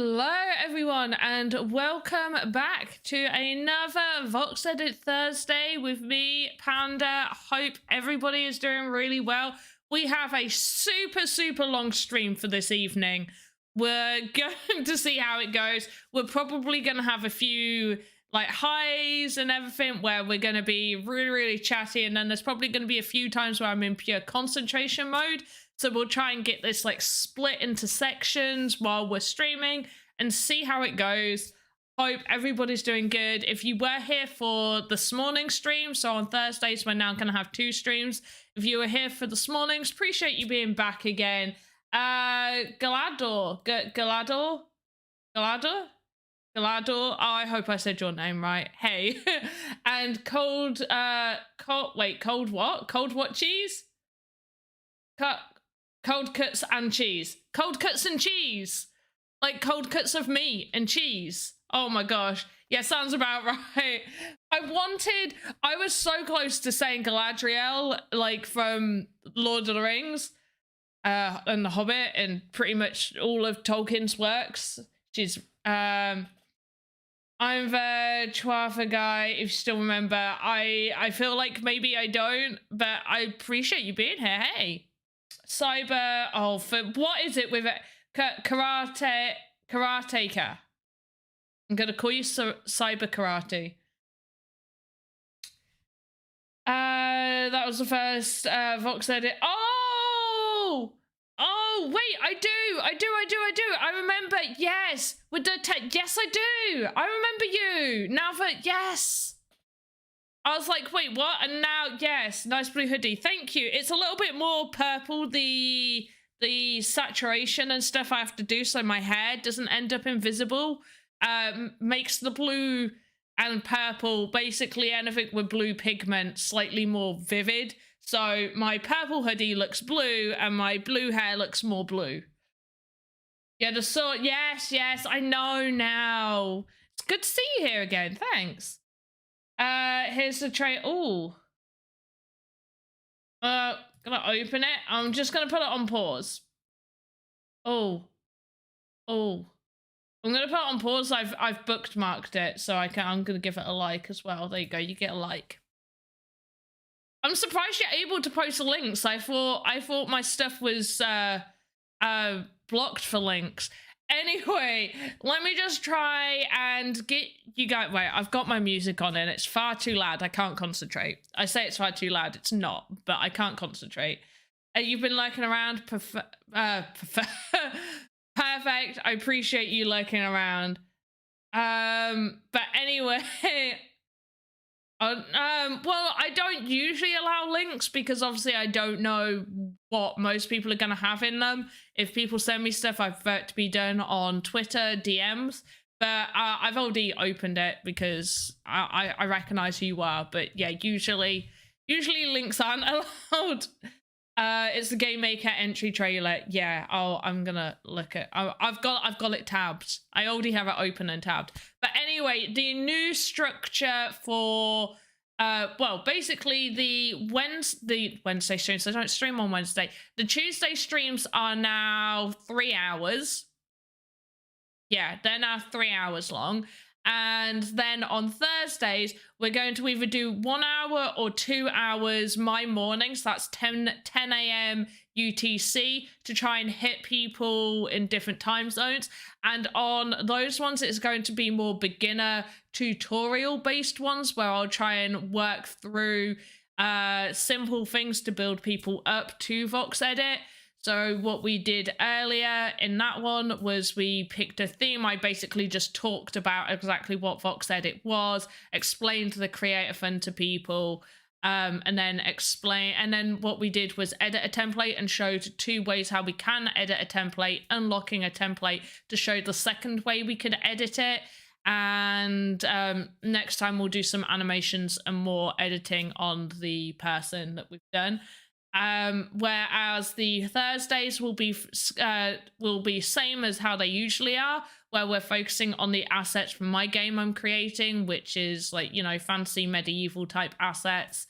Hello everyone and welcome back to another Voxedit Thursday with me, Panda. Hope everybody is doing really well. We have a super long stream for this evening. We're going to see how it goes. We're probably going to have a few like highs and everything where we're going to be really chatty, and then there's probably going to be a few times where I'm in pure concentration mode. So we'll try and get this like split into sections while we're streaming and see how it goes. Hope everybody's doing good. If you were here for this morning's stream, so on Thursdays we're now going to have 2 streams. If you were here for this morning's, appreciate you being back again. Galador. Oh, I hope I said your name right. Hey. And cold what? Cold what cheese? Cold cuts and cheese. Cold cuts and cheese. Like cold cuts of meat and cheese. Oh my gosh. Yeah, sounds about right. I was so close to saying Galadriel, like from Lord of the Rings, and The Hobbit, and pretty much all of Tolkien's works. She's, I'm the Chwatha guy, if you still remember. I feel like maybe I don't, but I appreciate you being here. Hey. Cyber, oh, for what is it with it? Karateka. I'm gonna call you Cyber Karate. That was the first Voxedit. Oh, wait, I do. I remember. Yes, with the yes, I do. I remember you. Now that yes. I was like, wait, what? And now, yes, nice blue hoodie. Thank you. It's a little bit more purple, the saturation and stuff I have to do so my hair doesn't end up invisible. Makes the blue and purple, basically anything with blue pigment, slightly more vivid. So my purple hoodie looks blue and my blue hair looks more blue. Yeah, the sort, yes, I know now. It's good to see you here again, thanks. Here's the tray. Oh. Gonna open it. I'm just gonna put it on pause. Oh. I'm gonna put it on pause. I've bookmarked it, so I'm gonna give it a like as well. There you go, you get a like. I'm surprised you're able to post links. I thought my stuff was blocked for links. Anyway, let me just try and get you guys. Wait, I've got my music on and it's far too loud. I can't concentrate. I say it's far too loud. It's not, but I can't concentrate. You've been lurking around. Perfect. I appreciate you lurking around. But anyway, well, I don't usually allow links because obviously I don't know what most people are going to have in them. If people send me stuff, I prefer it to be done on Twitter DMs. But I've already opened it because I recognize who you are. But yeah, usually links aren't allowed. It's the Game Maker entry trailer. Yeah, I'm gonna look at. I've got it tabbed. I already have it open and tabbed. But anyway, the new structure for well, basically the Wednesday streams. I don't stream on Wednesday. The Tuesday streams are now 3 hours. Yeah, they're now 3 hours long. And then on Thursdays, we're going to either do 1 hour or 2 hours my mornings. That's 10 a.m. UTC to try and hit people in different time zones. And on those ones, it's going to be more beginner tutorial based ones where I'll try and work through simple things to build people up to Voxedit. So what we did earlier in that one was we picked a theme. I basically just talked about exactly what Voxedit was, explained the creator fund to people, and then what we did was edit a template and showed 2 ways how we can edit a template, unlocking a template to show the second way we could edit it. And next time we'll do some animations and more editing on the person that we've done. Whereas the Thursdays will be same as how they usually are, where we're focusing on the assets from my game I'm creating, which is like, you know, fantasy medieval type assets,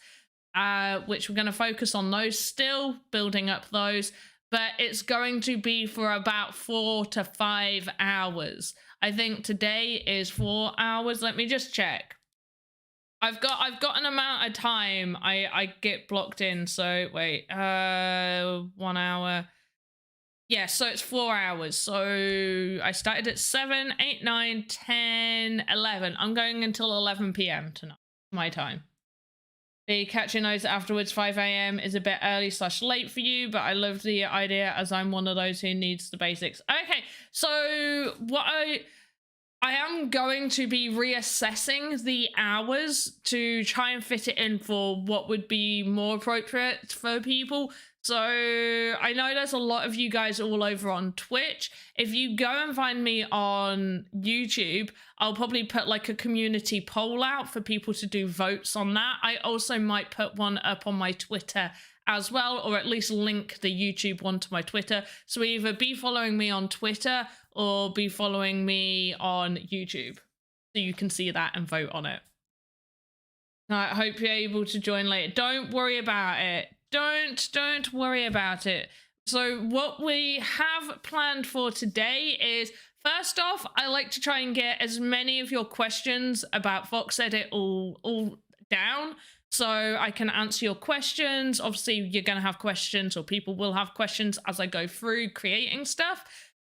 which we're going to focus on those still, building up those. but it's going to be for about 4 to 5 hours. I think today is 4 hours. Let me just check. I've got an amount of time I get blocked in. So wait, 1 hour. Yeah, so it's 4 hours. So I started at 7, 8, 9, 10, 11. I'm going until 11 p.m. tonight, my time. The catching those afterwards, 5 a.m. is a bit early / late for you, but I love the idea as I'm one of those who needs the basics. Okay, so what I am going to be reassessing the hours to try and fit it in for what would be more appropriate for people. So I know there's a lot of you guys all over on Twitch. If you go and find me on YouTube, I'll probably put like a community poll out for people to do votes on that. I also might put one up on my Twitter as well, or at least link the YouTube one to my Twitter. So either be following me on Twitter or be following me on YouTube, so you can see that and vote on it. I hope you're able to join later. Don't worry about it. Don't worry about it. So what we have planned for today is, first off, I like to try and get as many of your questions about Voxedit all down, so I can answer your questions. Obviously, you're going to have questions, or people will have questions as I go through creating stuff.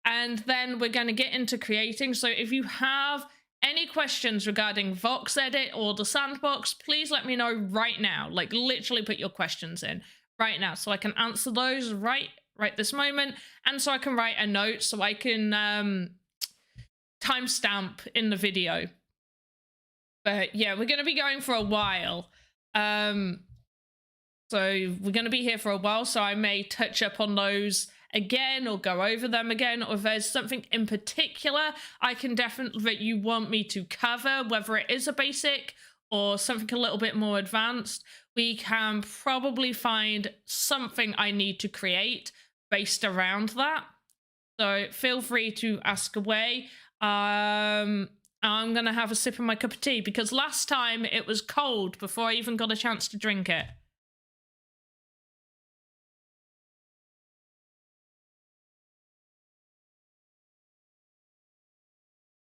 And then we're going to get into creating. So if you have any questions regarding Voxedit or the sandbox, please let me know right now. Like, literally put your questions in right now so I can answer those right this moment. And so I can write a note so I can timestamp in the video. But yeah, we're going to be going for a while. So we're going to be here for a while, so I may touch up on those again or go over them again, or if there's something in particular I can definitely that you want me to cover, whether it is a basic or something a little bit more advanced, we can probably find something I need to create based around that. So feel free to ask away. I'm gonna have a sip of my cup of tea because last time it was cold before I even got a chance to drink it.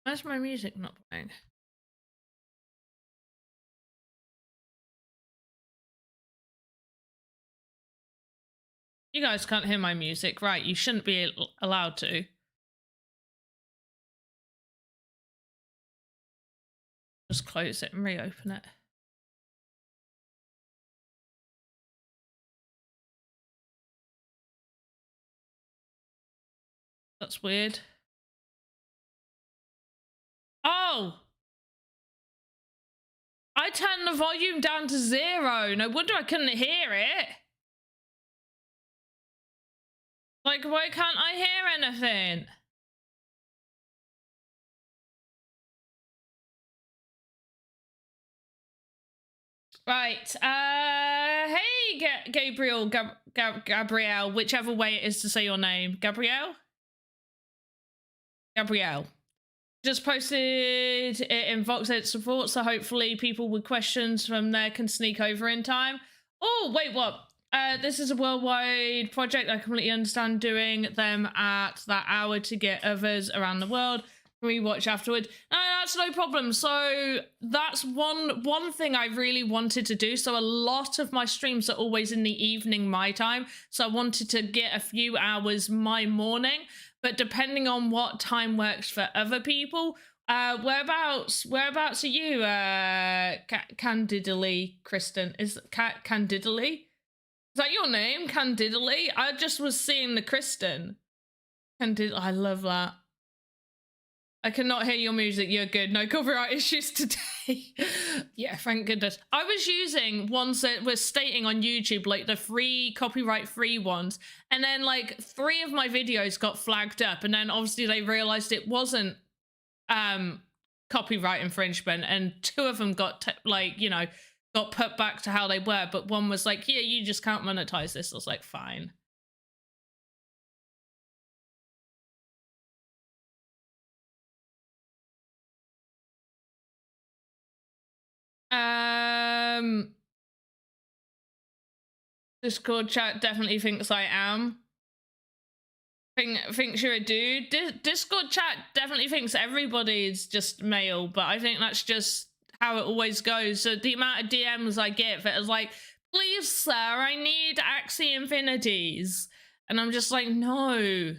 Where's my music not playing? You guys can't hear my music, right? You shouldn't be allowed to. Just close it and reopen it. That's weird. Oh! I turned the volume down to 0. No wonder I couldn't hear it. Like, why can't I hear anything? Right. Hey, Gabriel, Gabrielle, whichever way it is to say your name. Gabrielle? Gabrielle. Just posted it in Voxedit support, so hopefully people with questions from there can sneak over in time. Oh, wait, what? This is a worldwide project. I completely understand doing them at that hour to get others around the world. Rewatch afterward. No, that's no problem. So that's one thing I really wanted to do. So a lot of my streams are always in the evening my time. So I wanted to get a few hours my morning. But depending on what time works for other people, whereabouts are you, Candidly, Kristen? Is Candidly? Is that your name, Candidly? I just was seeing the Kristen. I love that. I cannot hear your music. You're good. No copyright issues today. Yeah, thank goodness. I was using ones that were stating on YouTube, like the free, copyright-free ones. And then like 3 of my videos got flagged up. And then obviously they realized it wasn't copyright infringement. And 2 of them got got put back to how they were. But one was like, yeah, you just can't monetize this. I was like, fine. Discord chat definitely thinks I am. thinks you're a dude. Discord chat definitely thinks everybody's just male, but I think that's just how it always goes. So the amount of DMs I get that is like, please, sir, I need Axie Infinities. And I'm just like, no.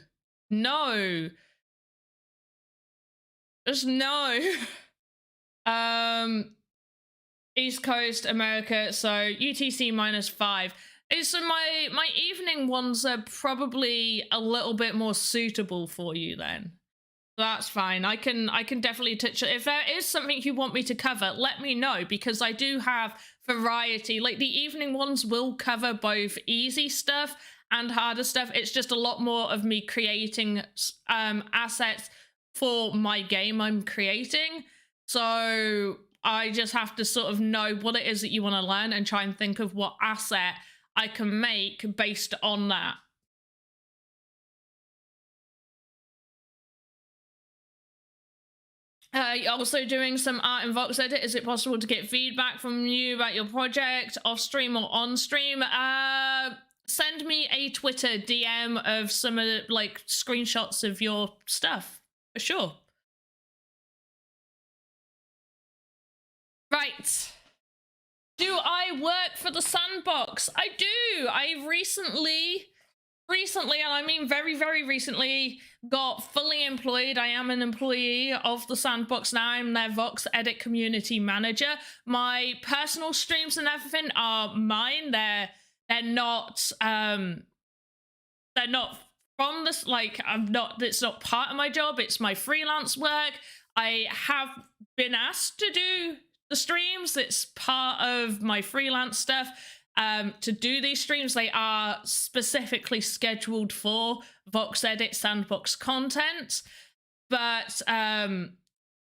Just no. East Coast, America, so UTC -5. So my evening ones are probably a little bit more suitable for you then. That's fine. I can definitely touch it. If there is something you want me to cover, let me know, because I do have variety. Like the evening ones will cover both easy stuff and harder stuff. It's just a lot more of me creating assets for my game I'm creating. So I just have to sort of know what it is that you want to learn and try and think of what asset I can make based on that. You're also doing some art in Voxedit. Is it possible to get feedback from you about your project off stream or on stream? Send me a Twitter DM of some of the, like, screenshots of your stuff for sure. Right. Do I work for the Sandbox? I do. I recently, and I mean very, very recently, got fully employed. I am an employee of the Sandbox now. I'm their Voxedit community manager. My personal streams and everything are mine. They're not from this, like, it's not part of my job. It's my freelance work. I have been asked to do the streams. It's part of my freelance stuff. To do these streams, they are specifically scheduled for Voxedit Sandbox content, but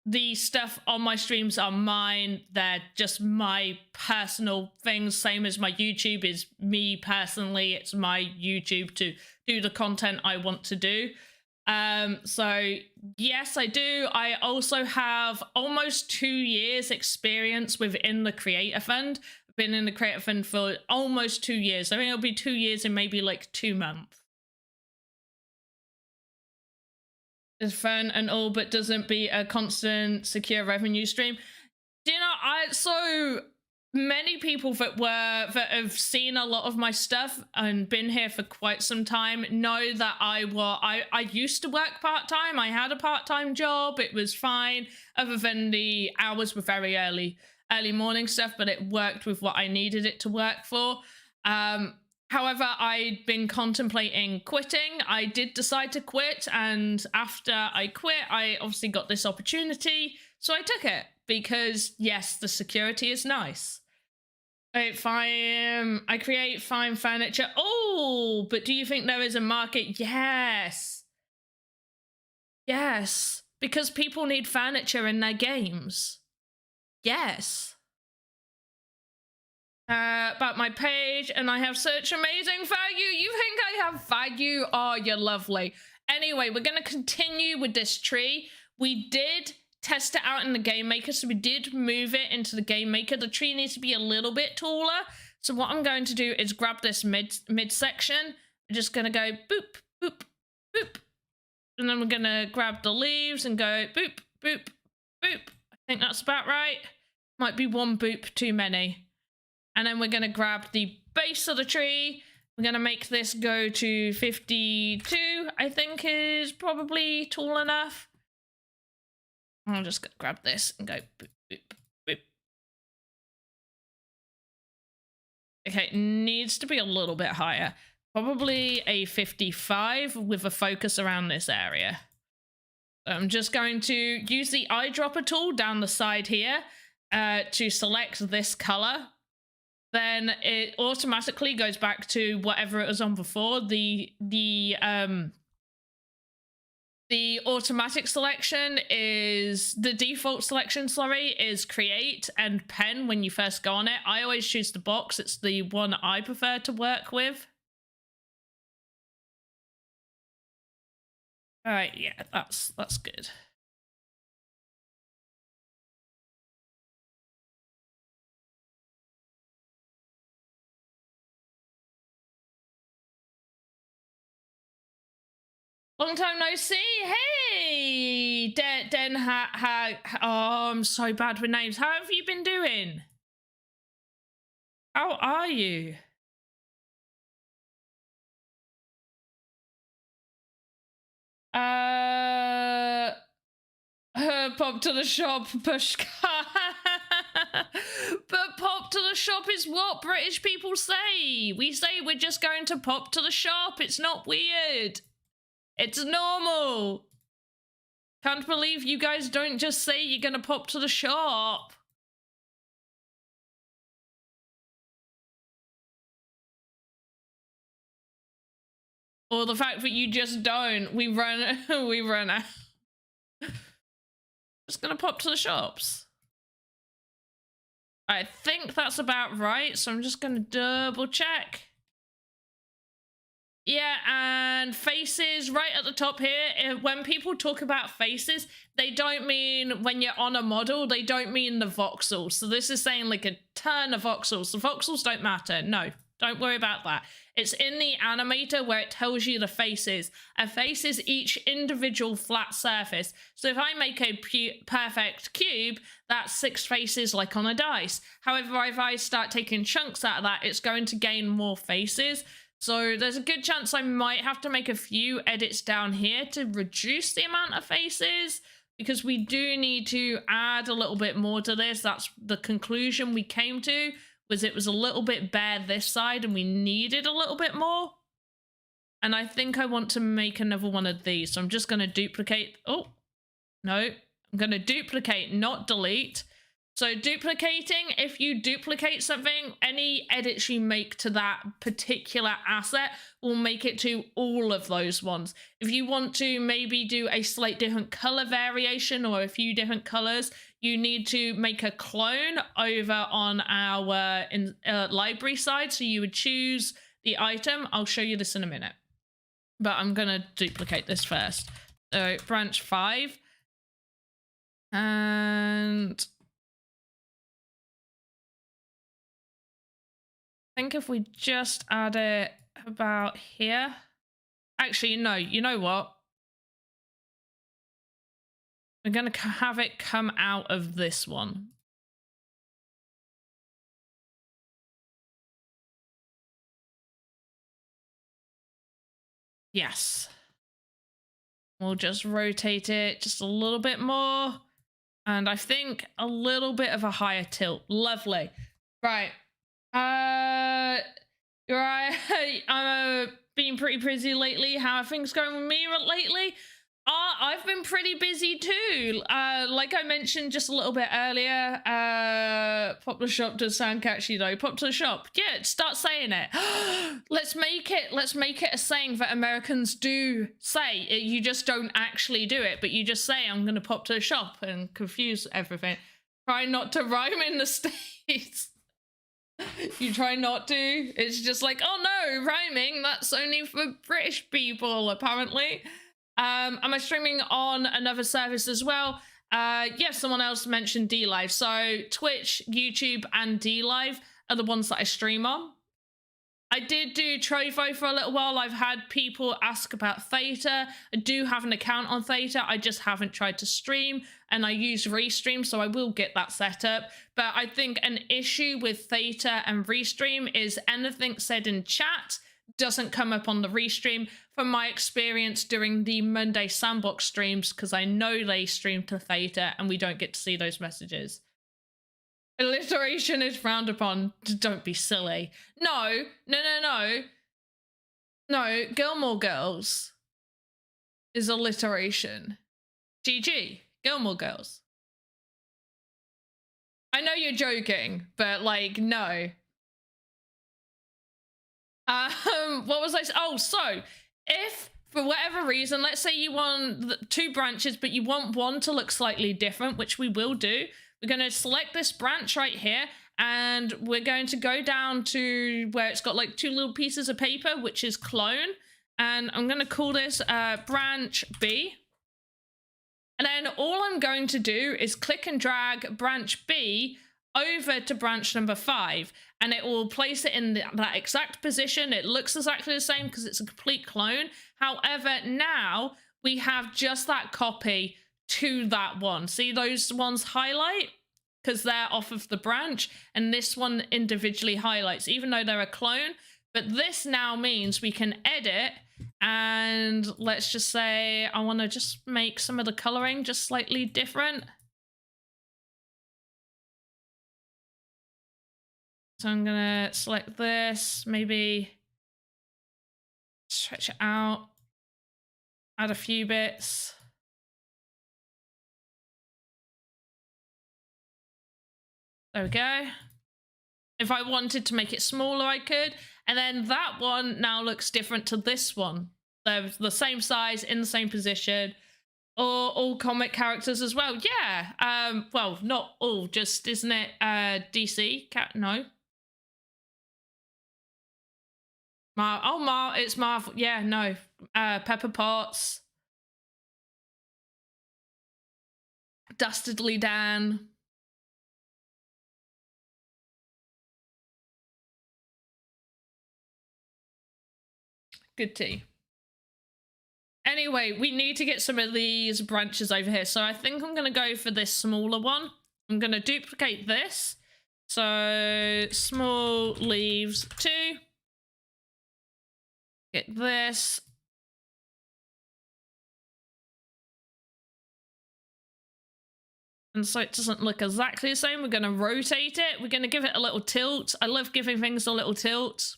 the stuff on my streams are mine. They're just my personal things, same as my YouTube is me personally. It's my YouTube to do the content I want to do. So yes, I do. I also have almost 2 years experience within the Creator Fund. I've been in the Creator Fund for almost 2 years. I think it'll be 2 years in maybe like 2 months. It's fun and all, but doesn't be a constant secure revenue stream. Do you know, so many people that have seen a lot of my stuff and been here for quite some time know that I used to work part-time. I had a part-time job. It was fine, other than the hours were very early morning stuff, but it worked with what I needed it to work for. However, I'd been contemplating quitting. I did decide to quit, and after I quit, I obviously got this opportunity, so I took it, because yes, the security is nice. I create fine furniture. Oh, but do you think there is a market? Yes. Yes, because people need furniture in their games. Yes. About my page, and I have such amazing value. You think I have value? Oh, you're lovely. Anyway, we're going to continue with this tree. We did test it out in the Game Maker, so we did move it into the Game Maker. The tree needs to be a little bit taller. So what I'm going to do is grab this midsection. I'm just going to go boop, boop, boop. And then we're going to grab the leaves and go boop, boop, boop. I think that's about right. Might be one boop too many. And then we're going to grab the base of the tree. We're going to make this go to 52, I think is probably tall enough. I'm just going to grab this and go boop, boop, boop. Okay, it needs to be a little bit higher. Probably a 55 with a focus around this area. So I'm just going to use the eyedropper tool down the side here to select this color. Then it automatically goes back to whatever it was on before. The automatic selection is, the default selection, sorry, is create and pen when you first go on it. I always choose the box. It's the one I prefer to work with. All right, yeah, that's good. Long time no see. Hey, oh, I'm so bad with names. How have you been doing? How are you? Pop to the shop, push. But pop to the shop is what British people say. We say we're just going to pop to the shop. It's not weird. It's normal. Can't believe you guys don't just say you're gonna pop to the shop. Or the fact that you just don't. We run out. Just gonna pop to the shops. I think that's about right, so I'm just gonna double check. Yeah, and faces right at the top here. When people talk about faces, they don't mean when you're on a model, they don't mean the voxels. So this is saying like a ton of voxels. The voxels don't matter. No, don't worry about that. It's in the animator where it tells you the faces. A face is each individual flat surface. So if I make a perfect cube, that's 6 faces like on a dice. However, if I start taking chunks out of that, it's going to gain more faces. So there's a good chance I might have to make a few edits down here to reduce the amount of faces, because we do need to add a little bit more to this. That's the conclusion we came to, was it was a little bit bare this side and we needed a little bit more. And I think I want to make another one of these. So I'm just going to duplicate. Oh, no, I'm going to duplicate, not delete. So duplicating, if you duplicate something, any edits you make to that particular asset will make it to all of those ones. If you want to maybe do a slight different color variation or a few different colors, you need to make a clone over on our library side. So you would choose the item. I'll show you this in a minute, but I'm going to duplicate this first. So branch 5 and... I think if we just add it about here. Actually, no, you know what? We're going to have it come out of this one. Yes. We'll just rotate it just a little bit more. And I think a little bit of a higher tilt. Lovely. Right. You're right. I'm been pretty busy lately. How are things going with me lately? I've been pretty busy too. Like I mentioned just a little bit earlier, pop to the shop does sound catchy though. Pop to the shop. Yeah, start saying it. Let's make it a saying that Americans do say. You just don't actually do it, but you just say, I'm gonna pop to the shop and confuse everything. Try not to rhyme in the States. You try not to. It's just like, oh no, rhyming, that's only for British people, apparently. Am I streaming on another service as well? Yes, someone else mentioned DLive. So Twitch, YouTube, and DLive are the ones that I stream on. I did do Trovo for a little while. I've had people ask about Theta. I do have an account on Theta. I just haven't tried to stream, and I use Restream, so I will get that set up. But I think an issue with Theta and Restream is anything said in chat doesn't come up on the Restream. From my experience during the Monday Sandbox streams, because I know they stream to Theta and we don't get to see those messages. Alliteration is frowned upon. Don't be silly. No. No, Gilmore Girls is alliteration. GG, Gilmore Girls. I know you're joking, but like, no. What was I saying? Oh, so if for whatever reason, let's say you want 2 branches, but you want one to look slightly different, which we will do. We're going to select this branch right here, and we're going to go down to where it's got like 2 little pieces of paper, which is clone. And I'm going to call this branch B. And then all I'm going to do is click and drag branch B over to branch number 5. and it will place it in that exact position. It looks exactly the same because it's a complete clone. However, now we have just that copy to that one. See those ones highlight? Because they're off of the branch, and this one individually highlights, even though they're a clone. But this now means we can edit, and let's just say I want to just make some of the coloring just slightly different. So I'm gonna select this, maybe stretch it out, add a few bits. There we go. If I wanted to make it smaller, I could. And then that one now looks different to this one. They're the same size, in the same position. Or all comic characters as well. Yeah. Well, not all, just, isn't it DC? No. It's Marvel. Yeah, no. Pepper Potts. Dastardly Dan. Good tea. Anyway, we need to get some of these branches over here. So I think I'm going to go for this smaller one. I'm going to duplicate this. So small leaves 2. Get this. And so it doesn't look exactly the same. We're going to rotate it. We're going to give it a little tilt. I love giving things a little tilt.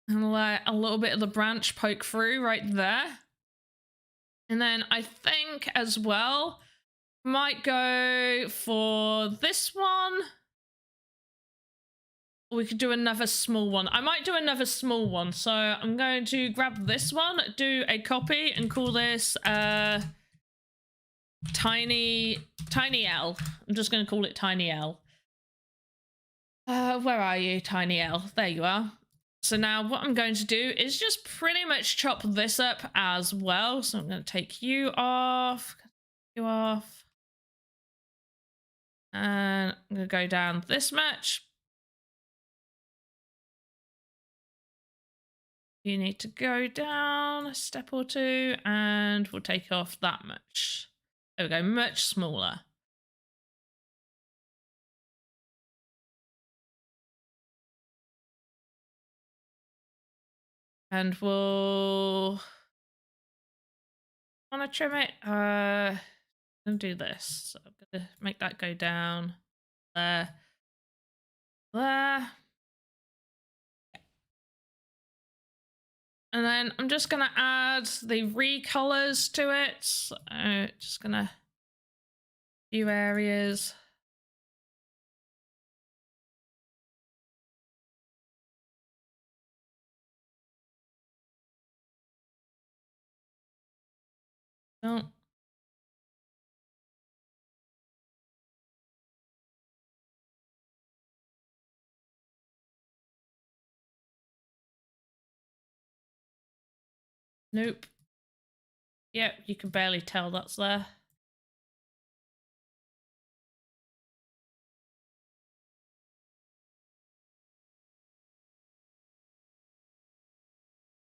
And let a little bit of the branch poke through right there. And then I think as well, might go for this one. We could do another small one. I might do another small one. So I'm going to grab this one, do a copy, and call this Tiny L. I'm just going to call it Tiny L. Where are you, Tiny L? There you are. So now what I'm going to do is just pretty much chop this up as well. So I'm going to take you off, and I'm going to go down this much. You need to go down a step or two, and we'll take off that much. There we go, much smaller. And we'll want to trim it. I'm gonna do this. So I'm gonna make that go down there. And then I'm just gonna add the recolors to it. So just gonna few areas. Don't. Nope. Yep, you can barely tell that's there.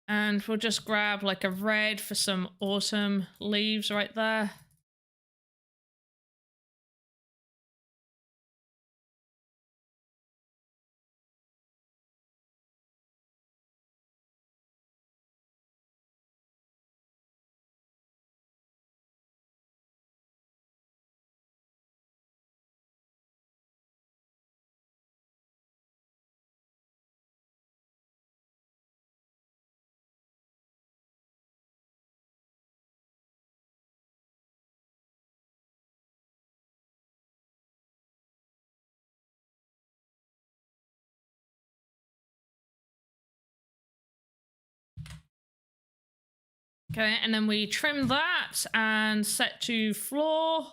And we'll just grab like a red for some autumn leaves right there. Okay, and then we trim that and set to floor.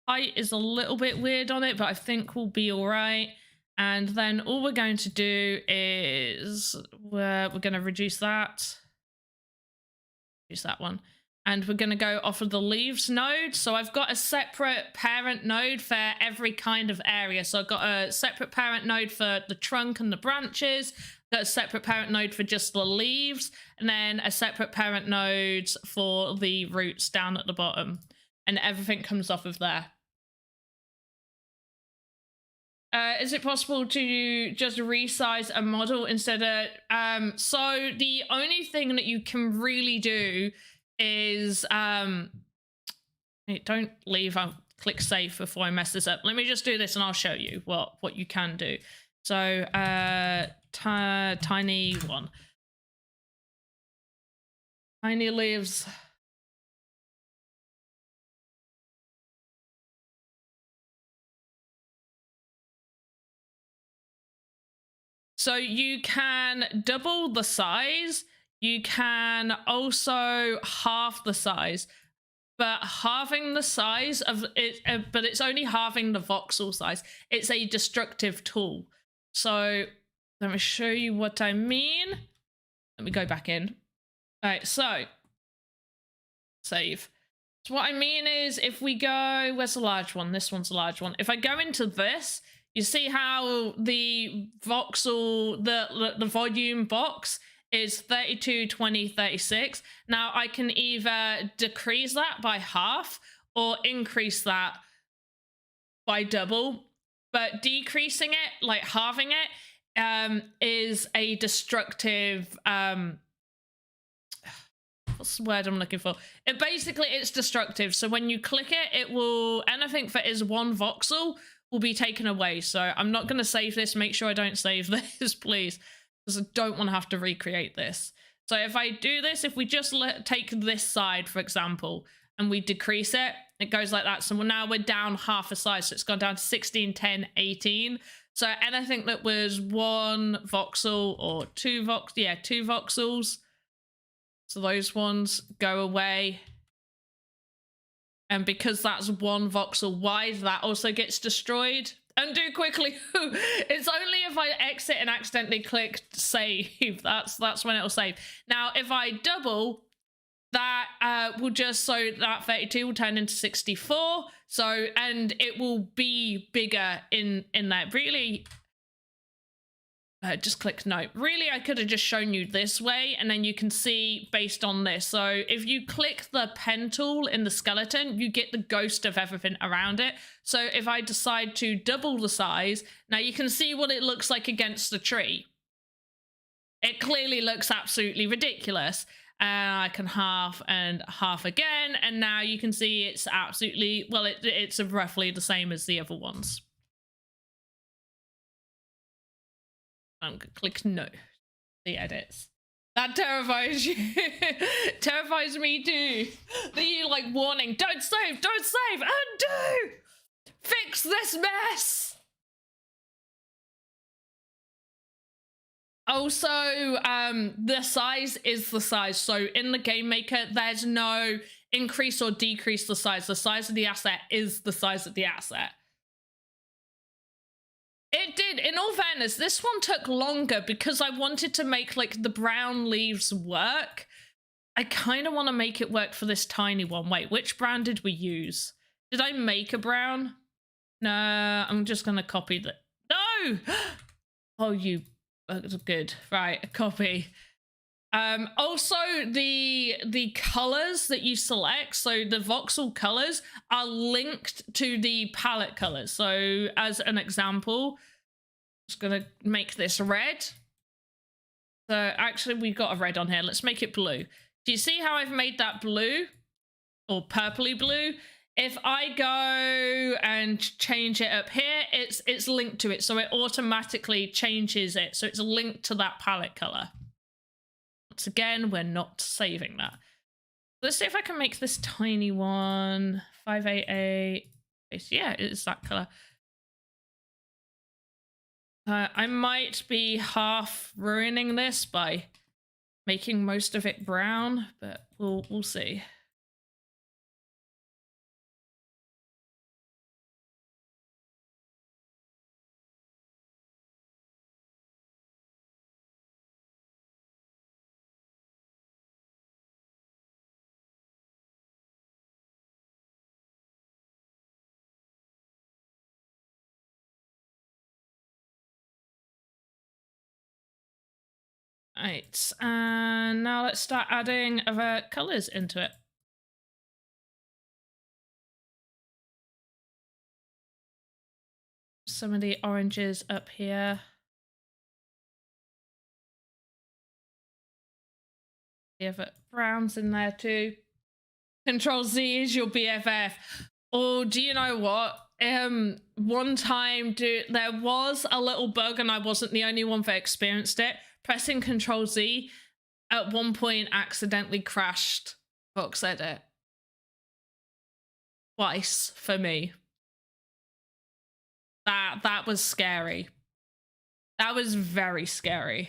Height is a little bit weird on it, but I think we'll be all right. And then all we're going to do is we're going to reduce that one. and we're going to go off of the leaves node. So I've got a separate parent node for every kind of area. So I've got a separate parent node for the trunk and the branches, got a separate parent node for just the leaves, and then a separate parent node for the roots down at the bottom, and everything comes off of there. Is it possible to just resize a model instead of so the only thing that you can really do is don't leave, I'll click save before I mess this up. Let me just do this and I'll show you what you can do. So tiny one, tiny leaves. So you can double the size, you can also halve the size, but halving the size of it, but it's only halving the voxel size. It's a destructive tool. So let me show you what I mean. Let me go back in. All right, so save. So what I mean is if we go, where's the large one? This one's the large one. If I go into this, you see how the voxel, the volume box is 32, 20, 36. Now I can either decrease that by half or increase that by double, but decreasing it, like halving it, is a destructive, what's the word I'm looking for? It's destructive. So when you click it, it will, anything that is one voxel will be taken away. So I'm not going to save this. Make sure I don't save this, please, because I don't want to have to recreate this. So if I do this, if we just take this side, for example, and we decrease it, it goes like that. So now we're down half a size. So it's gone down to 16, 10, 18. So anything that was one voxel or two voxels. So those ones go away. And because that's one voxel wide, that also gets destroyed. Undo quickly. It's only if I exit and accidentally click save. That's when it'll save. Now, if I double, that will just, so that 32 will turn into 64. So, and it will be bigger in that. Really, just click no. Really, I could have just shown you this way, and then you can see based on this. So if you click the pen tool in the skeleton, you get the ghost of everything around it. So if I decide to double the size, now you can see what it looks like against the tree. It clearly looks absolutely ridiculous. And I can half and half again, and now you can see it's absolutely, well, it's roughly the same as the other ones. I'm gonna click no. The edits. That terrifies you. Terrifies me too. The like warning, don't save, undo! Fix this mess! Also, the size is the size. So in the game maker, there's no increase or decrease the size. The size of the asset is the size of the asset. It did. In all fairness, this one took longer because I wanted to make like the brown leaves work. I kind of want to make it work for this tiny one. Wait, which brown did we use? Did I make a brown? No, I'm just going to copy that. No! Oh, you... good. Right, copy. Also, the colors that you select, so the voxel colors, are linked to the palette colors. So as an example, I'm just gonna make this red. So actually, we've got a red on here. Let's make it blue. Do you see how I've made that blue or purpley blue? If I go and change it up here, it's linked to it, so it automatically changes it. So it's linked to that palette color. Once again, we're not saving that. Let's see if I can make this tiny one. 588. Yeah, it's that color. I might be half ruining this by making most of it brown, but we'll see. Right, and now let's start adding other colors into it. Some of the oranges up here. You have browns in there too. Control Z is your BFF. Oh, do you know what? One time, there was a little bug, and I wasn't the only one that experienced it. Pressing Control Z at one point accidentally crashed Voxedit. Twice for me. That was scary. That was very scary.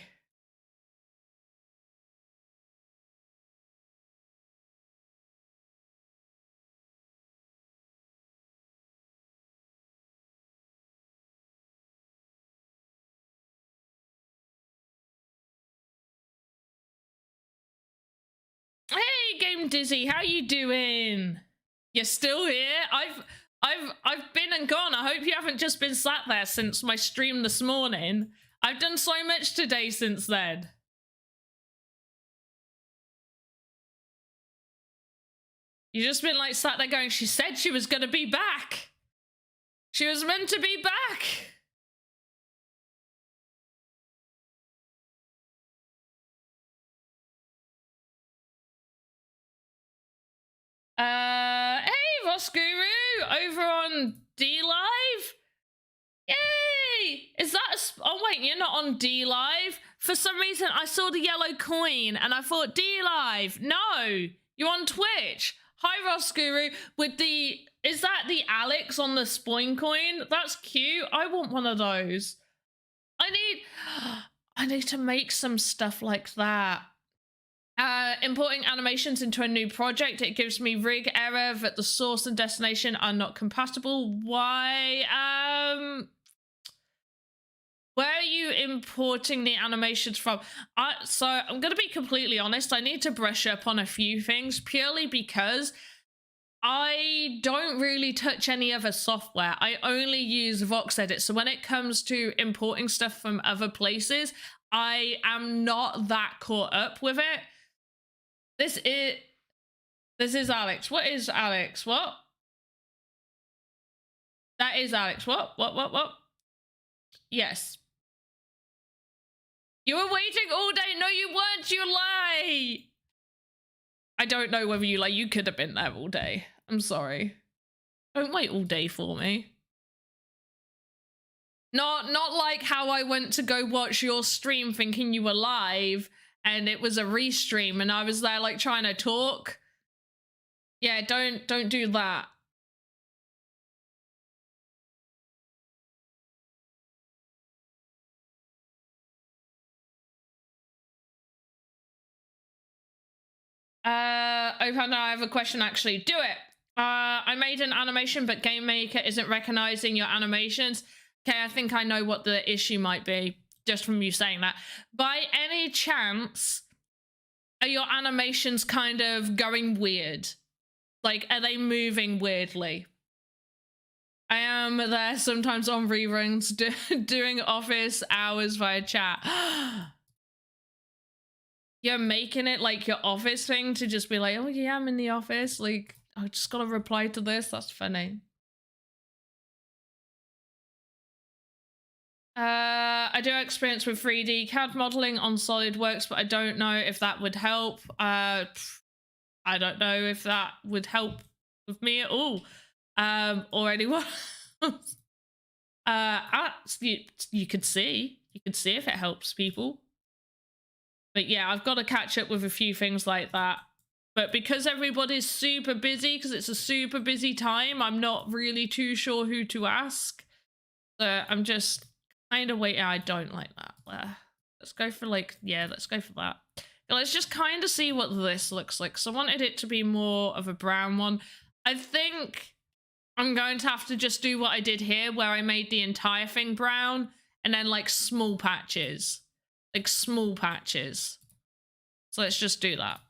Hey, Game Dizzy, how you doing? You're still here? I've been and gone. I hope you haven't just been sat there since my stream this morning. I've done so much today since then. You've just been like sat there going, she said she was going to be back. She was meant to be back. Hey, Voss Guru, over on D Live. Yay! Is that oh wait, you're not on D Live. For some reason, I saw the yellow coin and I thought D Live. No, you're on Twitch. Hi, Ross Guru. With the is that the Alex on the Spoin coin? That's cute. I want one of those. I need to make some stuff like that. Importing animations into a new project, it gives me rig error that the source and destination are not compatible. Why? Where are you importing the animations from? So I'm going to be completely honest. I need to brush up on a few things purely because I don't really touch any other software. I only use Voxedit. So when it comes to importing stuff from other places, I am not that caught up with it. This is Alex. What is Alex? What? That is Alex. What? Yes. You were waiting all day. No, you weren't. You lie. I don't know whether you lie. You could have been there all day. I'm sorry. Don't wait all day for me. Not like how I went to go watch your stream thinking you were live and it was a restream and I was there like trying to talk. Yeah, don't do that. I have a question actually. Do it. I made an animation, but Game Maker isn't recognizing your animations. Okay, I think I know what the issue might be, just from you saying that. By any chance, are your animations kind of going weird? Like, are they moving weirdly? I am there sometimes on reruns doing office hours via chat. You're making it like your office thing to just be like, oh yeah, I'm in the office. Like, I just gotta reply to this. That's funny. I do have experience with 3D CAD modeling on SolidWorks, but I don't know if that would help. I don't know if that would help with me at all, or anyone else. You could see if it helps people. But yeah, I've got to catch up with a few things like that. But because everybody's super busy, because it's a super busy time, I'm not really too sure who to ask. So I'm just kind of waiting. I don't like that. Let's go for let's go for that. Let's just kind of see what this looks like. So I wanted it to be more of a brown one. I think I'm going to have to just do what I did here, where I made the entire thing brown and then like small patches. Like small patches. So let's just do that.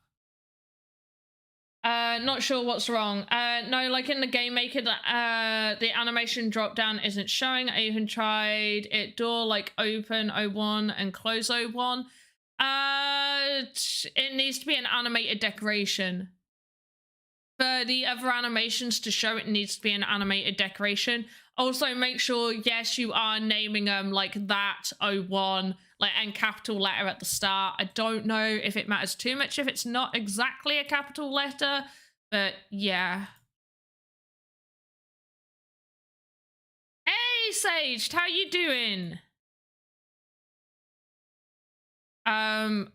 Not sure what's wrong. No, like in the Game Maker, the animation drop down isn't showing. I even tried it door like open 01 and close 01. It needs to be an animated decoration. For the other animations to show, it needs to be an animated decoration. Also, make sure, yes, you are naming them like that 01, like, and capital letter at the start. I don't know if it matters too much if it's not exactly a capital letter, but yeah. Hey, Sage, how you doing?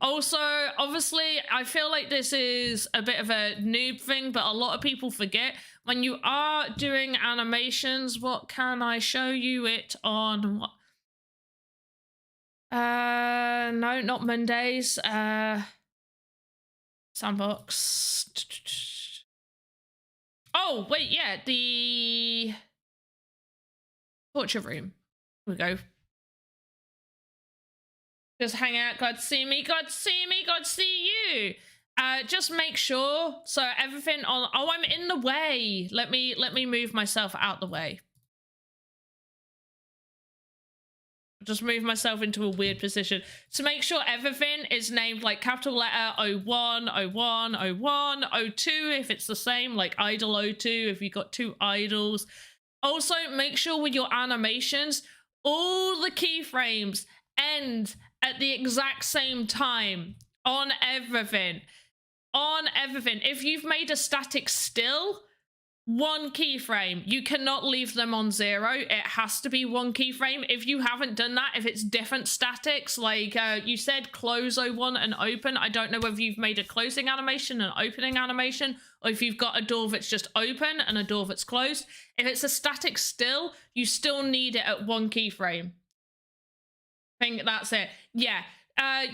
Also, obviously, I feel like this is a bit of a noob thing, but a lot of people forget when you are doing animations. What can I show you it on? What? No, not Mondays. Sandbox. Oh, wait, yeah, the torture room. Here we go. Just hang out, God see me, God see me, God see you. Just make sure, so everything on, oh, I'm in the way. Let me move myself out the way. Just move myself into a weird position. So make sure everything is named like capital letter 01, 01, 01, 02 if it's the same, like idle 02 if you've got two idols. Also, make sure with your animations, all the keyframes end at the exact same time on everything. On everything. If you've made a static still, one keyframe. You cannot leave them on 0. It has to be one keyframe. If you haven't done that, if it's different statics, like you said close 01 and open, I don't know whether you've made a closing animation and opening animation, or if you've got a door that's just open and a door that's closed. If it's a static still, you still need it at one keyframe. I think that's it. Yeah.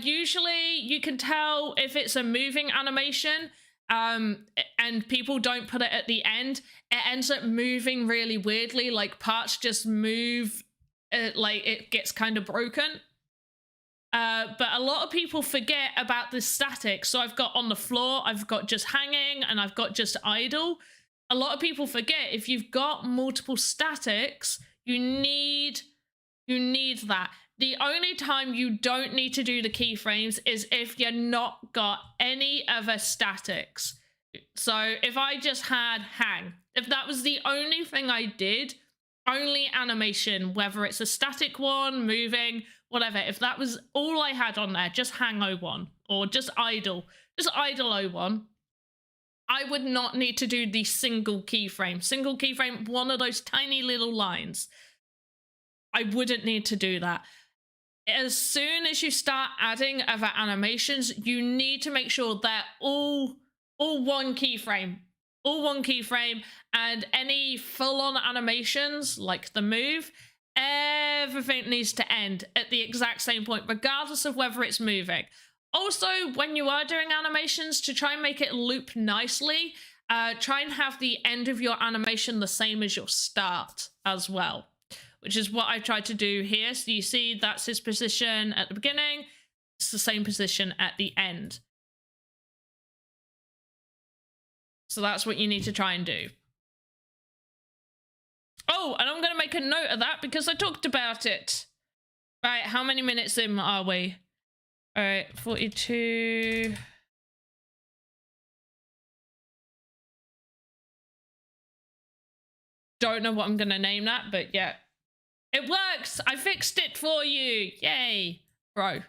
Usually you can tell if it's a moving animation, and people don't put it at the end, it ends up moving really weirdly, like parts just move, like it gets kind of broken. But a lot of people forget about the static. So I've got on the floor, I've got just hanging, and I've got just idle. A lot of people forget if you've got multiple statics, you need that. The only time you don't need to do the keyframes is if you're not got any other statics. So if I just had hang, if that was the only thing I did, only animation, whether it's a static one, moving, whatever, if that was all I had on there, just hang 01 or just idle 01, I would not need to do the single keyframe. Single keyframe, one of those tiny little lines. I wouldn't need to do that. As soon as you start adding other animations, you need to make sure they're all one keyframe. All one keyframe, and any full-on animations, like the move, everything needs to end at the exact same point, regardless of whether it's moving. Also, when you are doing animations, to try and make it loop nicely, try and have the end of your animation the same as your start as well, which is what I tried to do here. So you see that's his position at the beginning. It's the same position at the end. So that's what you need to try and do. Oh, and I'm going to make a note of that because I talked about it. Right, how many minutes in are we? All right, 42. Don't know what I'm going to name that, but yeah. It works! I fixed it for you! Yay! Bro.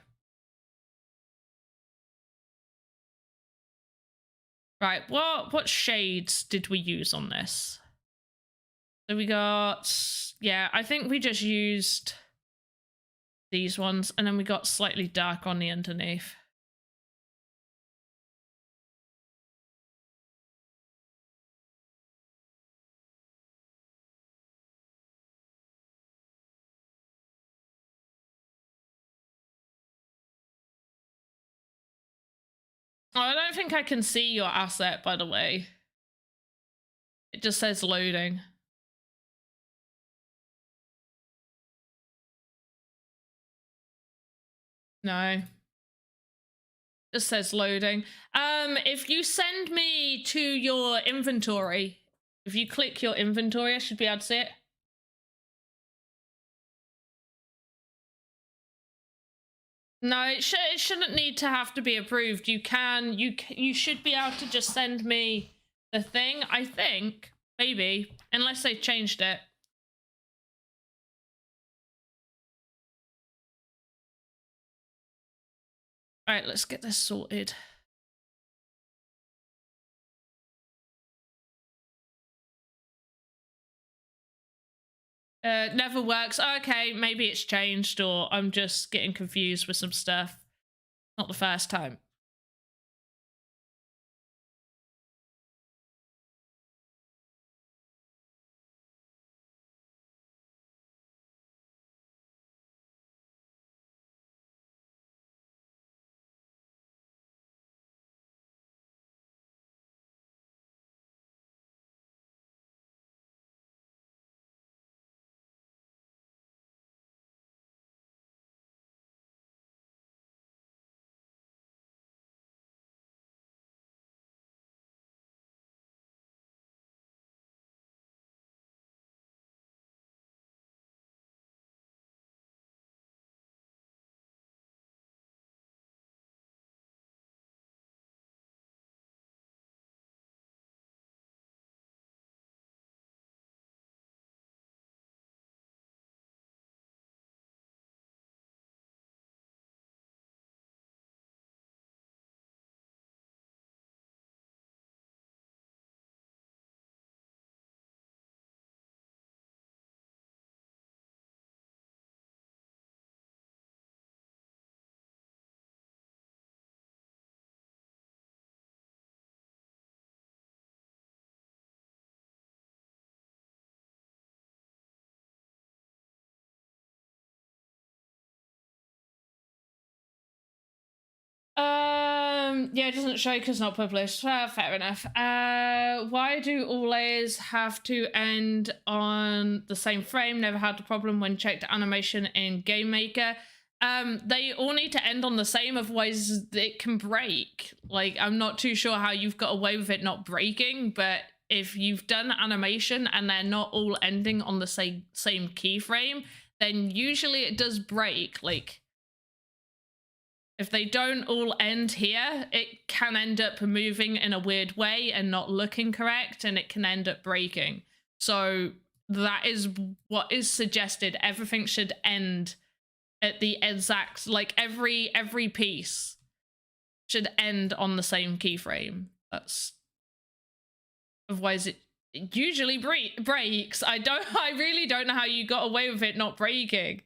Right, what shades did we use on this? So we got... Yeah, I think we just used these ones, and then we got slightly dark on the underneath. Oh, I don't think I can see your asset, by the way. It just says loading. No. Just says loading. If you send me to your inventory, if you click your inventory, I should be able to see it. No, it shouldn't need to have to be approved. You should be able to just send me the thing, I think. Maybe. Unless they changed it. Alright, let's get this sorted. Never works. Okay, maybe it's changed, or I'm just getting confused with some stuff. Not the first time. Yeah, it doesn't show because not published. Fair enough. Why do all layers have to end on the same frame? Never had the problem when checked animation in Game Maker. They all need to end on the same, otherwise it can break. Like, I'm not too sure how you've got away with it not breaking, but if you've done animation and they're not all ending on the same keyframe, then usually it does break. Like, if they don't all end here, it can end up moving in a weird way and not looking correct, and it can end up breaking. So that is what is suggested. Everything should end at the exact, like every piece should end on the same keyframe. That's, otherwise it usually breaks. I really don't know how you got away with it not breaking.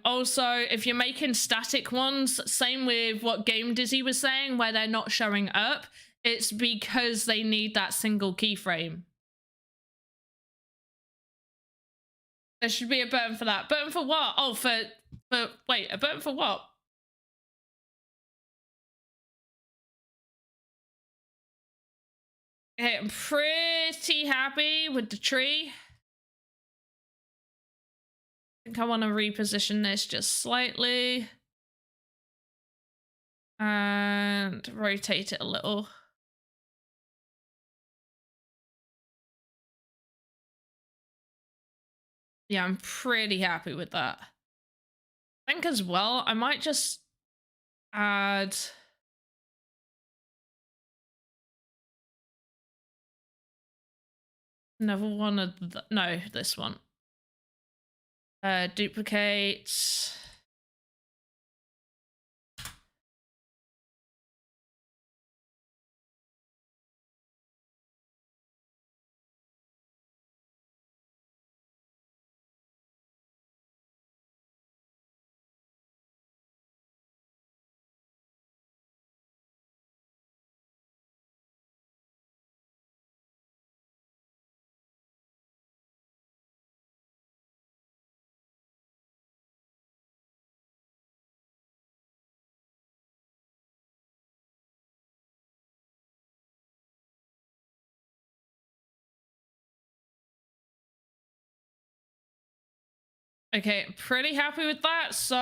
Also, if you're making static ones, same with what Game Dizzy was saying, where they're not showing up, it's because they need that single keyframe. There should be a button for that. Button for what? Oh, wait, a button for what? Okay, I'm pretty happy with the tree. I think I want to reposition this just slightly and rotate it a little. Yeah, I'm pretty happy with that. I think as well, I might just add another one of no, this one. Duplicate. Okay, pretty happy with that. So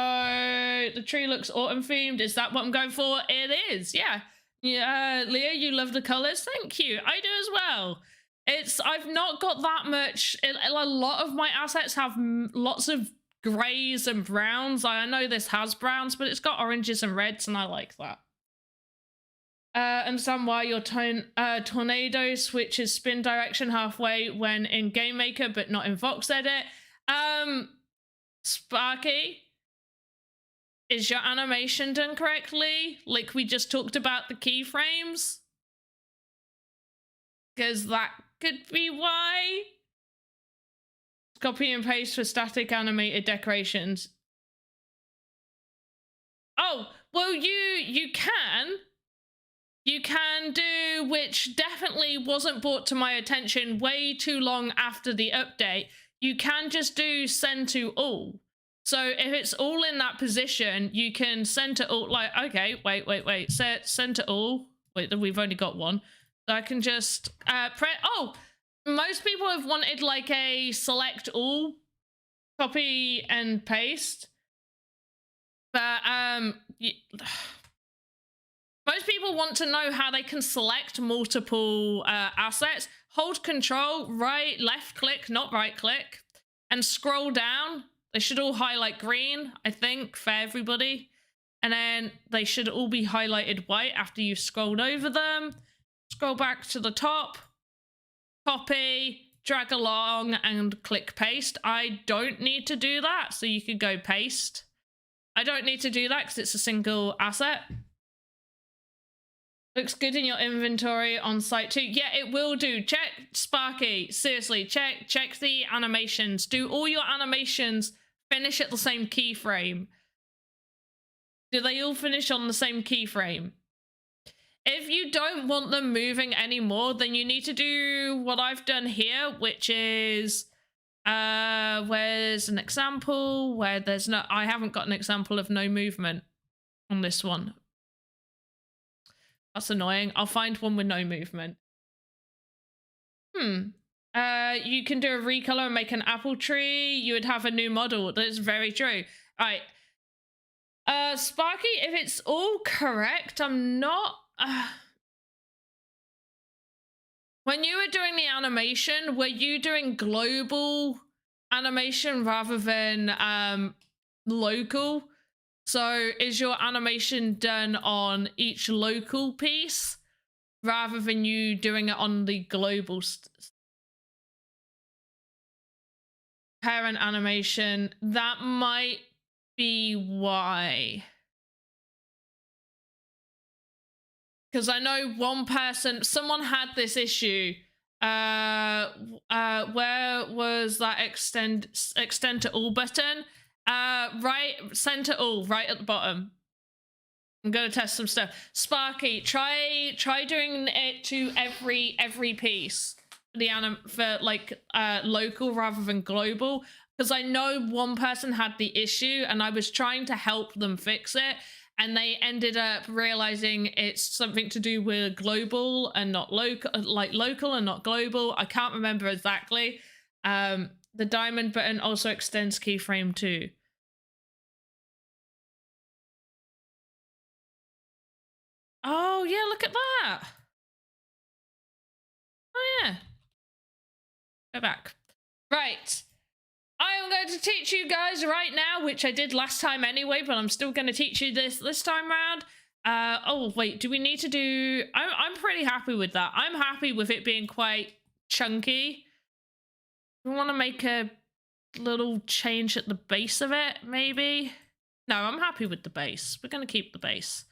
the tree looks autumn themed. Is that what I'm going for? It is. Yeah. Yeah, Leah, you love the colors. Thank you. I do as well. I've not got that much. A lot of my assets have lots of grays and browns. I know this has browns, but it's got oranges and reds, and I like that. Understand why your tornado switches spin direction halfway when in Game Maker, but not in Voxedit. Sparky, is your animation done correctly? Like we just talked about the keyframes? Because that could be why. Copy and paste for static animated decorations. Oh, well, you can. You can do, which definitely wasn't brought to my attention way too long after the update. You can just do send to all. So if it's all in that position, you can send to all, like, okay, wait. Send to all. Wait, we've only got one. So I can just most people have wanted like a select all, copy and paste. But most people want to know how they can select multiple assets. Hold control, right, left click, not right click, and scroll down. They should all highlight green, I think, for everybody. And then they should all be highlighted white after you've scrolled over them. Scroll back to the top, copy, drag along, and click paste. I don't need to do that, so you could go paste. I don't need to do that because it's a single asset. Looks good in your inventory on site too. Yeah, it will do. Check, Sparky, seriously, check the animations. Do all your animations finish at the same keyframe? Do they all finish on the same keyframe? If you don't want them moving anymore, then you need to do what I've done here, which is where's an example where there's no, I haven't got an example of no movement on this one. That's annoying. I'll find one with no movement. You can do a recolor and make an apple tree. You would have a new model. That's very true. All right. Sparky, if it's all correct, I'm not... When you were doing the animation, were you doing global animation rather than local? So is your animation done on each local piece rather than you doing it on the global parent animation? That might be why. Because I know one person, someone had this issue. Where was that extend to all button? Right, center all, right at the bottom. I'm gonna test some stuff. Sparky, try doing it to every piece. For like local rather than global. Because I know one person had the issue and I was trying to help them fix it. And they ended up realizing it's something to do with global and not local, like local and not global. I can't remember exactly. The diamond button also extends keyframe too. Oh yeah, look at that. Oh yeah. Go back. Right. I am going to teach you guys right now, which I did last time anyway, but I'm still going to teach you this time round. Oh, wait, do we need to do... I'm pretty happy with that. I'm happy with it being quite chunky. We want to make a little change at the base of it, maybe? No, I'm happy with the base. We're going to keep the base.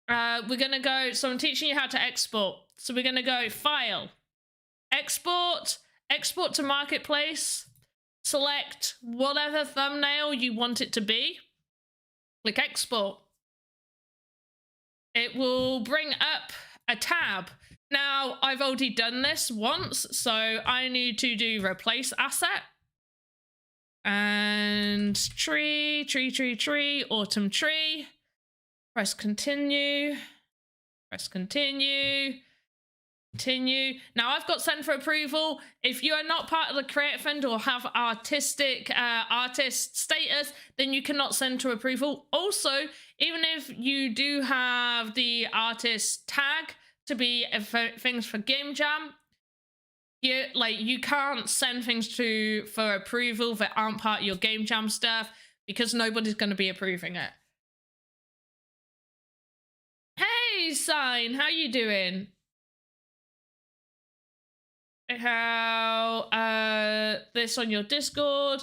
We're going to go... So I'm teaching you how to export. So we're going to go File, Export, Export to Marketplace. Select whatever thumbnail you want it to be. Click export. It will bring up a tab. Now, I've already done this once, so I need to do replace asset. And tree, autumn tree. Press continue. Press continue. Continue. Now I've got send for approval. If you are not part of the Creator Fund or have artistic artist status, then you cannot send to approval. Also, even if you do have the artist tag to be things for Game Jam, you can't send things for approval that aren't part of your game jam stuff because nobody's going to be approving it. Hey, Sign, how you doing? How this on your Discord,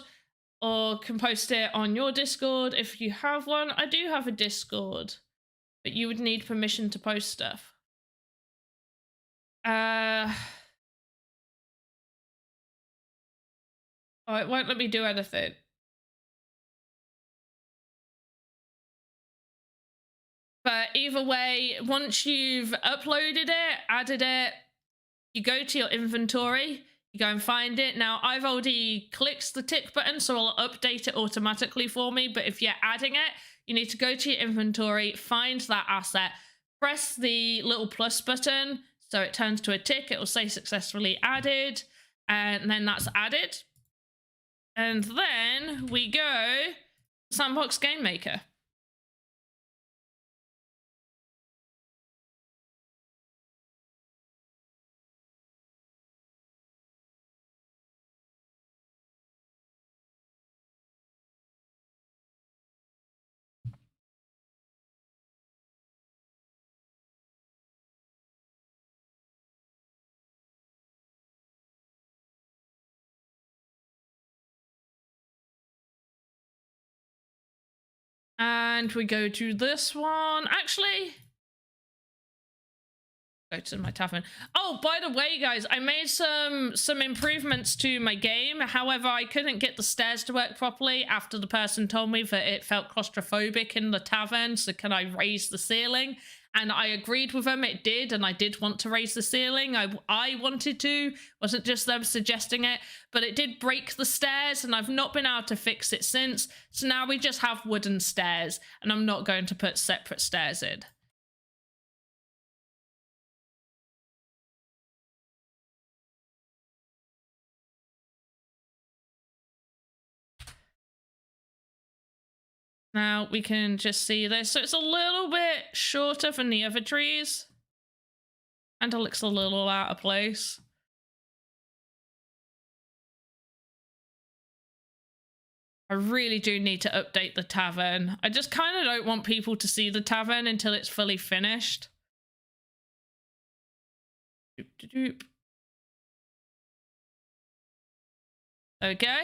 or can post it on your Discord if you have one. I do have a Discord, but you would need permission to post stuff. Oh, it won't let me do anything. But either way, once you've uploaded it, added it, you go to your inventory, you go and find it. Now, I've already clicked the tick button, so I'll update it automatically for me. But if you're adding it, you need to go to your inventory, find that asset, press the little plus button, so it turns to a tick. It will say successfully added, and then that's added. And then we go Sandbox Game Maker. And we go to this one. Actually, go to my tavern. Oh, by the way, guys, I made some improvements to my game. However, I couldn't get the stairs to work properly after the person told me that it felt claustrophobic in the tavern. So can I raise the ceiling? And I agreed with them, it did, and I did want to raise the ceiling. I wanted to, wasn't just them suggesting it, but it did break the stairs, and I've not been able to fix it since. So now we just have wooden stairs, and I'm not going to put separate stairs in. Now we can just see this. So it's a little bit shorter than the other trees. And it looks a little out of place. I really do need to update the tavern. I just kind of don't want people to see the tavern until it's fully finished. Doop, doop, doop. There we go.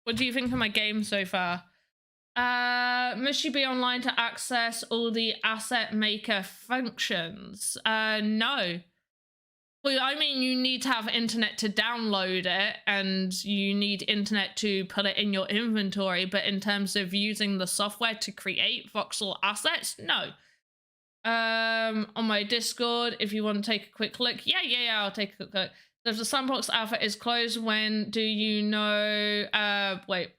What do you think of my game so far? Must you be online to access all the asset maker functions? No. Well, I mean, you need to have internet to download it, and you need internet to put it in your inventory. But in terms of using the software to create voxel assets, no. On my Discord, if you want to take a quick look. Yeah, I'll take a quick look. So if the sandbox alpha is closed, when do you know? Wait.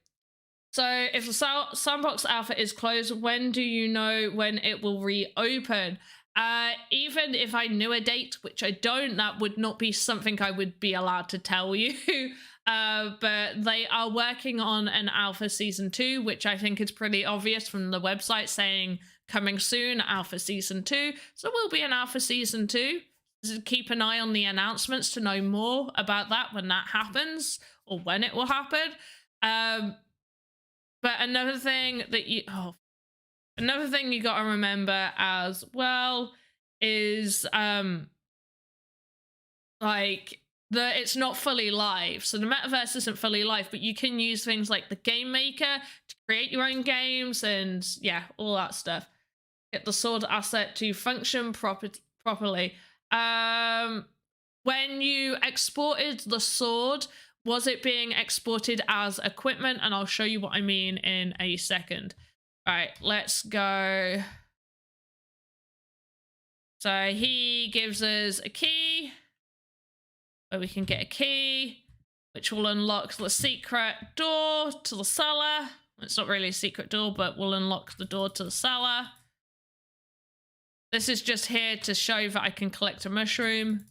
So if the sandbox alpha is closed, when do you know when it will reopen? Even if I knew a date, which I don't, that would not be something I would be allowed to tell you. But they are working on an alpha season 2, which I think is pretty obvious from the website saying coming soon, alpha season 2. So there will be an alpha season 2. So keep an eye on the announcements to know more about that when that happens, or when it will happen. But another thing that you got to remember as well is it's not fully live. So the metaverse isn't fully live, but you can use things like the game maker to create your own games and yeah, all that stuff. Get the sword asset to function properly. When you exported the sword, was it being exported as equipment? And I'll show you what I mean in a second. All right, let's go So he gives us a key, where we can get a key, which will unlock the secret door to the cellar. It's not really a secret door, but we'll unlock the door to the cellar. This is just here to show that I can collect a mushroom.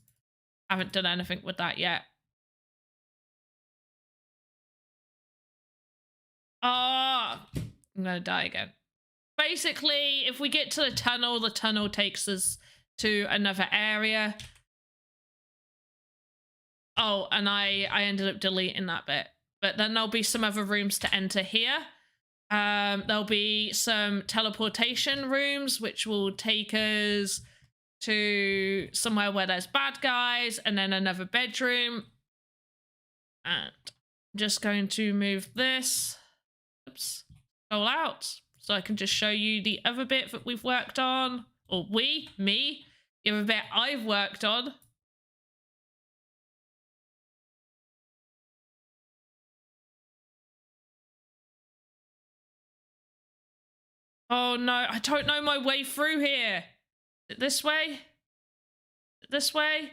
I haven't done anything with that yet. Ah, I'm gonna die again. Basically, if we get to the tunnel takes us to another area. Oh, and I ended up deleting that bit. But then there'll be some other rooms to enter here. There'll be some teleportation rooms, which will take us to somewhere where there's bad guys, and then another bedroom. And I'm just going to move this. Oops. All out. So I can just show you the other bit that we've worked on. Or me. The other bit I've worked on. Oh no, I don't know my way through here. Is it this way? This way?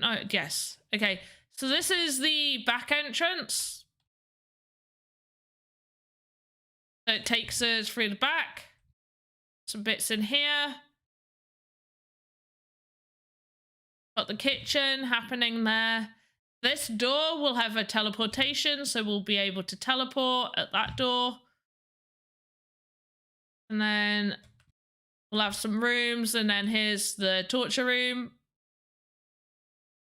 No, yes. Okay, so this is the back entrance. So it takes us through the back. Some bits in here. Got the kitchen happening there. This door will have a teleportation, so we'll be able to teleport at that door. And then we'll have some rooms, and then here's the torture room.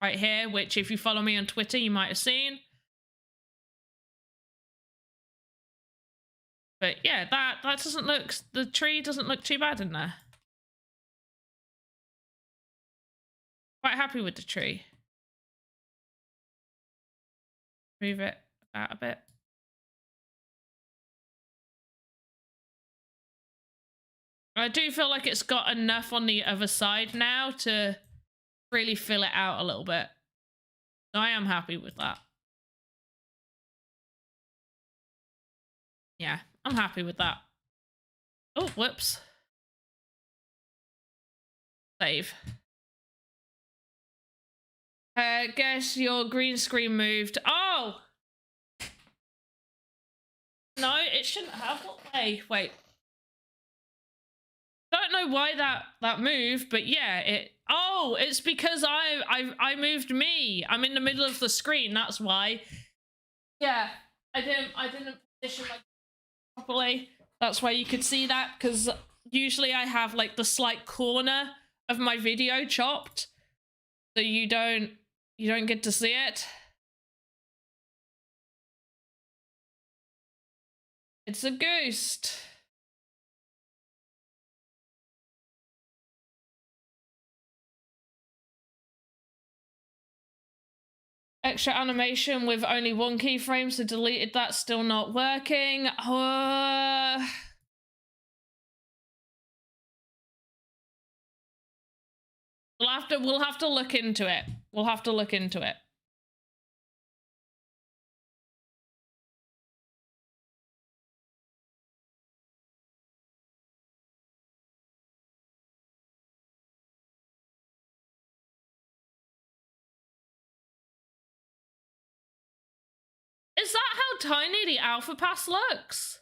Right here, which if you follow me on Twitter, you might have seen. But yeah, that doesn't look, the tree doesn't look too bad in there. Quite happy with the tree. Move it out a bit. I do feel like it's got enough on the other side now to really fill it out a little bit. So I am happy with that. Yeah, I'm happy with that. Oh, whoops. Save. Guess your green screen moved. Oh! No, it shouldn't have. Wait. Don't know why that moved, but yeah, it's because I moved me. I'm in the middle of the screen, that's why. Yeah, I didn't position my properly. That's why you could see that, because usually I have like the slight corner of my video chopped, so you don't get to see it. It's a ghost. Extra animation with only one keyframe, so deleted that, still not working. We'll have to look into it. We'll have to look into it. Is that how tiny the alpha pass looks?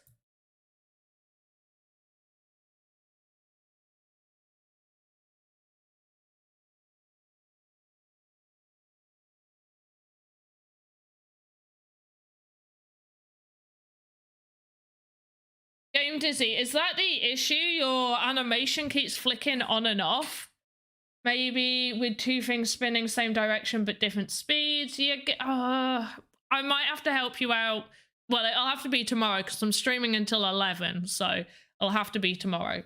Game Dizzy, is that the issue? Your animation keeps flicking on and off? Maybe with two things spinning same direction but different speeds? I might have to help you out. Well, it'll have to be tomorrow because I'm streaming until 11, so it'll have to be tomorrow.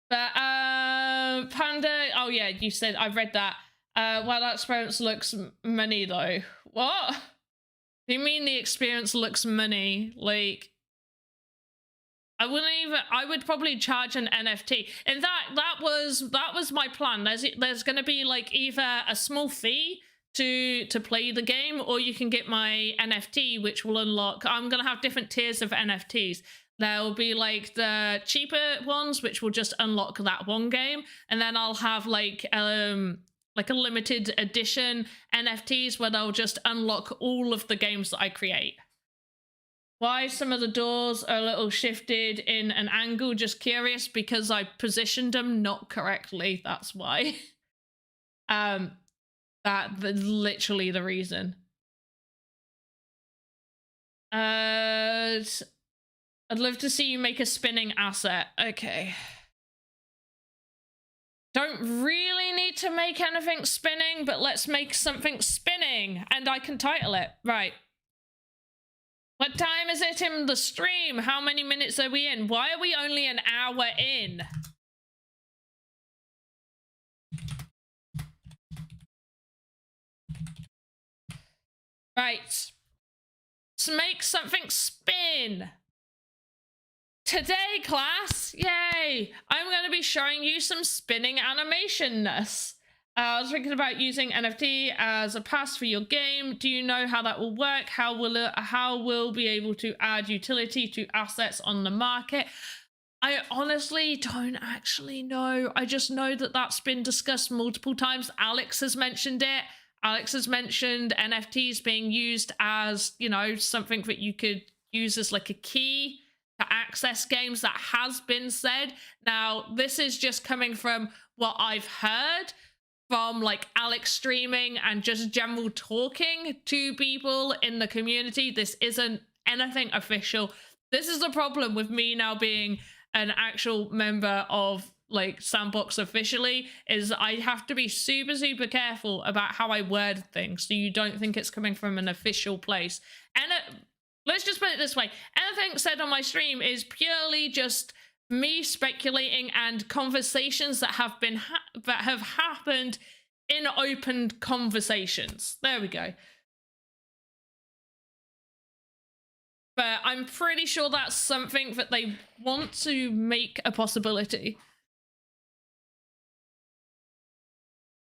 But Panda, oh yeah, you said, I've read that. Well, that experience looks money though. What? Do you mean the experience looks money? Like, I would probably charge an NFT. In fact, that was my plan. There's gonna be like either a small fee to play the game, or you can get my NFT, which will unlock, I'm gonna have different tiers of NFTs. There'll be like the cheaper ones, which will just unlock that one game, and then I'll have like a limited edition NFTs where they'll just unlock all of the games that I create. Why some of the doors are a little shifted in an angle? Just curious, because I positioned them not correctly. That's why. That's literally the reason. I'd love to see you make a spinning asset. Okay. Don't really need to make anything spinning, but let's make something spinning, and I can title it. Right. What time is it in the stream? How many minutes are we in? Why are we only an hour in? Right. Let's make something spin. Today, class, yay! I'm going to be showing you some spinning animation-ness. I was thinking about using NFT as a pass for your game. Do you know how that will work? How we'll be able to add utility to assets on the market? I honestly don't actually know. I just know that that's been discussed multiple times. Alex has mentioned it. Alex has mentioned NFTs being used as, you know, something that you could use as like a key to access games. That has been said. Now, this is just coming from what I've heard from like Alex streaming and just general talking to people in the community. This isn't anything official. This is the problem with me now being an actual member of like Sandbox officially, is I have to be super, super careful about how I word things so you don't think it's coming from an official place. And let's just put it this way. Anything said on my stream is purely just me speculating and conversations that have been happened in open conversations. There we go. But I'm pretty sure that's something that they want to make a possibility.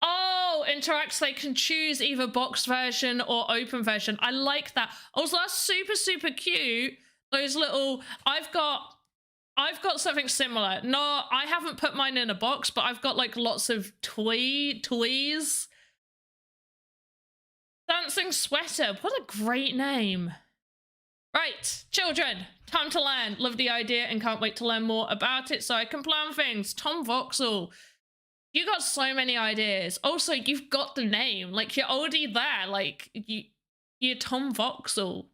Oh, interacts, they can choose either box version or open version. I like that. Also, that's super, super cute. Those little, I've got something similar. No, I haven't put mine in a box, but I've got like lots of toys. Dancing Sweater, what a great name. Right, children, time to learn. Love the idea and can't wait to learn more about it so I can plan things. Tom Voxel. You got so many ideas. Also, you've got the name. Like, you're already there. Like, you're Tom Voxel.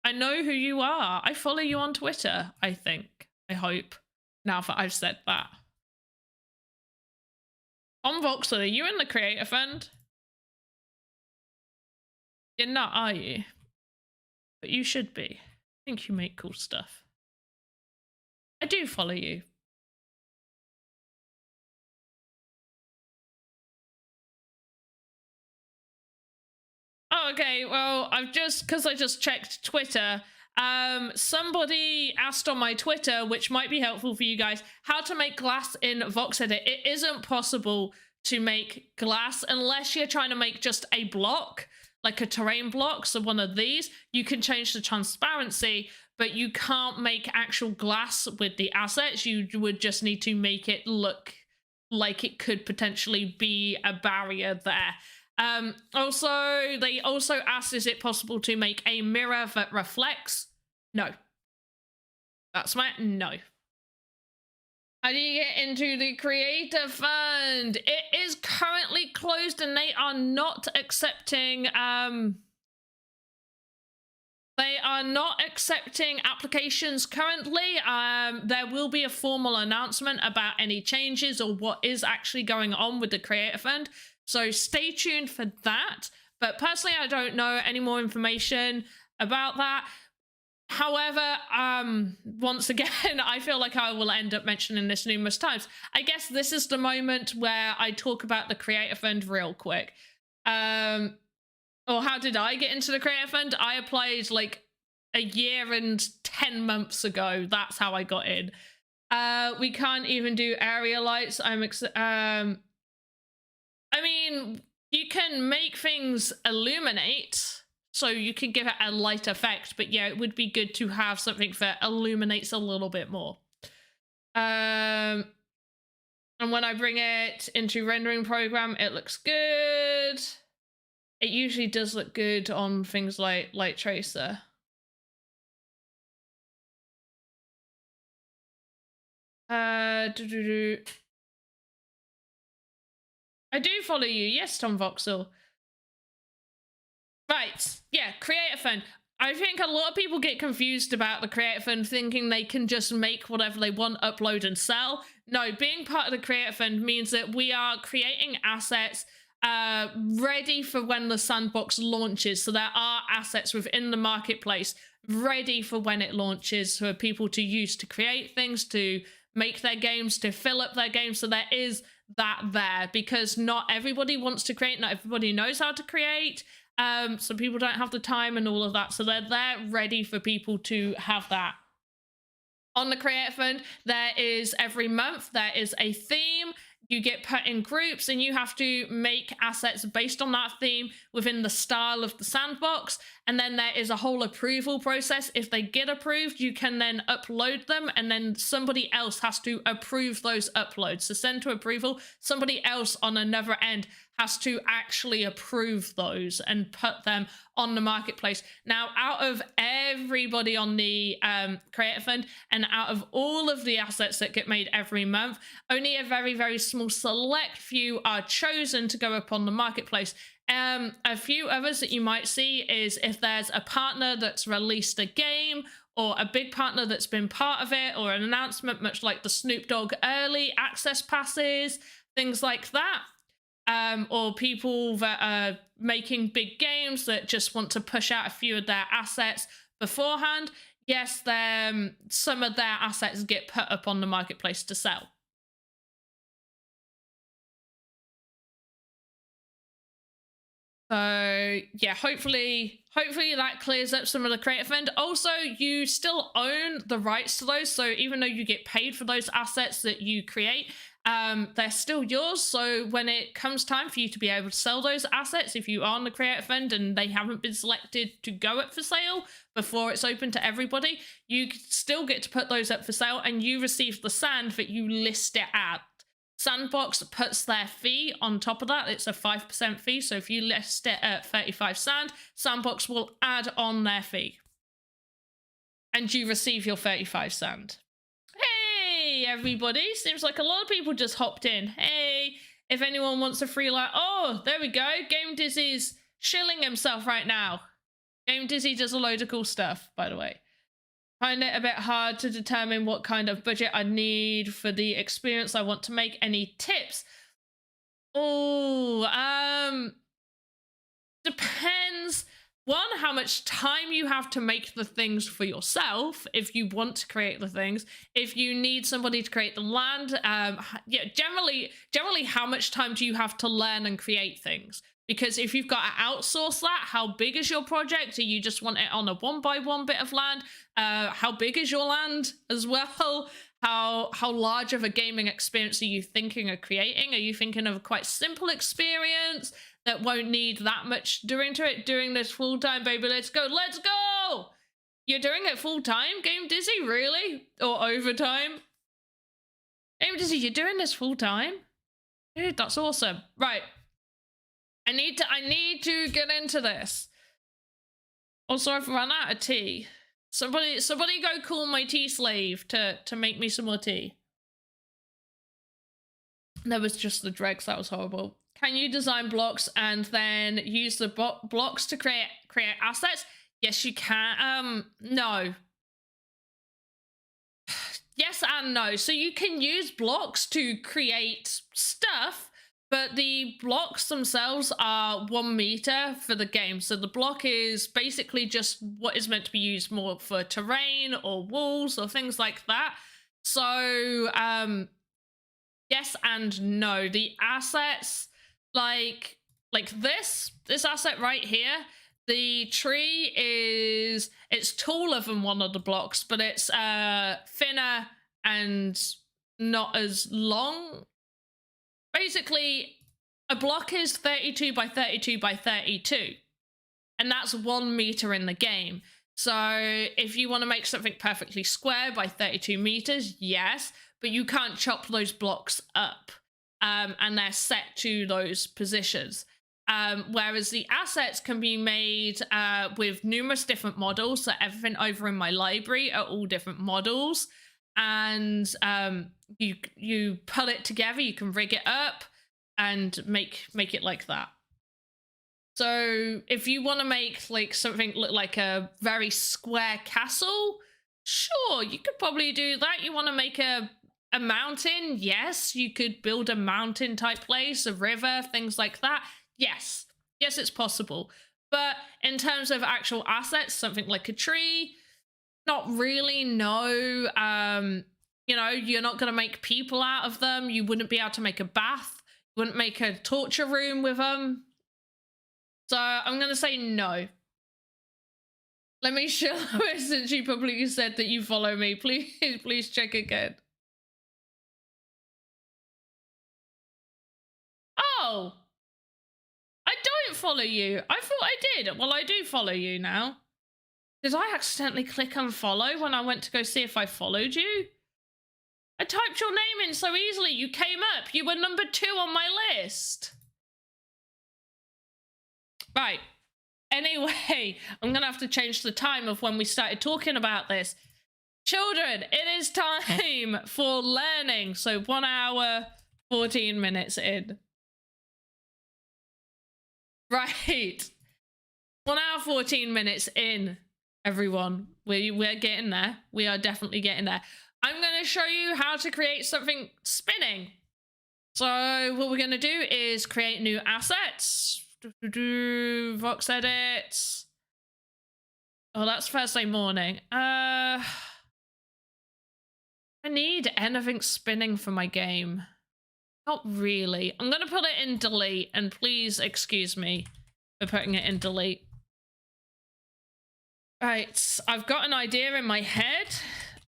I know who you are. I follow you on Twitter, I think. I hope. Now that I've said that. Tom Voxel, are you in the Creator Fund? You're not, are you? But you should be. I think you make cool stuff. I do follow you. Oh, okay, well, because I just checked Twitter, somebody asked on my Twitter, which might be helpful for you guys, how to make glass in Voxedit. It isn't possible to make glass unless you're trying to make just a block, like a terrain block, so one of these. You can change the transparency, but you can't make actual glass with the assets. You would just need to make it look like it could potentially be a barrier there. Also, they also asked, is it possible to make a mirror that reflects? No. That's my no. How do you get into the Creator Fund? It is currently closed and they are not accepting, applications currently. There will be a formal announcement about any changes or what is actually going on with the Creator Fund. So stay tuned for that. But personally, I don't know any more information about that. However, once again, I feel like I will end up mentioning this numerous times. I guess this is the moment where I talk about the Creator Fund real quick. Or how did I get into the Creator Fund? I applied like a year and 10 months ago. That's how I got in. We can't even do area lights. I mean, you can make things illuminate. So so you can give it a light effect. But yeah, it would be good to have something that illuminates a little bit more. And when I bring it into rendering program, it looks good. It usually does look good on things like Light Tracer. I do follow you. Yes, Tom Voxel. Right. Yeah, Creator Fund. I think a lot of people get confused about the Creator Fund, thinking they can just make whatever they want, upload and sell. No, being part of the Creator Fund means that we are creating assets ready for when the sandbox launches. So there are assets within the marketplace ready for when it launches for people to use to create things, to make their games, to fill up their games. So there is that there, because not everybody wants to create, not everybody knows how to create. So people don't have the time and all of that. So they're there ready for people to have that. On the Creator Fund, there is every month, there is a theme. You get put in groups and you have to make assets based on that theme within the style of the sandbox. And then there is a whole approval process. If they get approved, you can then upload them, and then somebody else has to approve those uploads. So send to approval, somebody else on another end has to actually approve those and put them on the marketplace. Now, out of everybody on the Creator Fund and out of all of the assets that get made every month, only a very, very small select few are chosen to go up on the marketplace. A few others that you might see is if there's a partner that's released a game, or a big partner that's been part of it, or an announcement, much like the Snoop Dogg early access passes, things like that. Or people that are making big games that just want to push out a few of their assets beforehand. Yes, some of their assets get put up on the marketplace to sell. So yeah, hopefully that clears up some of the Creator Fund. Also, you still own the rights to those. So even though you get paid for those assets that you create, they're still yours. So when it comes time for you to be able to sell those assets, if you are on the Creator Fund and they haven't been selected to go up for sale before it's open to everybody, you still get to put those up for sale, and you receive the sand that you list it at. Sandbox puts their fee on top of that. It's a 5% fee. So if you list it at 35 sand, Sandbox will add on their fee, and you receive your 35 sand. Hey, everybody. Seems like a lot of people just hopped in. Hey, if anyone wants a free light. Oh, there we go. Game Dizzy's shilling himself right now. Game Dizzy does a load of cool stuff, by the way. Find it a bit hard to determine what kind of budget I need for the experience I want to make. Any tips? Oh, depends. One, how much time you have to make the things for yourself, if you want to create the things. If you need somebody to create the land, yeah, generally, how much time do you have to learn and create things? Because if you've got to outsource that, how big is your project? Do you just want it on a 1x1 bit of land? How big is your land as well? How large of a gaming experience are you thinking of creating? Are you thinking of a quite simple experience that won't need that much doing to it? Doing this full time, baby, let's go. Let's go! You're doing it full time, Game Dizzy? Really? Or overtime? Game Dizzy, you're doing this full time? Dude, that's awesome. Right. I need to get into this. Also, I've run out of tea. Somebody go call my tea slave to make me some more tea. That was just the dregs. That was horrible. Can you design blocks and then use the blocks to create assets? Yes, you can. No. Yes and no. So you can use blocks to create stuff, but the blocks themselves are 1 meter for the game. So the block is basically just what is meant to be used more for terrain or walls or things like that. So yes and no. The assets, like this asset right here, the tree it's taller than one of the blocks, but it's thinner and not as long. Basically, a block is 32 by 32 by 32. and that's 1 meter in the game. So if you want to make something perfectly square by 32 meters, yes, but you can't chop those blocks up, and they're set to those positions. Whereas the assets can be made with numerous different models. So everything over in my library are all different models, and you pull it together. You can rig it up and make it like that. So if you want to make like something look like a very square castle, sure, you could probably do that. You want to make a mountain? Yes, you could build a mountain type place, a river, things like that. Yes, it's possible. But in terms of actual assets, something like a tree, not really, no. You know, you're not going to make people out of them. You wouldn't be able to make a bath. You wouldn't make a torture room with them. So I'm going to say no. Let me show her since you publicly said that you follow me. Please check again. Oh, I don't follow you. I thought I did. Well, I do follow you now. Did I accidentally click unfollow when I went to go see if I followed you? I typed your name in so easily. You came up. You were number 2 on my list. Right. Anyway, I'm going to have to change the time of when we started talking about this. Children, it is time for learning. So 1 hour, 14 minutes in. Right. 1 hour, 14 minutes in, everyone. We're getting there. We are definitely getting there. I'm going to show you how to create something spinning. So what we're going to do is create new assets. Voxedit. Oh, that's Thursday morning. I need anything spinning for my game. Not really. I'm going to put it in delete, and please excuse me for putting it in delete. Right, I've got an idea in my head.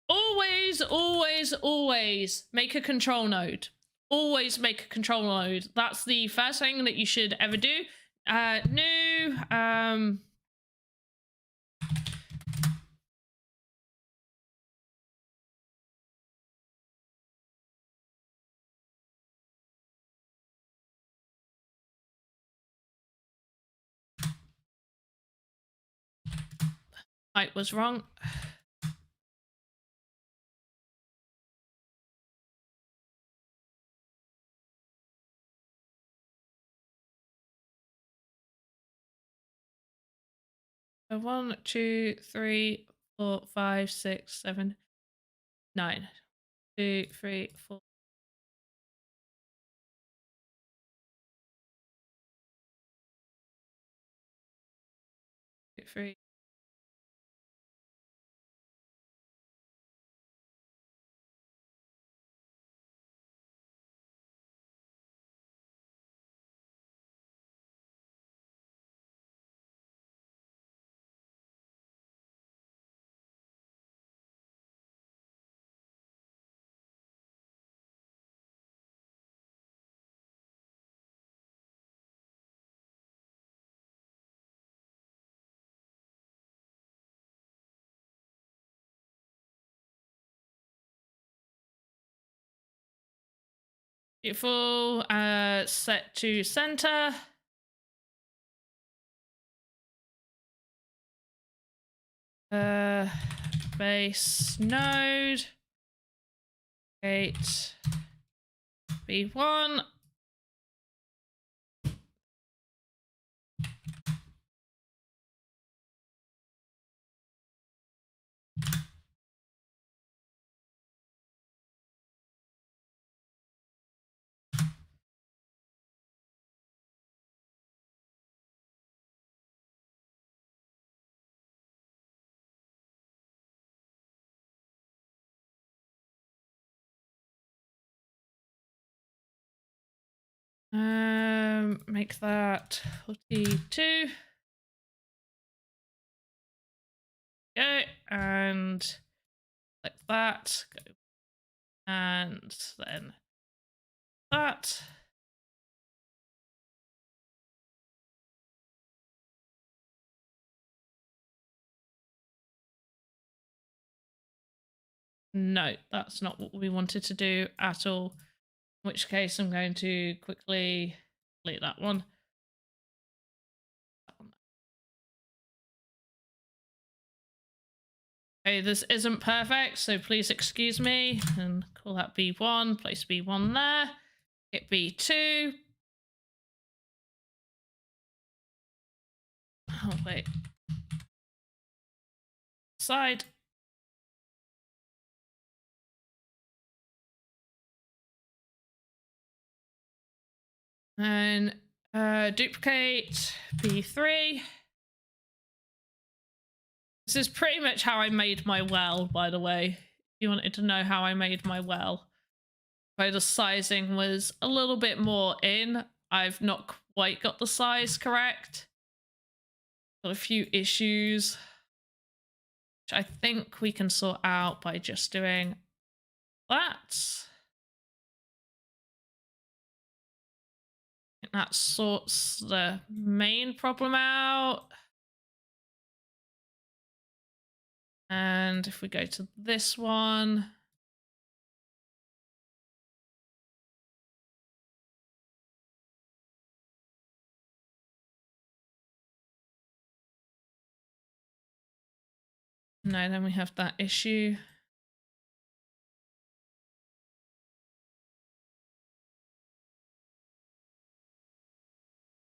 Always, always, always make a control node. Always make a control node. That's the first thing that you should ever do. New, I was wrong. So 1, 2, 3, 4, 5, 6, 7, 9. 2, 3, 4. Three. Beautiful. Set to center. Base node. Create B1. Make that 42. Go, and like that. Go. And then that. No, that's not what we wanted to do at all. In which case I'm going to quickly delete that one. Okay, this isn't perfect, so please excuse me. And call that B1, place B1 there. Hit B2. Oh, wait. Side. And duplicate B3. This is pretty much how I made my well, by the way. If you wanted to know how I made my well. Where the sizing was a little bit more in. I've not quite got the size correct. Got a few issues, which I think we can sort out by just doing that. I think that sorts the main problem out. And if we go to this one, no, then we have that issue.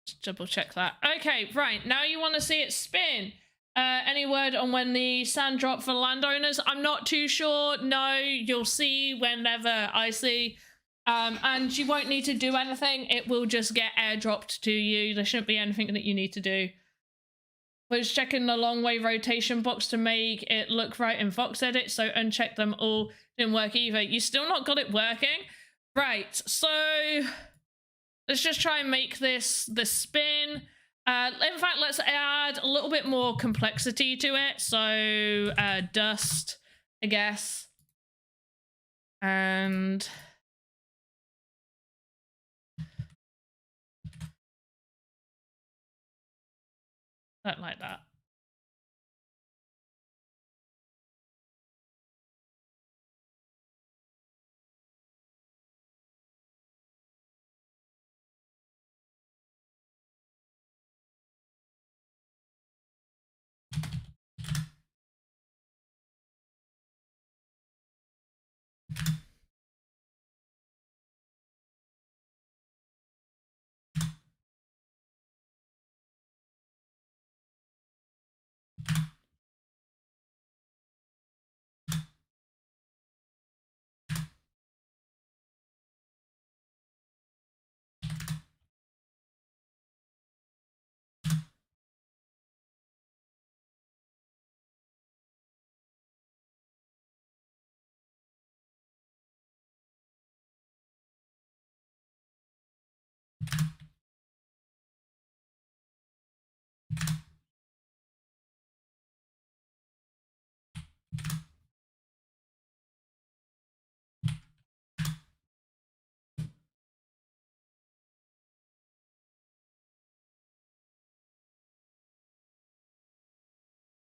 Just double check that. Okay, right, now you want to see it spin. Any word on when the sand drop for landowners? I'm not too sure. No, you'll see whenever I see. And you won't need to do anything. It will just get airdropped to you. There shouldn't be anything that you need to do. Was checking the long way rotation box to make it look right in Voxedit, so uncheck them all. Didn't work either. You still not got it working? Right, so let's just try and make this spin. In fact, let's add a little bit more complexity to it. So dust, I guess. And something like that.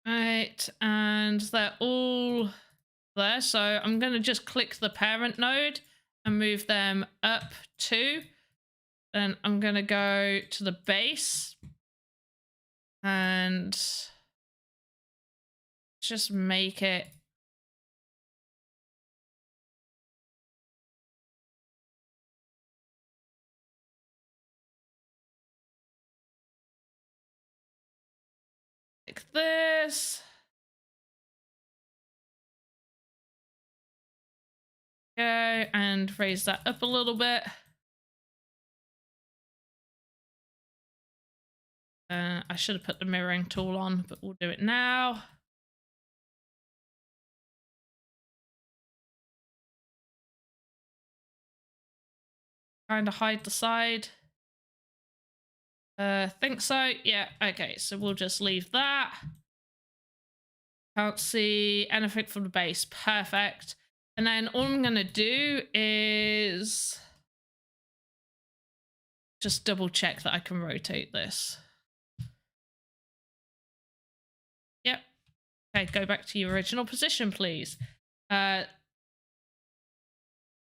Right, and they're all there. So I'm going to just click the parent node and move them up 2. Then I'm going to go to the base and just make it like this. Go and raise that up a little bit. I should have put the mirroring tool on, but we'll do it now. Trying to hide the side. Think so. Yeah, okay, so we'll just leave that. Can't see anything from the base. Perfect. And then all I'm gonna do is just double check that I can rotate this. Yep. Okay, go back to your original position, please.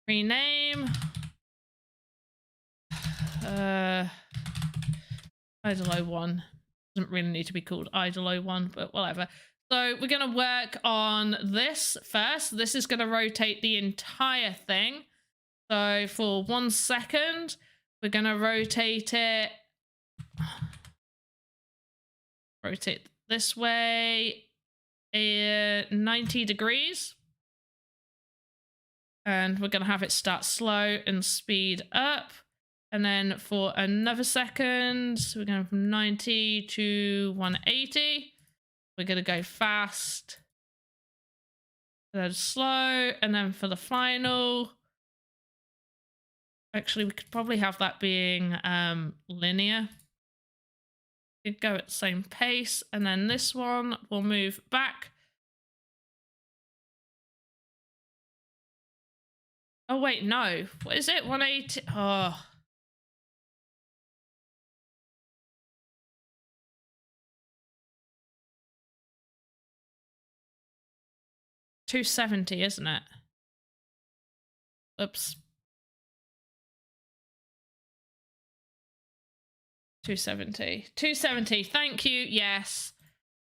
Rename. Idolo 1. Doesn't really need to be called Idolo 1, but whatever. So we're going to work on this first. This is going to rotate the entire thing. So for 1 second, we're going to rotate it. Rotate this way 90 degrees. And we're going to have it start slow and speed up. And then for another second, we're going from 90 to 180. We're going to go fast, then slow, and then for the final, actually, we could probably have that being linear. We could go at the same pace, and then this one will move back. Oh, wait, no. What is it? 180? Oh. $270, isn't it? Oops. 270. 270. Thank you. Yes.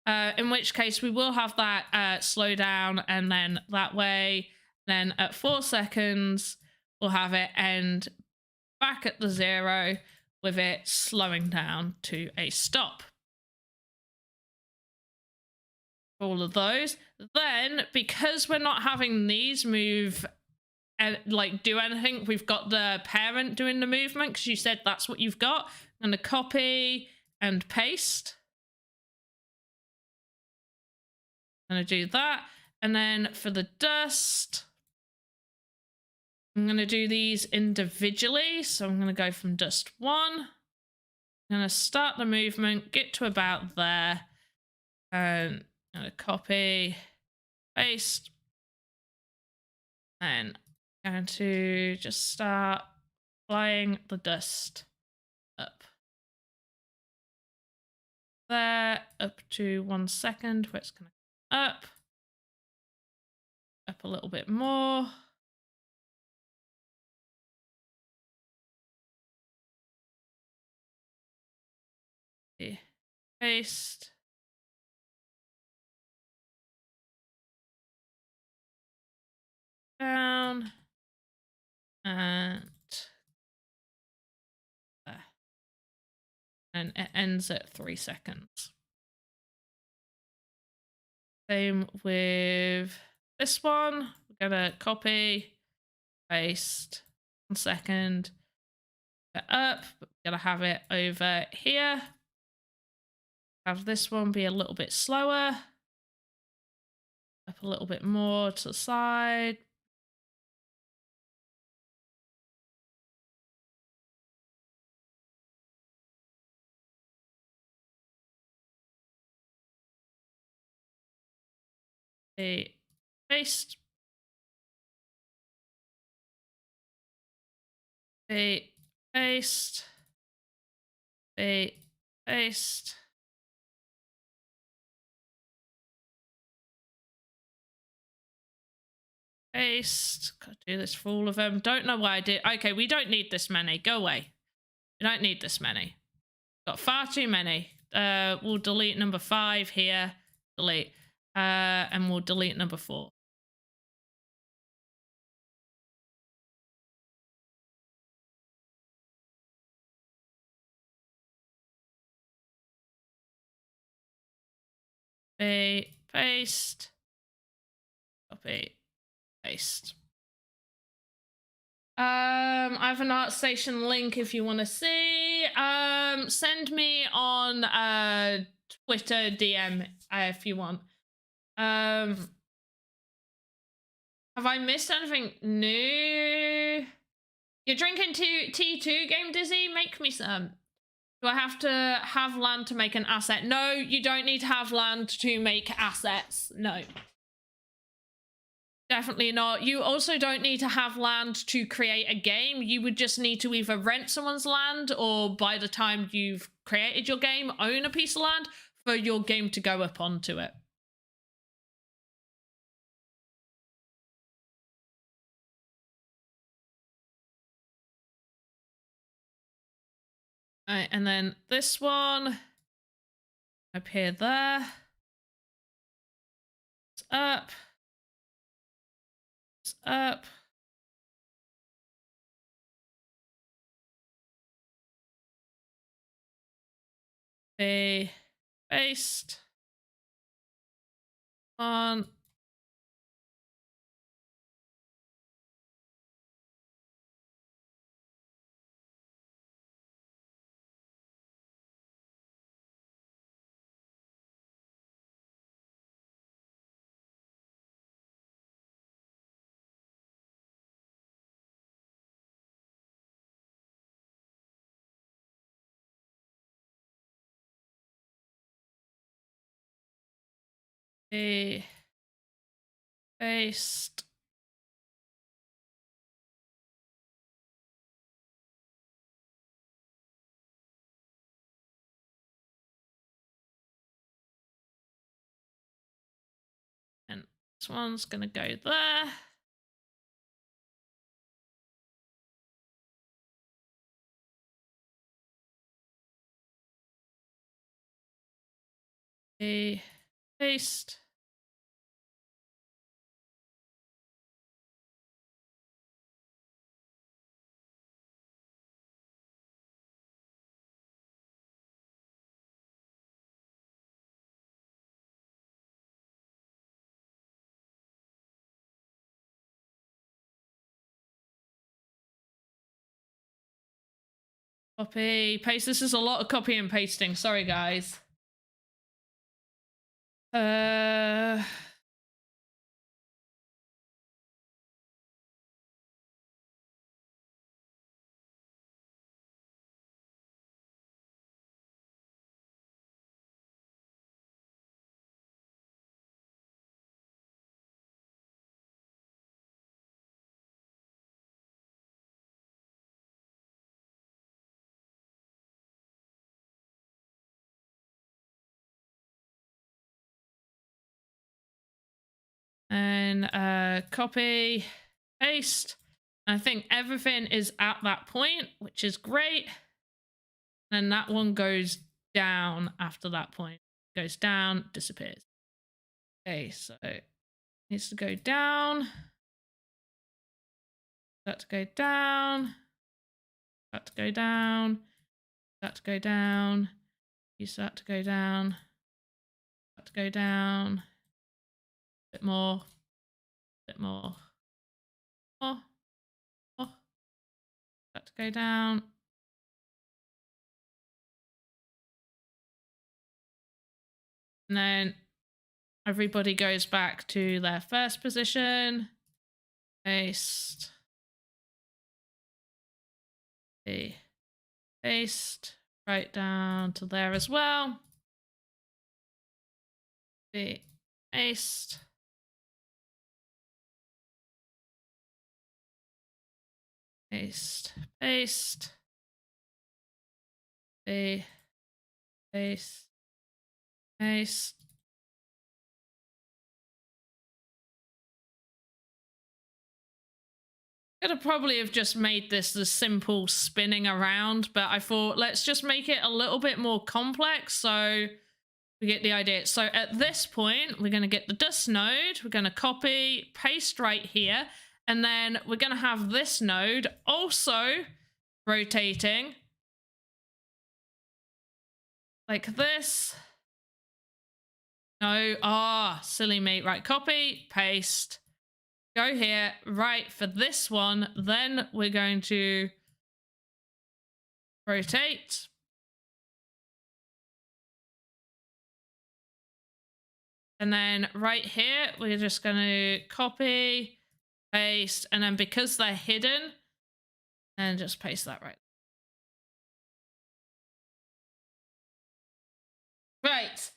In which case we will have that slow down, and then that way, then at 4 seconds, we'll have it end back at the 0 with it slowing down to a stop. All of those. Then, because we're not having these move and like do anything, we've got the parent doing the movement because you said that's what you've got. I'm going to copy and paste. I'm going to do that. And then for the dust, I'm going to do these individually. So I'm going to go from dust 1. I'm going to start the movement, get to about there, and I'm going to copy, paste, and I'm going to just start flying the dust up. There, up to 1 second, where it's going to up a little bit more. Paste. Down. And there. And it ends at 3 seconds. Same with this one. We're going to copy, paste, 1 second, get up, but we're going to have it over here. Have this one be a little bit slower. Up a little bit more to the side. Paste. Paste. Paste. Paste. Gotta do this for all of them. Don't know why I did. Okay, we don't need this many. Go away. We don't need this many. Got far too many. We'll delete number 5 here. Delete. And we'll delete number 4. Paste. Copy. Paste. I have an ArtStation link if you want to see. Send me on Twitter DM if you want. Have I missed anything new? You're drinking tea too, Game Dizzy? Make me some. Do I have to have land to make an asset? No, you don't need to have land to make assets. No. Definitely not. You also don't need to have land to create a game. You would just need to either rent someone's land or by the time you've created your game, own a piece of land for your game to go up onto it. All right, and then this one up here there. It's up. It's up. Be based on be based and this one's gonna go there. Be paste. Copy, paste. This is a lot of copy and pasting. Sorry, guys. And copy, paste. I think everything is at that point, which is great. And that one goes down after that point. Goes down, disappears. Okay, so it needs to go down. That to go down. That to go down. That to go down. Use that to go down. That to go down. Bit more. Bit more. More. More. That to go down. And then everybody goes back to their first position. Paste. Paste. Right down to there as well. Paste. Paste. Paste. Paste. Paste. Could have probably have just made this the simple spinning around, but I thought let's just make it a little bit more complex so we get the idea. So at this point, we're going to get the dust node. We're going to copy, paste right here. And then we're going to have this node also rotating like this. No, silly me. Right, copy, paste. Go here, right, for this one. Then we're going to rotate. And then right here, we're just going to copy, paste, and then because they're hidden, and just paste that right. Right.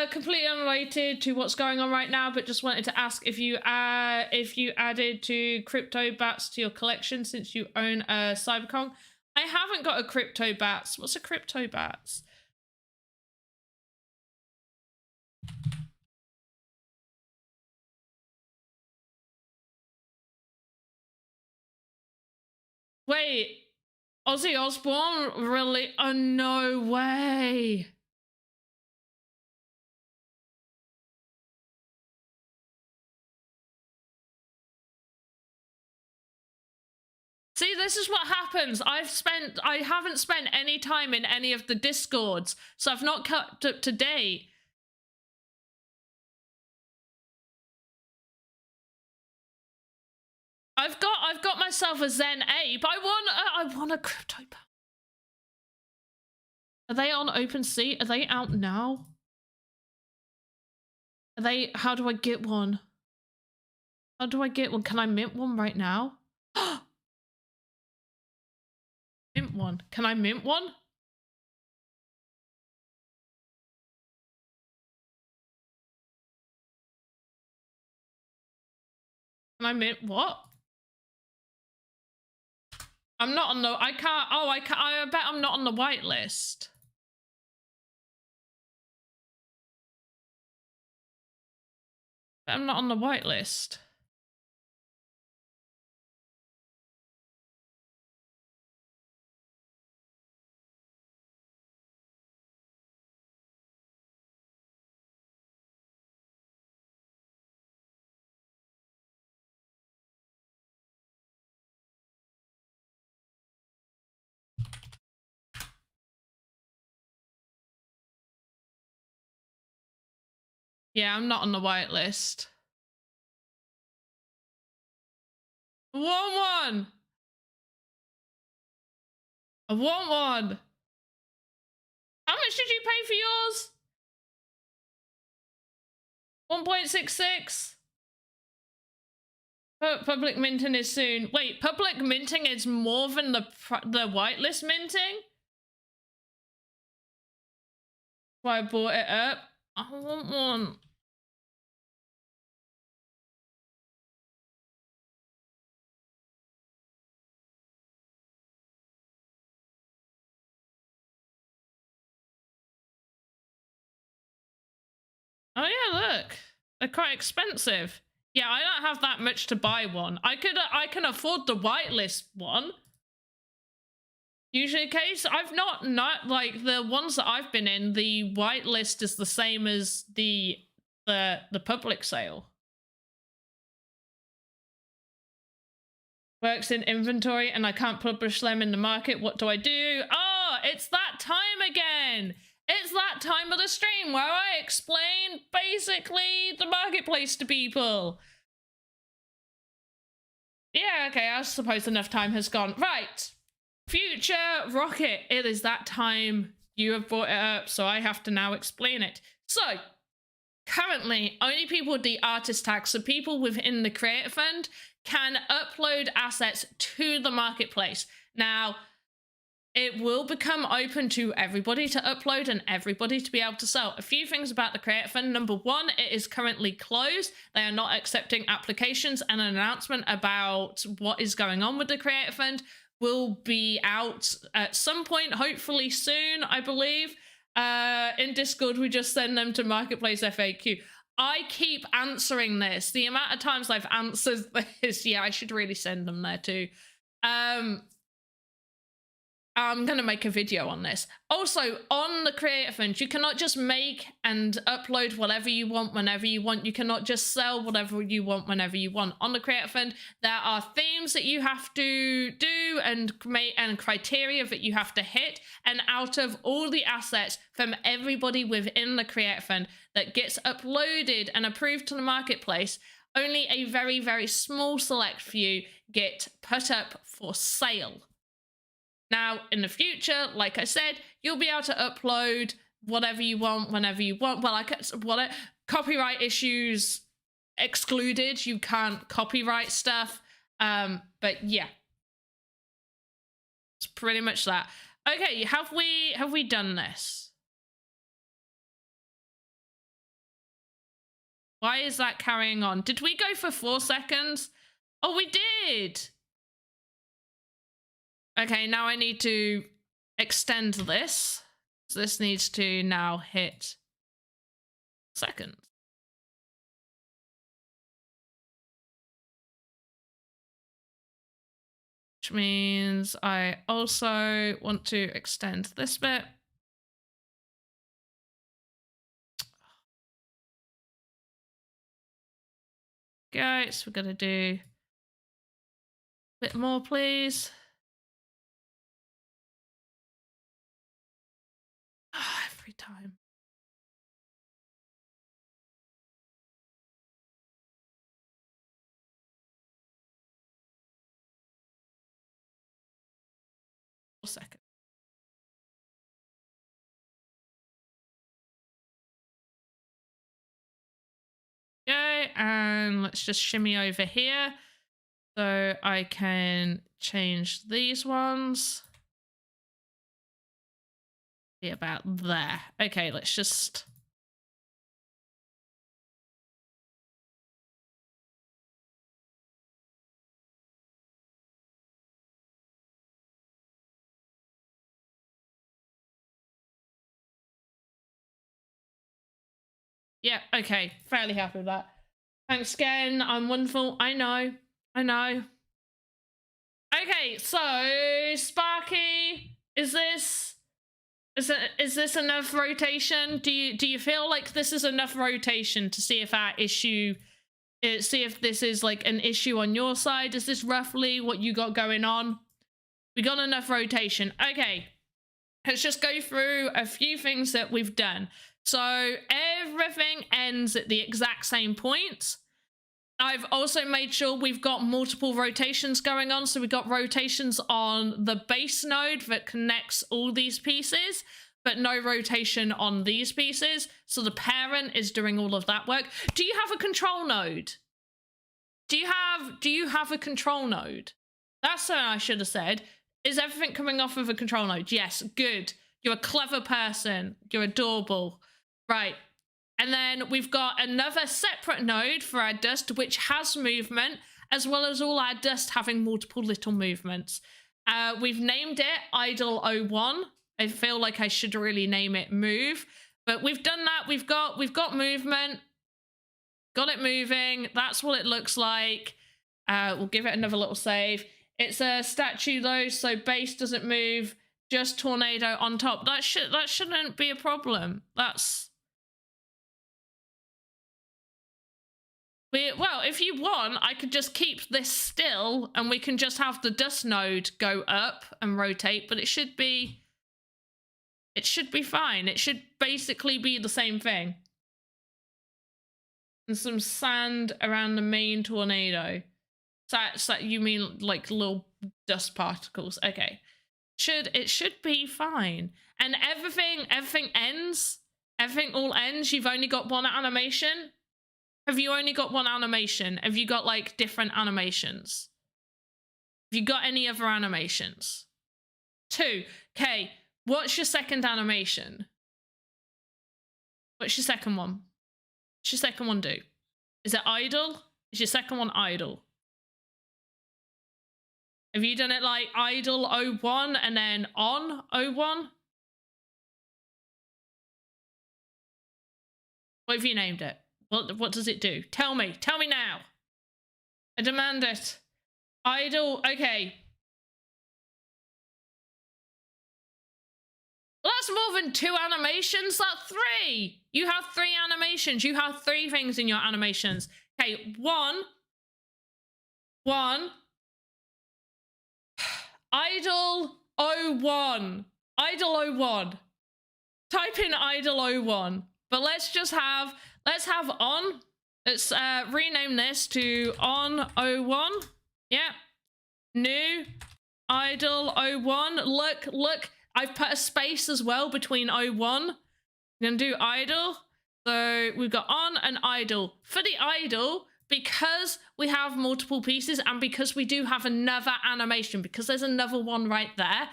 Completely unrelated to what's going on right now, but just wanted to ask if you added to crypto bats to your collection since you own a Cyberkong. I haven't got a crypto bats. What's a crypto bats? Wait. Ozzy Osbourne? Really? Oh, no way. See, this is what happens. I haven't spent any time in any of the Discords, so I've not kept up to date. I've got myself a Zen Ape. I want a crypto. Are they on OpenSea? Are they out now? Are they? How do I get one? How do I get one? Can I mint one right now? Mint one. Can I mint one? Can I mint what? I'm not on the. I can't. Oh, I can't. I bet I'm not on the whitelist. I'm not on the whitelist. Yeah, I'm not on the whitelist. I want one. I want one. How much did you pay for yours? 1.66. Public minting is soon. Wait, public minting is more than the whitelist minting? Why I bought it up. I want one. Oh yeah, look. They're quite expensive. Yeah, I don't have that much to buy one. I can afford the whitelist one. Usually the case. I've not like the ones that I've been in, the whitelist is the same as the public sale. Works in inventory and I can't publish them in the market. What do I do? Oh, it's that time again. It's that time of the stream where I explain basically the marketplace to people. Yeah, okay, I suppose enough time has gone. Right. Future Rocket, it is that time. You have brought it up, so I have to now explain it. So, currently, only people with the artist tag, so people within the Creator Fund, can upload assets to the marketplace. Now, it will become open to everybody to upload and everybody to be able to sell. A few things about the Creator Fund. Number one, it is currently closed. They are not accepting applications, and an announcement about what is going on with the Creator Fund will be out at some point, hopefully soon, I believe. In Discord, we just send them to Marketplace FAQ. I keep answering this. The amount of times I've answered this, yeah, I should really send them there too. I'm going to make a video on this. Also, on the Creator Fund, you cannot just make and upload whatever you want whenever you want. You cannot just sell whatever you want whenever you want. On the Creator Fund, there are themes that you have to do and criteria that you have to hit. And out of all the assets from everybody within the Creator Fund that gets uploaded and approved to the marketplace, only a very, very small select few get put up for sale. Now, in the future, like I said, you'll be able to upload whatever you want, whenever you want. Well, copyright issues excluded. You can't copyright stuff. But yeah, it's pretty much that. Okay, have we done this? Why is that carrying on? Did we go for 4 seconds? Oh, we did. Okay, now I need to extend this. So this needs to now hit seconds. which means I also want to extend this bit. Okay, so we're gonna do a bit more, please. Every time. Second. Okay, and let's just shimmy over here so I can change these ones. Be about there. Okay, let's just. Yeah, okay, fairly happy with that. Thanks again. I'm wonderful. I know. Okay, so Sparky, is this enough rotation? Do you feel like this is enough rotation to see if our issue, see if this is like an issue on your side? Is this roughly what you got going on? We got enough rotation. Okay, let's just go through a few things that we've done. So everything ends at the exact same point. I've also made sure we've got multiple rotations going on. So we've got rotations on the base node that connects all these pieces, but no rotation on these pieces. So the parent is doing all of that work. Do you have a control node? Do you have a control node? That's what I should have said. Is everything coming off of a control node? Yes, good. You're a clever person. You're adorable. Right. And then we've got another separate node for our dust, which has movement, as well as all our dust having multiple little movements. We've named it idle 01. I feel like I should really name it move, but we've done that. We've got movement, got it moving. That's what it looks like. We'll give it another little save. It's a statue though, so base doesn't move, just tornado on top. That shouldn't be a problem. Well, if you want, I could just keep this still and we can just have the dust node go up and rotate, but it should be fine. It should basically be the same thing. And some sand around the main tornado. So you mean like little dust particles? Okay. It should be fine. And everything ends. Everything all ends. You've only got one animation. Have you only got one animation? Have you got like different animations? Have you got any other animations? 2. Okay. What's your second animation? What's your second one? What's your second one do? Is it idle? Is your second one idle? Have you done it like idle 01 and then on 01? What have you named it? What does it do? Tell me now. I demand it. Idle, okay. Well, that's more than 2 animations, that's 3. You have 3 animations. You have 3 things in your animations. Okay, one. Idle 01. Idle 01. Type in idle 01. But let's have on. Let's rename this to on 01. Yeah. New idle 01. Look. I've put a space as well between 01. I'm gonna do idle. So we've got on and idle. For the idle, because we have multiple pieces and because we do have another animation, because there's another one right there,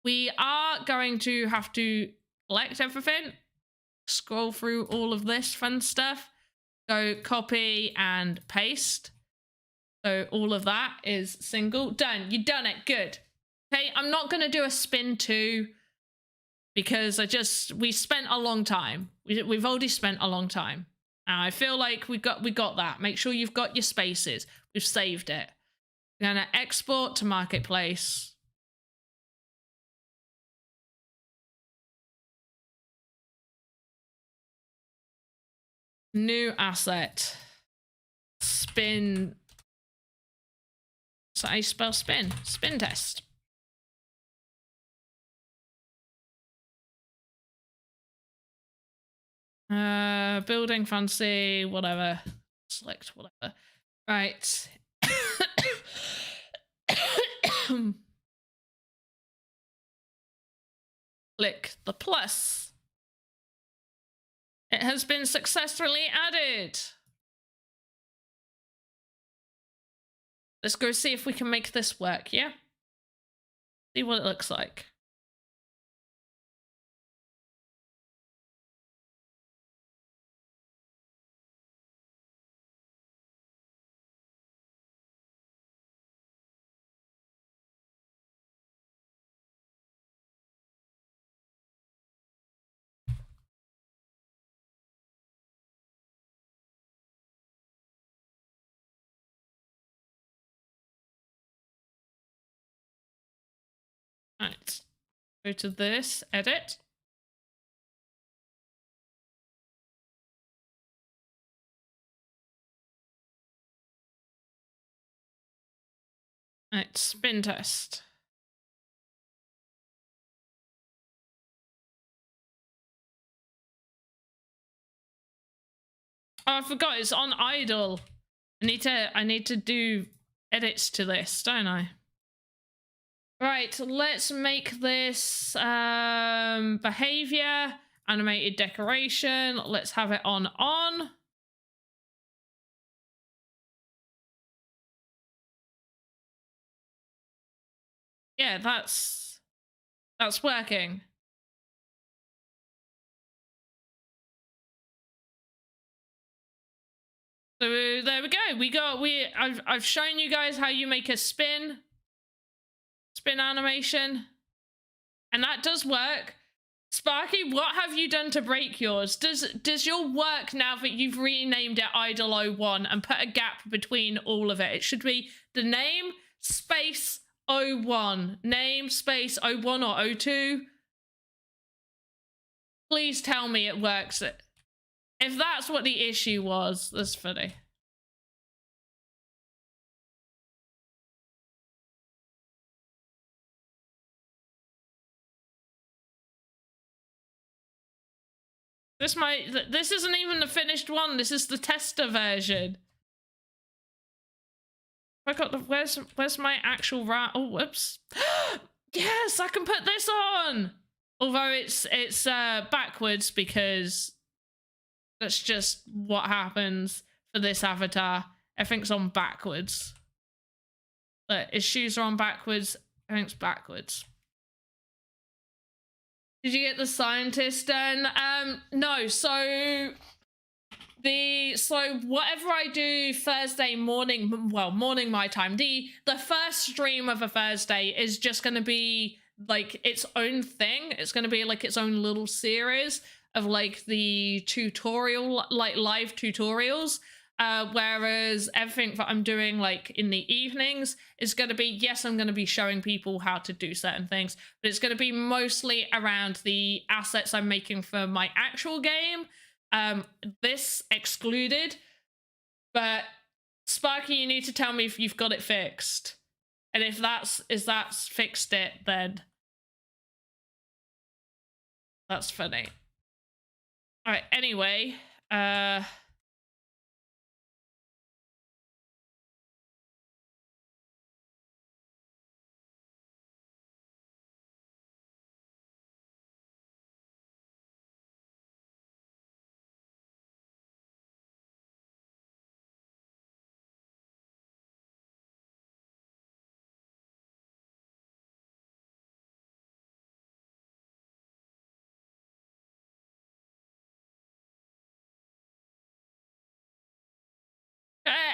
we are going to have to select everything, scroll through all of this fun stuff, go copy and paste. So all of that is single. Done. You've done it. Good. Okay, I'm not going to do a spin 2 because we spent a long time. We've already spent a long time. And I feel like we got that. Make sure you've got your spaces. We've saved it. We're gonna export to marketplace. New asset. Spin. So I spell spin. Spin test. Building fancy, whatever. Select whatever. Right. Click the plus. It has been successfully added. Let's go see if we can make this work, yeah? See what it looks like. Right. Go to this, edit. Right, spin test. Oh, I forgot it's on idle. I need to do edits to this, don't I? Right, let's make this behavior, animated decoration. Let's have it on. Yeah, that's working. So there we go. I've shown you guys how you make a spin animation, and that does work. Sparky, what have you done to break yours? Does your work now that you've renamed it Idle 01 and put a gap between all of it? It should be the name space 01, name space 01 or 02. Please tell me it works. If that's what the issue was, that's funny. This isn't even the finished one. This is the tester version. I got the where's my actual oh whoops. Yes, I can put this on. Although it's backwards because that's just what happens for this avatar. Everything's on backwards. Look, his shoes are on backwards. Everything's backwards. Did you get the scientist done? No. So whatever I do Thursday morning, well, morning my time, the first stream of a Thursday is just going to be like its own thing. It's going to be like its own little series of like the tutorial, like live tutorials. Whereas everything that I'm doing like in the evenings is going to be, yes, I'm going to be showing people how to do certain things, but it's going to be mostly around the assets I'm making for my actual game. This excluded, but Sparky, you need to tell me if you've got it fixed. And if that's fixed it, then that's funny. All right, anyway,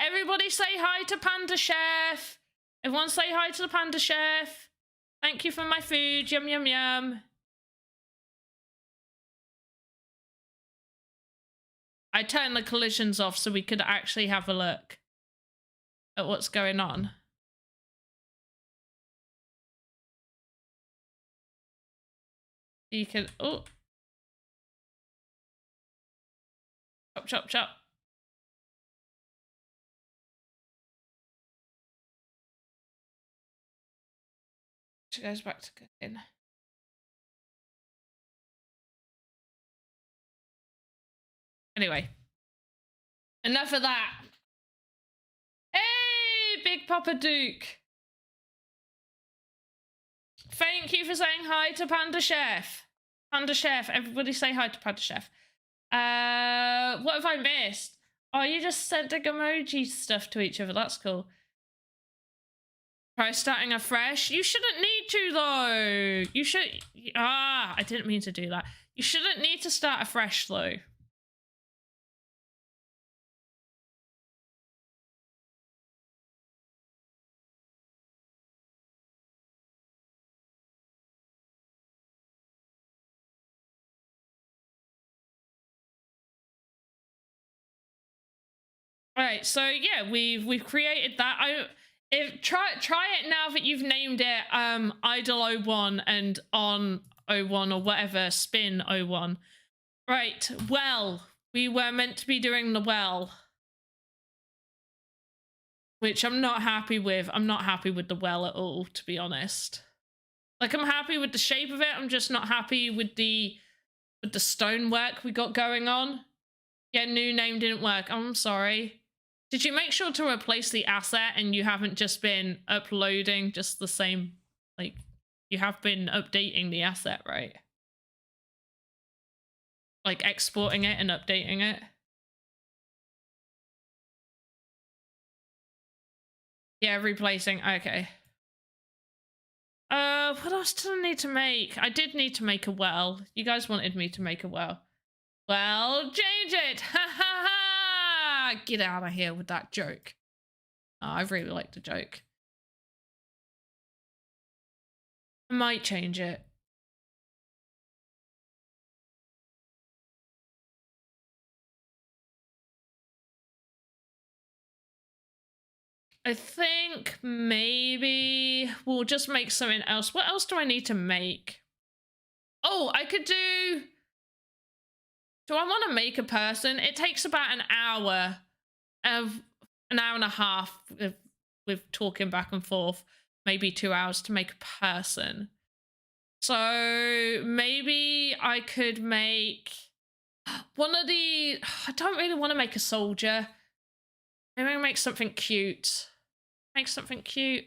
everybody say hi to Panda Chef. Everyone say hi to the Panda Chef. Thank you for my food. Yum, yum, yum. I turned the collisions off so we could actually have a look at what's going on. You can, oh. Chop, chop, chop. She goes back to cooking. Anyway, enough of that. Hey, Big Papa Duke. Thank you for saying hi to Panda Chef. Panda Chef, everybody say hi to Panda Chef. What have I missed? Oh, you just sent the emoji stuff to each other. That's cool. Try starting afresh. You shouldn't need to, though. You should... Ah, I didn't mean to do that. You shouldn't need to start afresh, though. All right, so yeah, we've created that. Try it now that you've named it Idle 01 and On 01 or whatever, Spin 01. Right, well, we were meant to be doing the well, which I'm not happy with. I'm not happy with the well at all, to be honest. Like, I'm happy with the shape of it. I'm just not happy with the stonework we got going on. Yeah, new name didn't work. I'm sorry. Did you make sure to replace the asset and you haven't just been uploading just the same, like, you have been updating the asset, right? Like exporting it and updating it? Yeah, replacing, okay. What else did I need to make? I did need to make a well. You guys wanted me to make a well. Well, change it! Ha ha ha! Get out of here with that joke. Oh, I really like the joke. I might change it. I think maybe we'll just make something else. What else do I need to make? Oh, I could do... Do I want to make a person? It takes about an hour and a half with talking back and forth, maybe 2 hours to make a person. So maybe I could make one of the... I don't really want to make a soldier. Maybe I'll make something cute. Make something cute.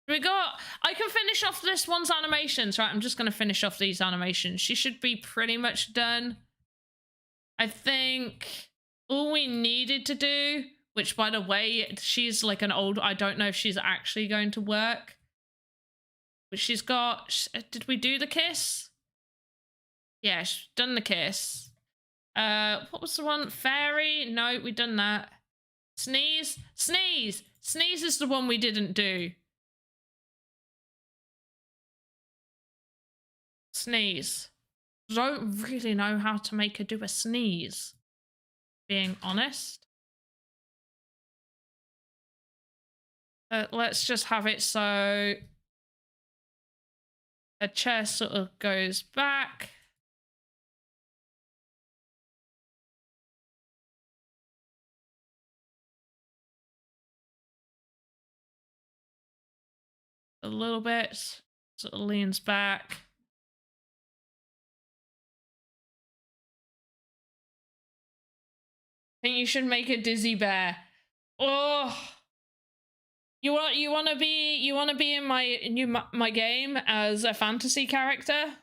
I can finish off this one's animations, right? I'm just going to finish off these animations. She should be pretty much done. I think all we needed to do, which by the way, she's like an old, I don't know if she's actually going to work. But she's got, did we do the kiss? Yeah, she's done the kiss. What was the one? Fairy? No, we done that. Sneeze? Sneeze! Sneeze is the one we didn't do. Sneeze. Don't really know how to make her do a sneeze, being honest. Let's just have it so her chair sort of goes back. A little bit, sort of leans back. I think you should make a dizzy bear. Oh, you want to be in my game as a fantasy character?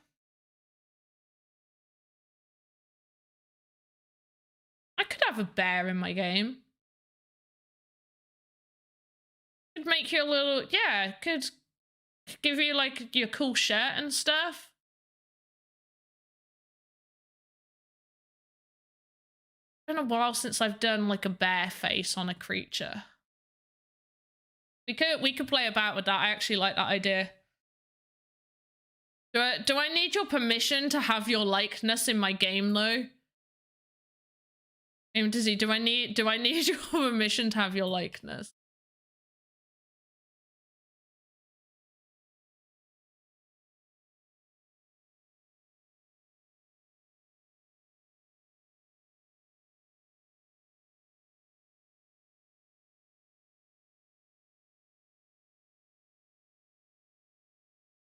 I could have a bear in my game. Could make you a little, yeah, could give you like your cool shirt and stuff. It's been a while since I've done like a bear face on a creature. We could play about with that. I actually like that idea. Do I need your permission to have your likeness in my game though? Dizzy, do I need your permission to have your likeness?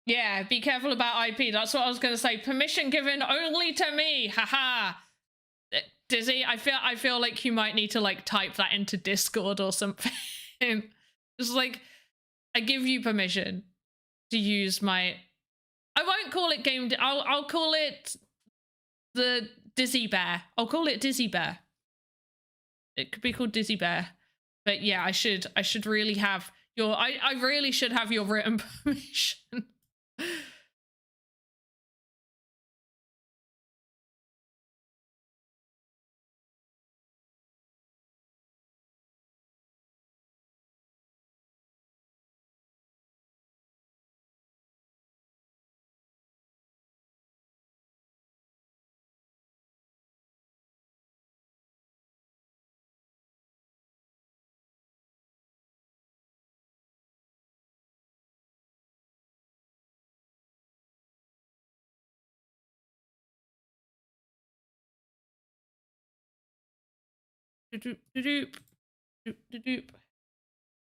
Yeah, be careful about IP. That's what I was going to say. Permission given only to me. Haha. Dizzy, I feel like you might need to like type that into Discord or something. Just like, I give you permission to use my. I won't call it game. I'll call it the Dizzy Bear. I'll call it Dizzy Bear. It could be called Dizzy Bear. But yeah, I should really have your. I really should have your written permission.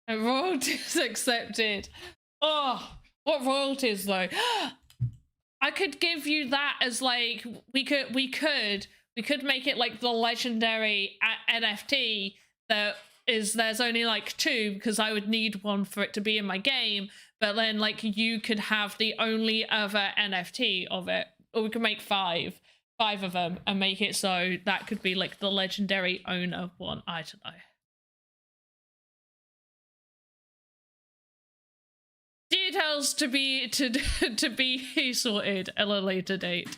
Royalties accepted. Oh, what royalties though? I could give you that as like we could make it like the legendary NFT that is there's only like 2 because I would need one for it to be in my game, but then like you could have the only other NFT of it, or we could make 5 of them and make it so that could be like the legendary owner one. I don't know. Details to be to be sorted at a later date.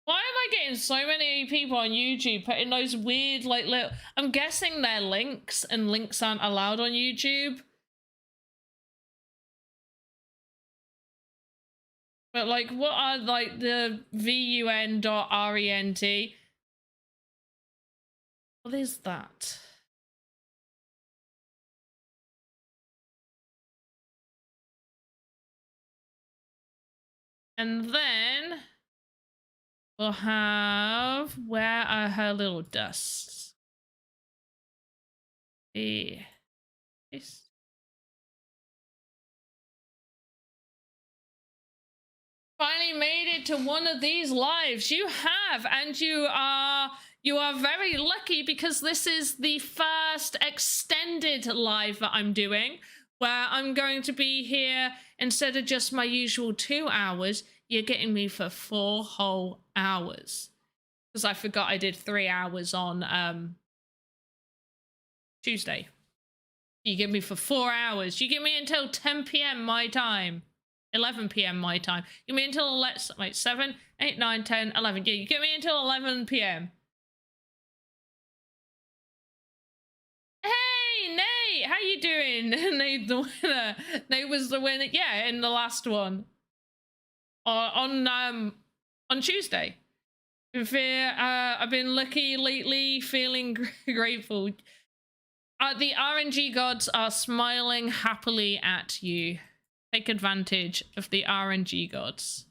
Why am I getting so many people on YouTube putting those weird, like, little... I'm guessing they're links, and links aren't allowed on YouTube. But, like, what are, like, the VUN.RENT? What is that? And then... we'll have... where are her little dusts? This. Finally made it to one of these lives. You have, and you are very lucky because this is the first extended live that I'm doing, where I'm going to be here instead of just my usual 2 hours. You're getting me for 4 whole hours, because I forgot I did 3 hours on Tuesday. You give me for 4 hours. You give me until 10 p.m. my time. 11 p.m. my time. You mean until, let's wait, 7, 8, 9, 10, 11. Yeah, you get me until 11 p.m. Hey, Nate, how you doing? Nate, the winner. Nate was the winner. Yeah, in the last one. On Tuesday. I've been lucky lately, feeling grateful. The RNG gods are smiling happily at you. Take advantage of the RNG gods.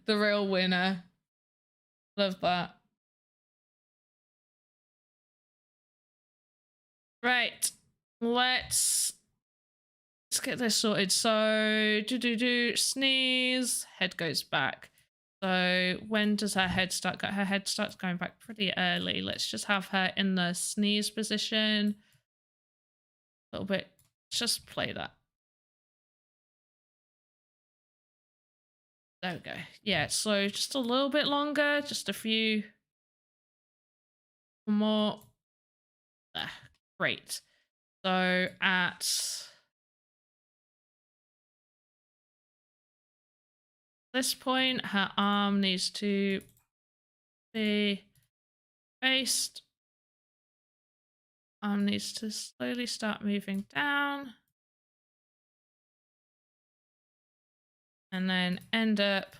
The real winner. Love that. Right. Let's let's get this sorted. So sneeze, head goes back. So when does her head start? Her head starts going back pretty early. Let's just have her in the sneeze position. A little bit. Just play that. There we go. Yeah, so just a little bit longer, just a few more. There. Great. So at this point, her arm needs to be faced. Arm needs to slowly start moving down. And then end up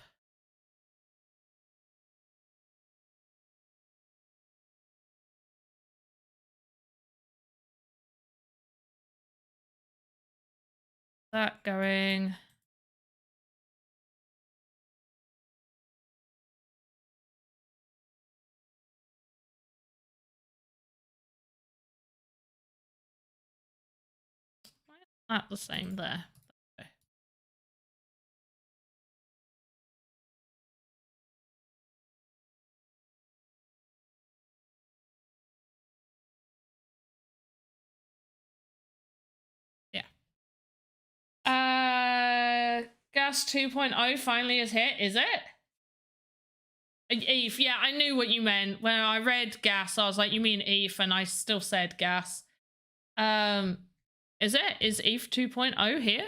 that going. Why is that the same there? Okay. Gas 2.0 finally is hit, is it? ETH, yeah, I knew what you meant. When I read gas, I was like, you mean ETH, and I still said gas. Is it? Is ETH 2.0 here?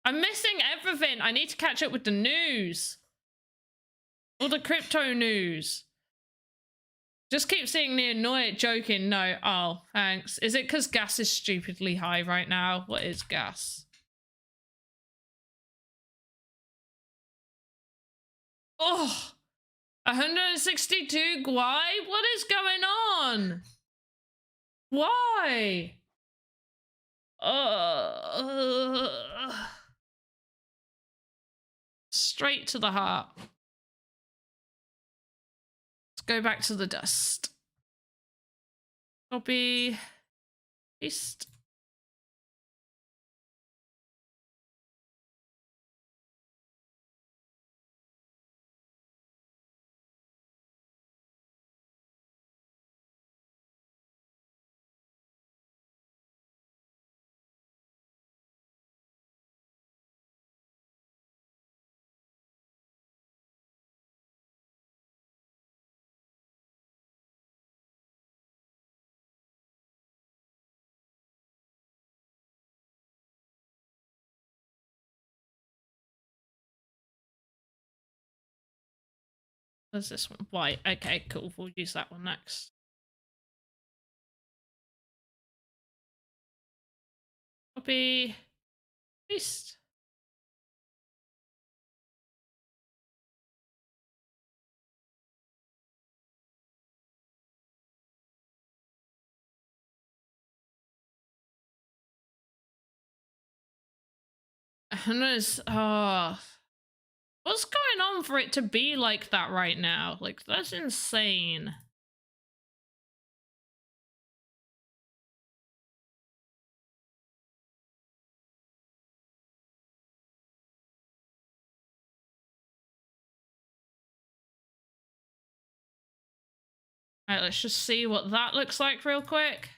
I'm missing everything. I need to catch up with the news. All the crypto news. Just keep seeing the annoyed joking. No. Oh, thanks. Is it because gas is stupidly high right now? What is gas? Oh, 162 Guai? What is going on? Why? Straight to the heart. Let's go back to the dust. Copy. Paste. What's this one? White. Okay, cool. We'll use that one next. Copy. Paste. Oh, what's going on for it to be like that right now? Like, that's insane. All right, let's just see what that looks like real quick.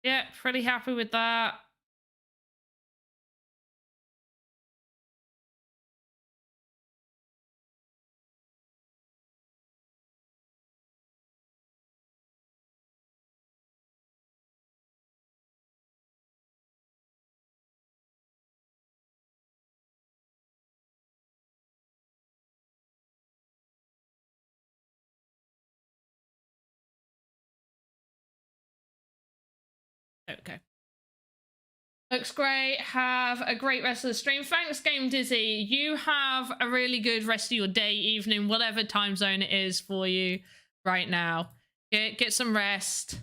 Yeah, pretty happy with that. Okay. Looks great. Have a great rest of the stream. Thanks, Game Dizzy. You have a really good rest of your day, evening, whatever time zone it is for you right now. Get some rest.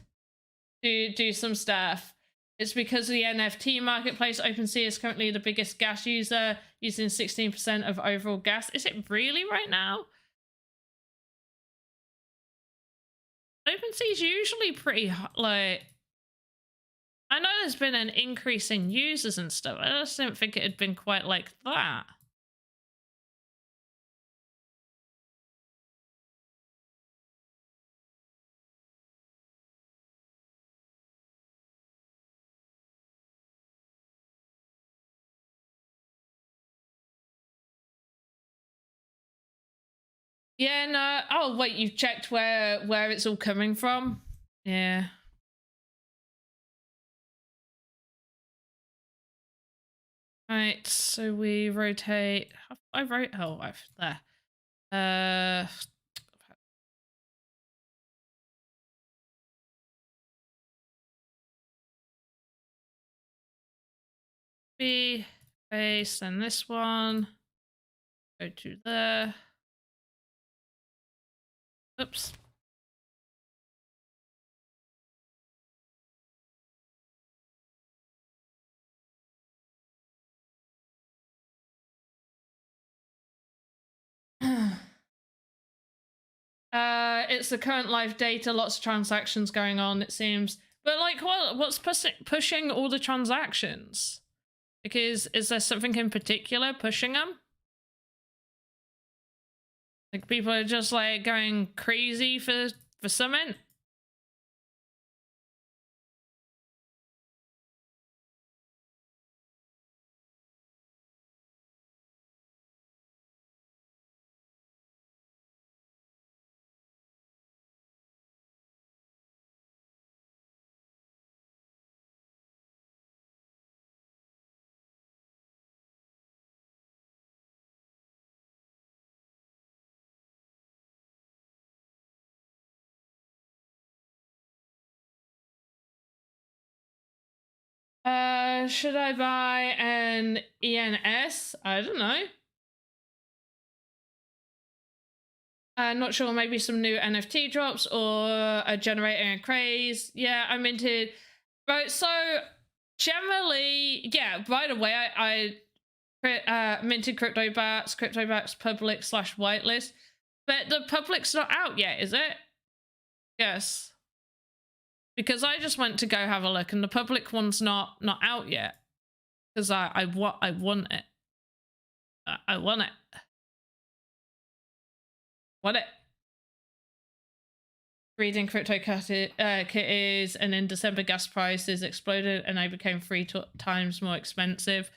Do some stuff. It's because of the NFT marketplace. OpenSea is currently the biggest gas user, using 16% of overall gas. Is it really right now? OpenSea is usually pretty like. I know there's been an increase in users and stuff. I just didn't think it had been quite like that. Yeah, no. Oh, wait, you've checked where it's all coming from? Yeah. Right, so we rotate. I wrote. Oh, I've there. B base, and this one. Go to there. Oops. It's the current live data, lots of transactions going on, it seems. But like, what's pushing all the transactions? Because is there something in particular pushing them? Like people are just like going crazy for something? Should I buy an ENS? I don't know. Not sure, maybe some new NFT drops or a generating a craze. Yeah, I minted. Right, so generally, yeah, right away I minted CryptoBats public / whitelist. But the public's not out yet, is it? Yes. Because I just went to go have a look and the public one's not out yet. Because I want it. I want it. Want it. Reading crypto kitties, and in December gas prices exploded and they became 3 times more expensive.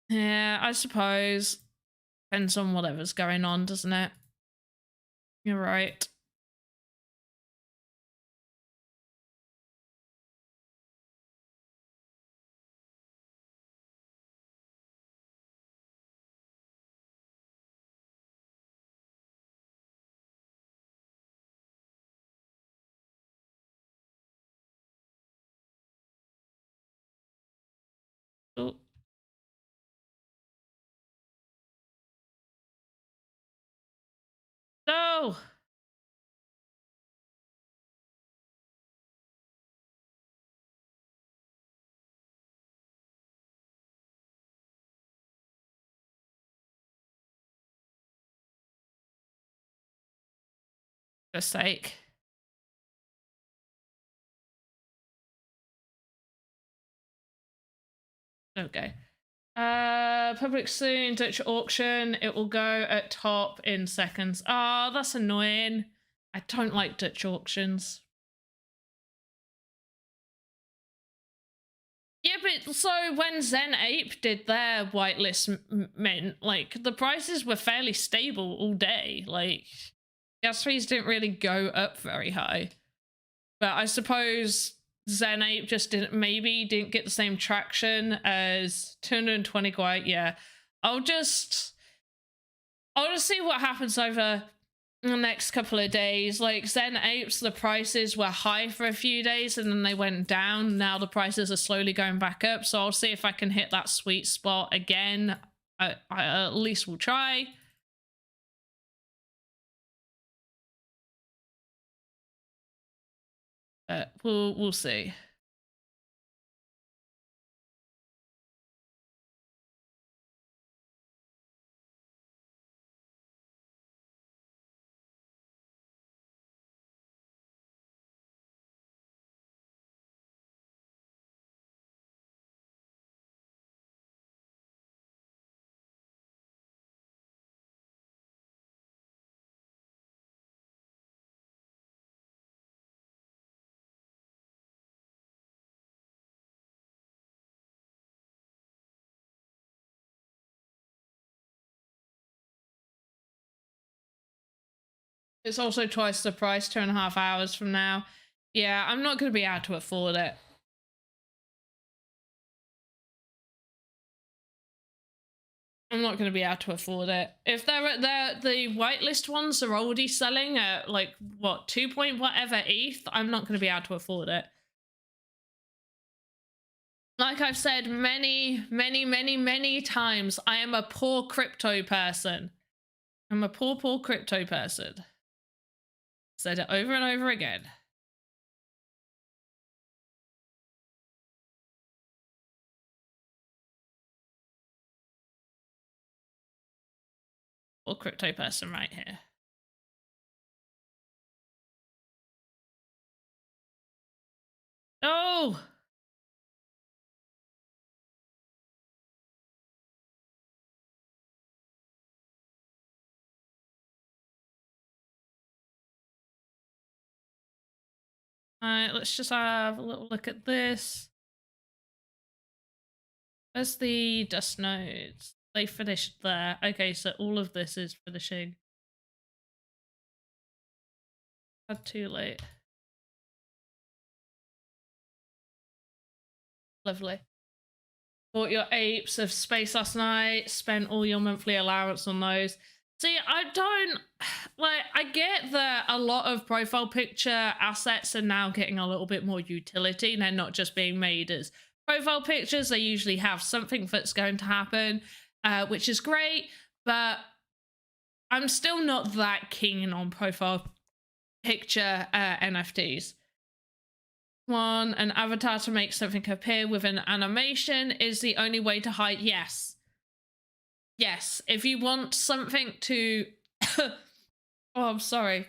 Yeah, I suppose. Depends on whatever's going on, doesn't it? You're right. Oh. No! For sake. Okay. Public soon, Dutch auction. It will go at top in seconds. Oh, that's annoying. I don't like Dutch auctions. Yeah, but so when Zen Ape did their whitelist mint, like the prices were fairly stable all day. Like gas fees didn't really go up very high. But I suppose Zen Ape just didn't get the same traction as 220 quite. Yeah. I'll just see what happens over the next couple of days. Like Zen Apes, the prices were high for a few days and then they went down. Now the prices are slowly going back up. So I'll see if I can hit that sweet spot again. I at least will try. We'll see. It's also twice the price, 2.5 hours from now. Yeah, I'm not going to be able to afford it. I'm not going to be able to afford it. If the whitelist ones are already selling at like what 2 point whatever ETH, I'm not going to be able to afford it. Like I've said many times, I am a poor crypto person. I'm a poor crypto person. Said it over and over again. Poor crypto person right here. Oh! Alright, let's just have a little look at this. Where's the dust nodes? They finished there. Okay, so all of this is finishing. That's too late. Lovely. Bought your apes of space last night, spent all your monthly allowance on those. See, I don't like, I get that a lot of profile picture assets are now getting a little bit more utility. They're not just being made as profile pictures. They usually have something that's going to happen, which is great, but I'm still not that keen on profile picture NFTs. An avatar to make something appear with an animation is the only way to hide. Yes. Yes. If you want something to... oh, I'm sorry.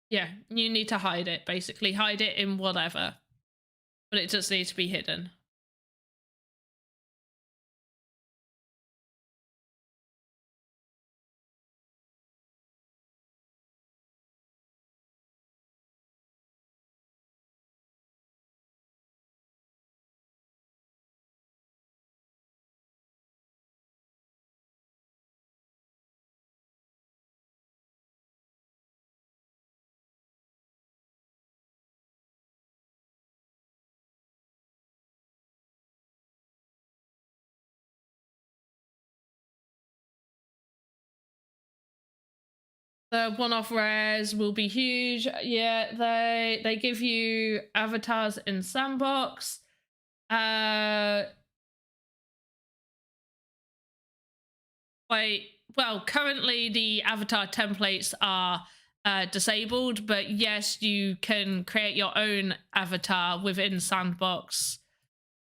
Yeah, you need to hide it, basically. Hide it in whatever. But it does need to be hidden. The one-off rares will be huge. Yeah, they give you avatars in Sandbox. Well, currently the avatar templates are disabled, but yes, you can create your own avatar within Sandbox.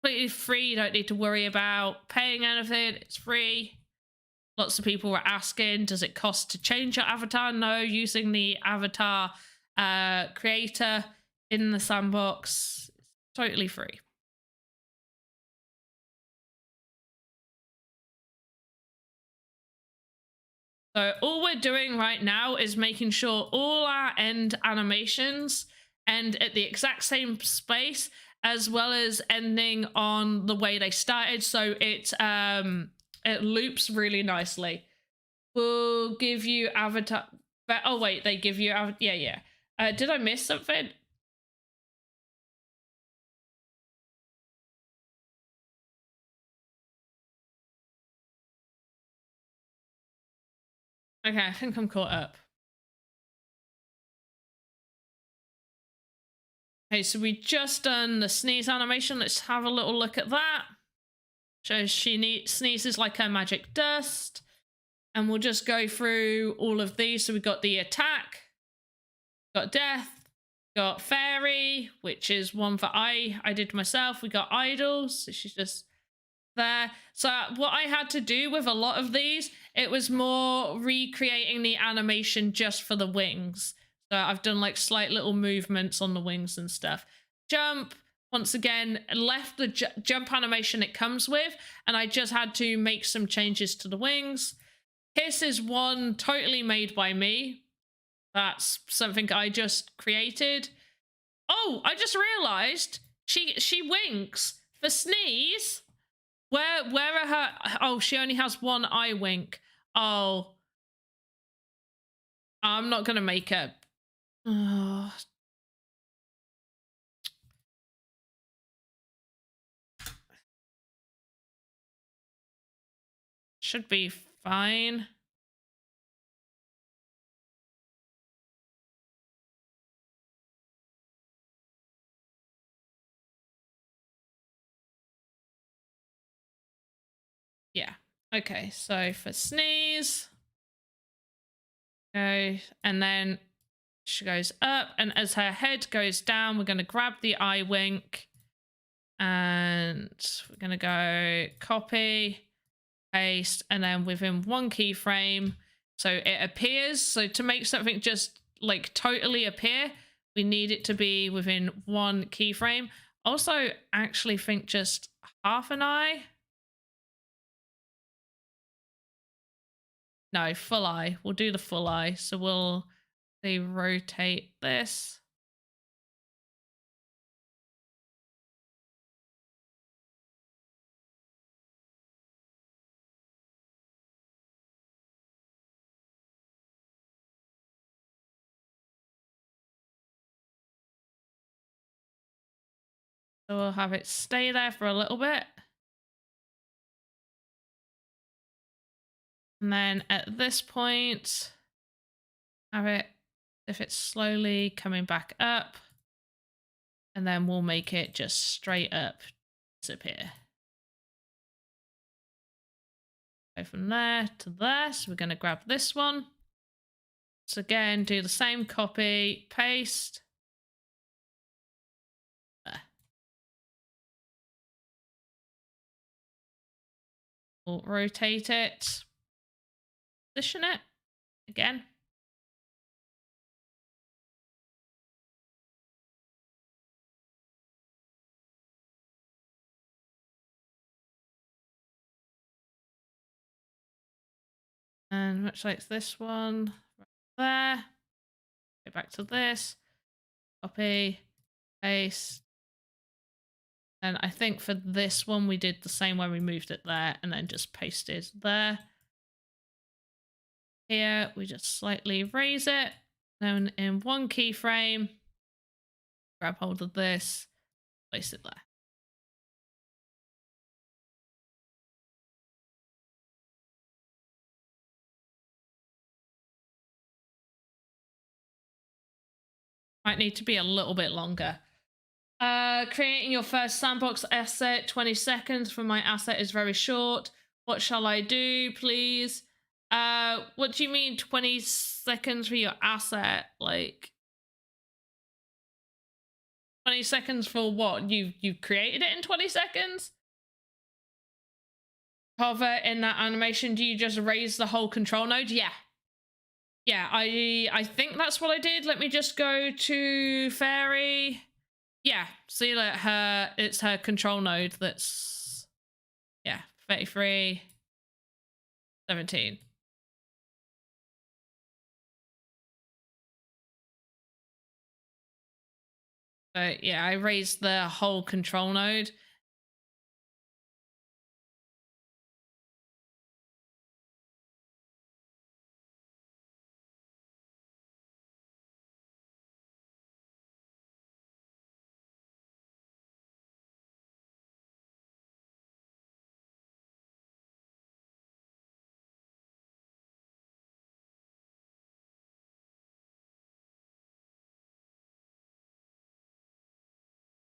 Completely free. You don't need to worry about paying anything. It's free. Lots of people were asking, does it cost to change your avatar? No, using the avatar creator in the Sandbox, it's totally free. So all we're doing right now is making sure all our end animations end at the exact same space, as well as ending on the way they started, so it loops really nicely. We'll give you avatar. Oh wait, they give you yeah. Did I miss something? Okay, I think I'm caught up. Okay, so we just done the sneeze animation. Let's have a little look at that. So she sneezes like her magic dust. And we'll just go through all of these. So we got the attack, got death, got fairy, which is one that I did myself. We got idols, so she's just there. So what I had to do with a lot of these, it was more recreating the animation just for the wings. So I've done like slight little movements on the wings and stuff. Jump, once again, left the jump animation it comes with, and I just had to make some changes to the wings. Hiss is one totally made by me. That's something I just created. Oh, I just realized she winks for sneeze. Where are her? Oh, she only has one eye wink. Oh, I'm not gonna make her. Oh. Should be fine. Yeah. Okay, so for sneeze. Go, and then she goes up, and as her head goes down, we're going to grab the eye wink, and we're going to go copy, paste, and then within one keyframe, so it appears. So to make something just like totally appear, we need it to be within one keyframe. Also, actually think just half an eye. No, full eye. We'll do the full eye. So we'll rotate this. So we'll have it stay there for a little bit. And then at this point, have it, if it's slowly coming back up, and then we'll make it just straight up disappear. Go from there to there. So we're going to grab this one. So again, do the same copy, paste. There. We'll rotate it, position it again. And much like this one, right there. Go back to this, copy, paste. And I think for this one, we did the same way. We moved it there and then just pasted there. Here, we just slightly raise it. Then in one keyframe, grab hold of this, place it there. Might need to be a little bit longer. Creating your first sandbox asset, 20 seconds for my asset is very short. What shall I do, please? What do you mean 20 seconds for your asset? Like 20 seconds for what? You created it in 20 seconds? Hover in that animation, do you just raise the whole control node? Yeah. Yeah, I think that's what I did. Let me just go to fairy. Yeah, see that it's her control node that's, yeah, 33, 17. But yeah, I raised the whole control node.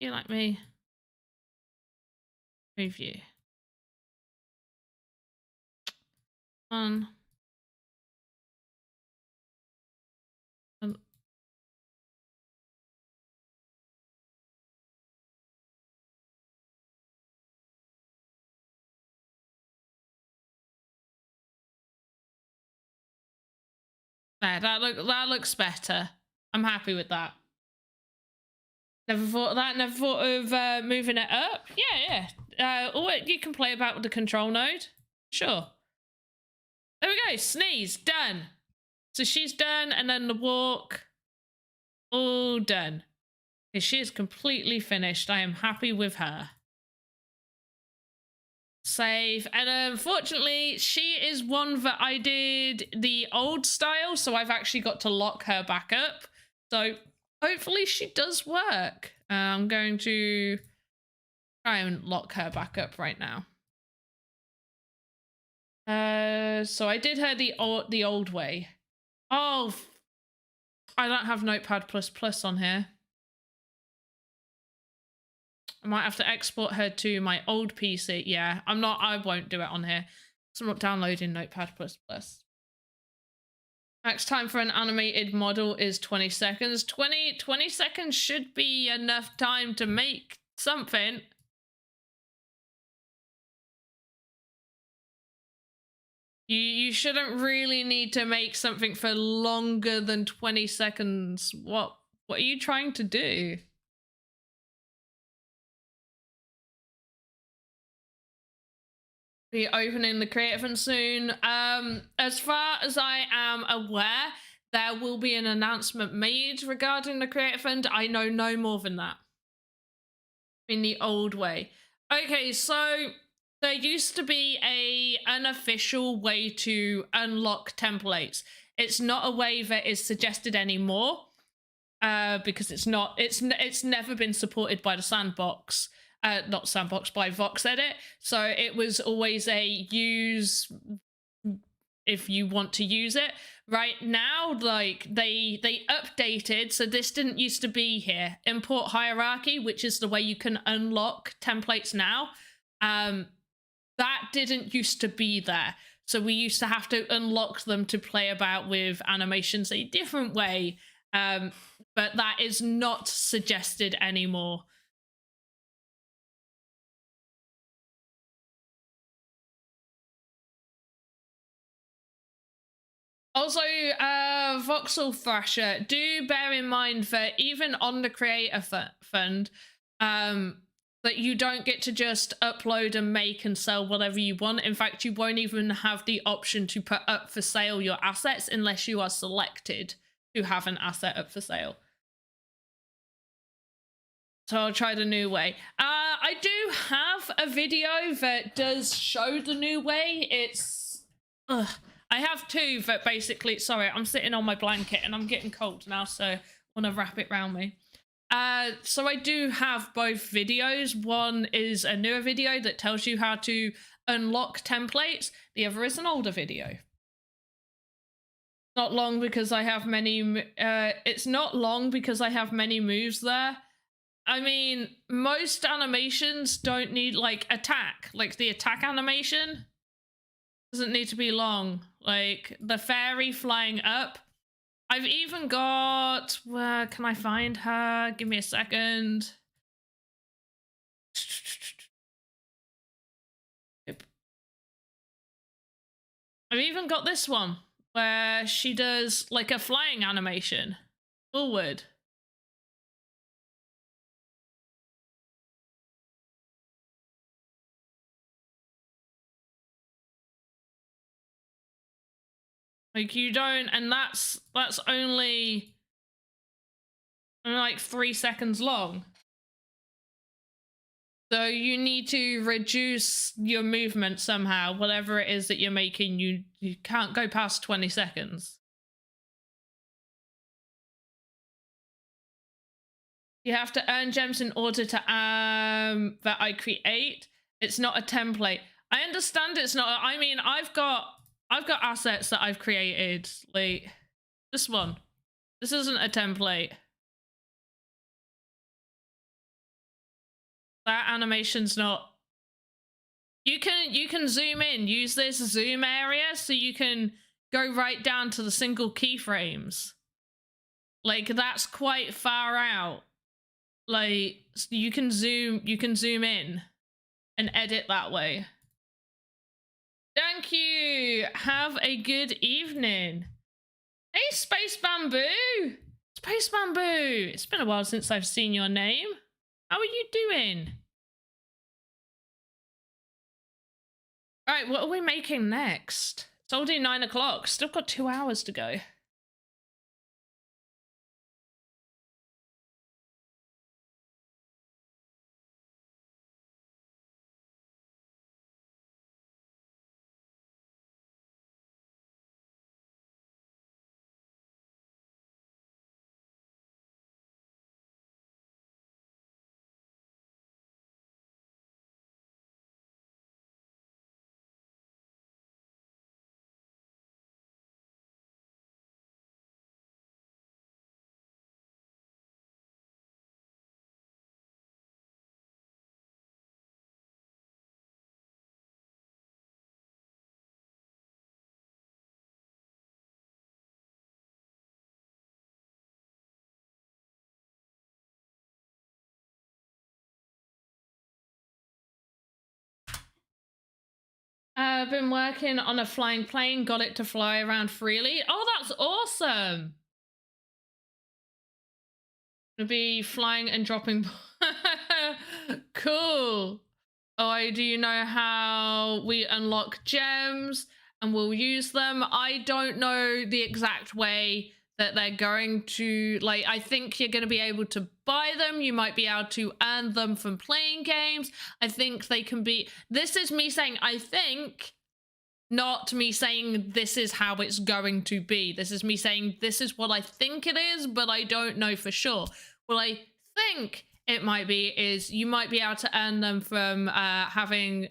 You like me? Review. One. There, that looks better. I'm happy with that. Never thought of that. Never thought of moving it up. Yeah, yeah. Or you can play about with the control node. Sure. There we go. Sneeze. Done. So she's done, and then the walk. All done. She is completely finished. I am happy with her. Save. And unfortunately, she is one that I did the old style, so I've actually got to lock her back up. So hopefully she does work. I'm going to try and lock her back up right now. So I did her the old way. Oh, I don't have Notepad++ on here. I might have to export her to my old PC. Yeah, I won't do it on here. So I'm not downloading Notepad++. Max time for an animated model is 20 seconds. 20 seconds should be enough time to make something. You shouldn't really need to make something for longer than 20 seconds. What are you trying to do? Be opening the creative and soon. As far as I am aware, there will be an announcement made regarding the creative fund. I know no more than that. In the old way. Okay, so there used to be a unofficial way to unlock templates. It's not a way that is suggested anymore, because it's never been supported by the Sandbox, not Sandbox, by Voxedit. So it was always a use if you want to use it. Right now, like they updated, so this didn't used to be here. Import hierarchy, which is the way you can unlock templates now. That didn't used to be there. So we used to have to unlock them to play about with animations a different way. But that is not suggested anymore. Also, Voxel Thrasher, do bear in mind that even on the Creator Fund, that you don't get to just upload and make and sell whatever you want. In fact, you won't even have the option to put up for sale your assets unless you are selected to have an asset up for sale. So I'll try the new way. I do have a video that does show the new way. It's... I have two that basically... Sorry, I'm sitting on my blanket and I'm getting cold now, so I want to wrap it around me. So I do have both videos. One is a newer video that tells you how to unlock templates. The other is an older video. Not long because I have many... it's not long because I have many moves there. I mean, most animations don't need, like, attack. Like, the attack animation doesn't need to be long. Like, the fairy flying up. I've even got... Where can I find her? Give me a second. I've even got this one, where she does, like, a flying animation. Forward. Like, you don't, and that's only like 3 seconds long. So you need to reduce your movement somehow, whatever it is that you're making. You can't go past 20 seconds. You have to earn gems in order to that I create. It's not a template. I understand it's not. I mean, I've got assets that I've created. Like this one. This isn't a template. That animation's not. You can zoom in. Use this zoom area so you can go right down to the single keyframes. Like that's quite far out. Like you can zoom in and edit that way. Thank you. Have a good evening. Hey, Space Bamboo. Space Bamboo. It's been a while since I've seen your name. How are you doing? All right, what are we making next? It's already 9 o'clock. Still got 2 hours to go. I've been working on a flying plane, got it to fly around freely. Oh, that's awesome. Gonna be flying and dropping. Cool. Oh, do you know how we unlock gems and we'll use them? I don't know the exact way that they're going to, like, I think you're going to be able to buy them. You might be able to earn them from playing games. I think they can be, this is me saying, I think, not me saying this is how it's going to be. This is me saying this is what I think it is, but I don't know for sure. What I think it might be is you might be able to earn them from having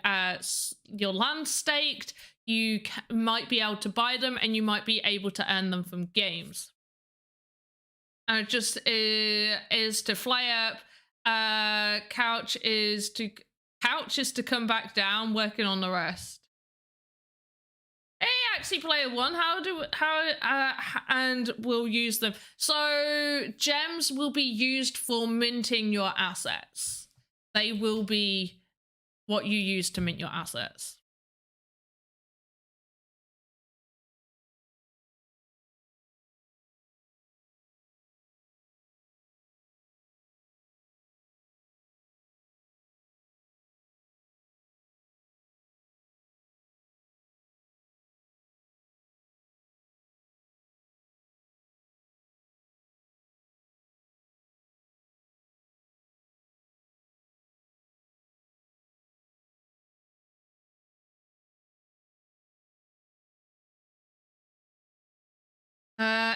your land staked. You might be able to buy them, and you might be able to earn them from games. And it just is to fly up. Couch is to come back down. Working on the rest. Hey, actually, player one, and we'll use them. So gems will be used for minting your assets. They will be what you use to mint your assets.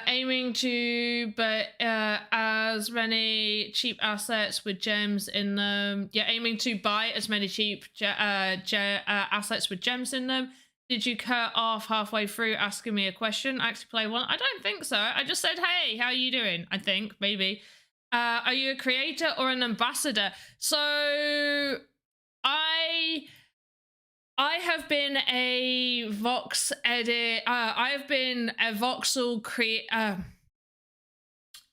Aiming to as many cheap assets with gems in them. Yeah, aiming to buy as many cheap assets with gems in them. Did you cut off halfway through asking me a question? Actually, play one. I don't think so. I just said, hey, how are you doing? I think, maybe. Are you a creator or an ambassador? So I have been a Voxedit. I have been a Voxel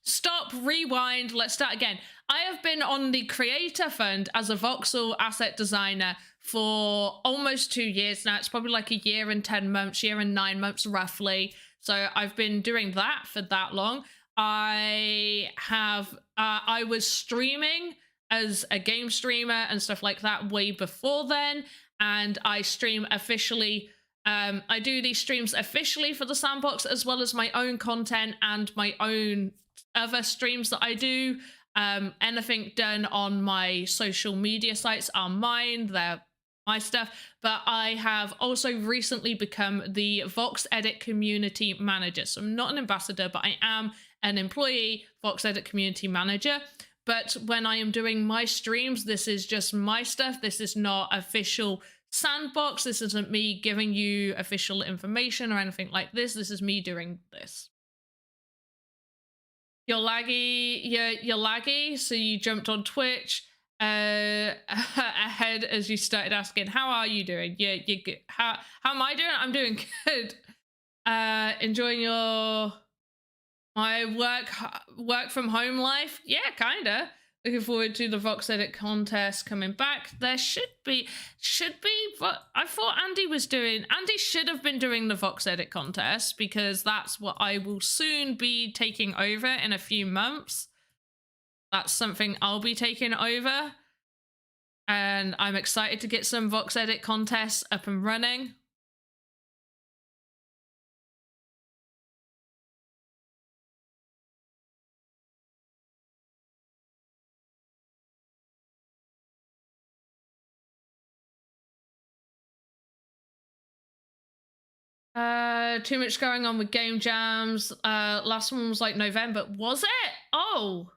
stop, rewind, let's start again. I have been on the Creator Fund as a Voxel asset designer for almost 2 years now. It's probably like a year and 10 months, year and 9 months roughly. So I've been doing that for that long. I was streaming as a game streamer and stuff like that way before then. And I stream officially. I do these streams officially for the Sandbox, as well as my own content and my own other streams that I do. Anything done on my social media sites are mine. They're my stuff. But I have also recently become the Voxedit community manager. So I'm not an ambassador, but I am an employee Voxedit community manager. But when I am doing my streams, this is just my stuff. This is not official Sandbox. This isn't me giving you official information or anything like this. This is me doing this. You're laggy. You're laggy. So you jumped on Twitch ahead as you started asking, how are you doing? Yeah, you're good. How am I doing? I'm doing good. Enjoying my work from home life? Yeah, kinda. Looking forward to the Voxedit contest coming back. There should be, but I thought Andy should have been doing the Voxedit contest, because that's what I will soon be taking over in a few months. That's something I'll be taking over. And I'm excited to get some Voxedit contests up and running. Too much going on with game jams. Last one was like November. Was it? Oh.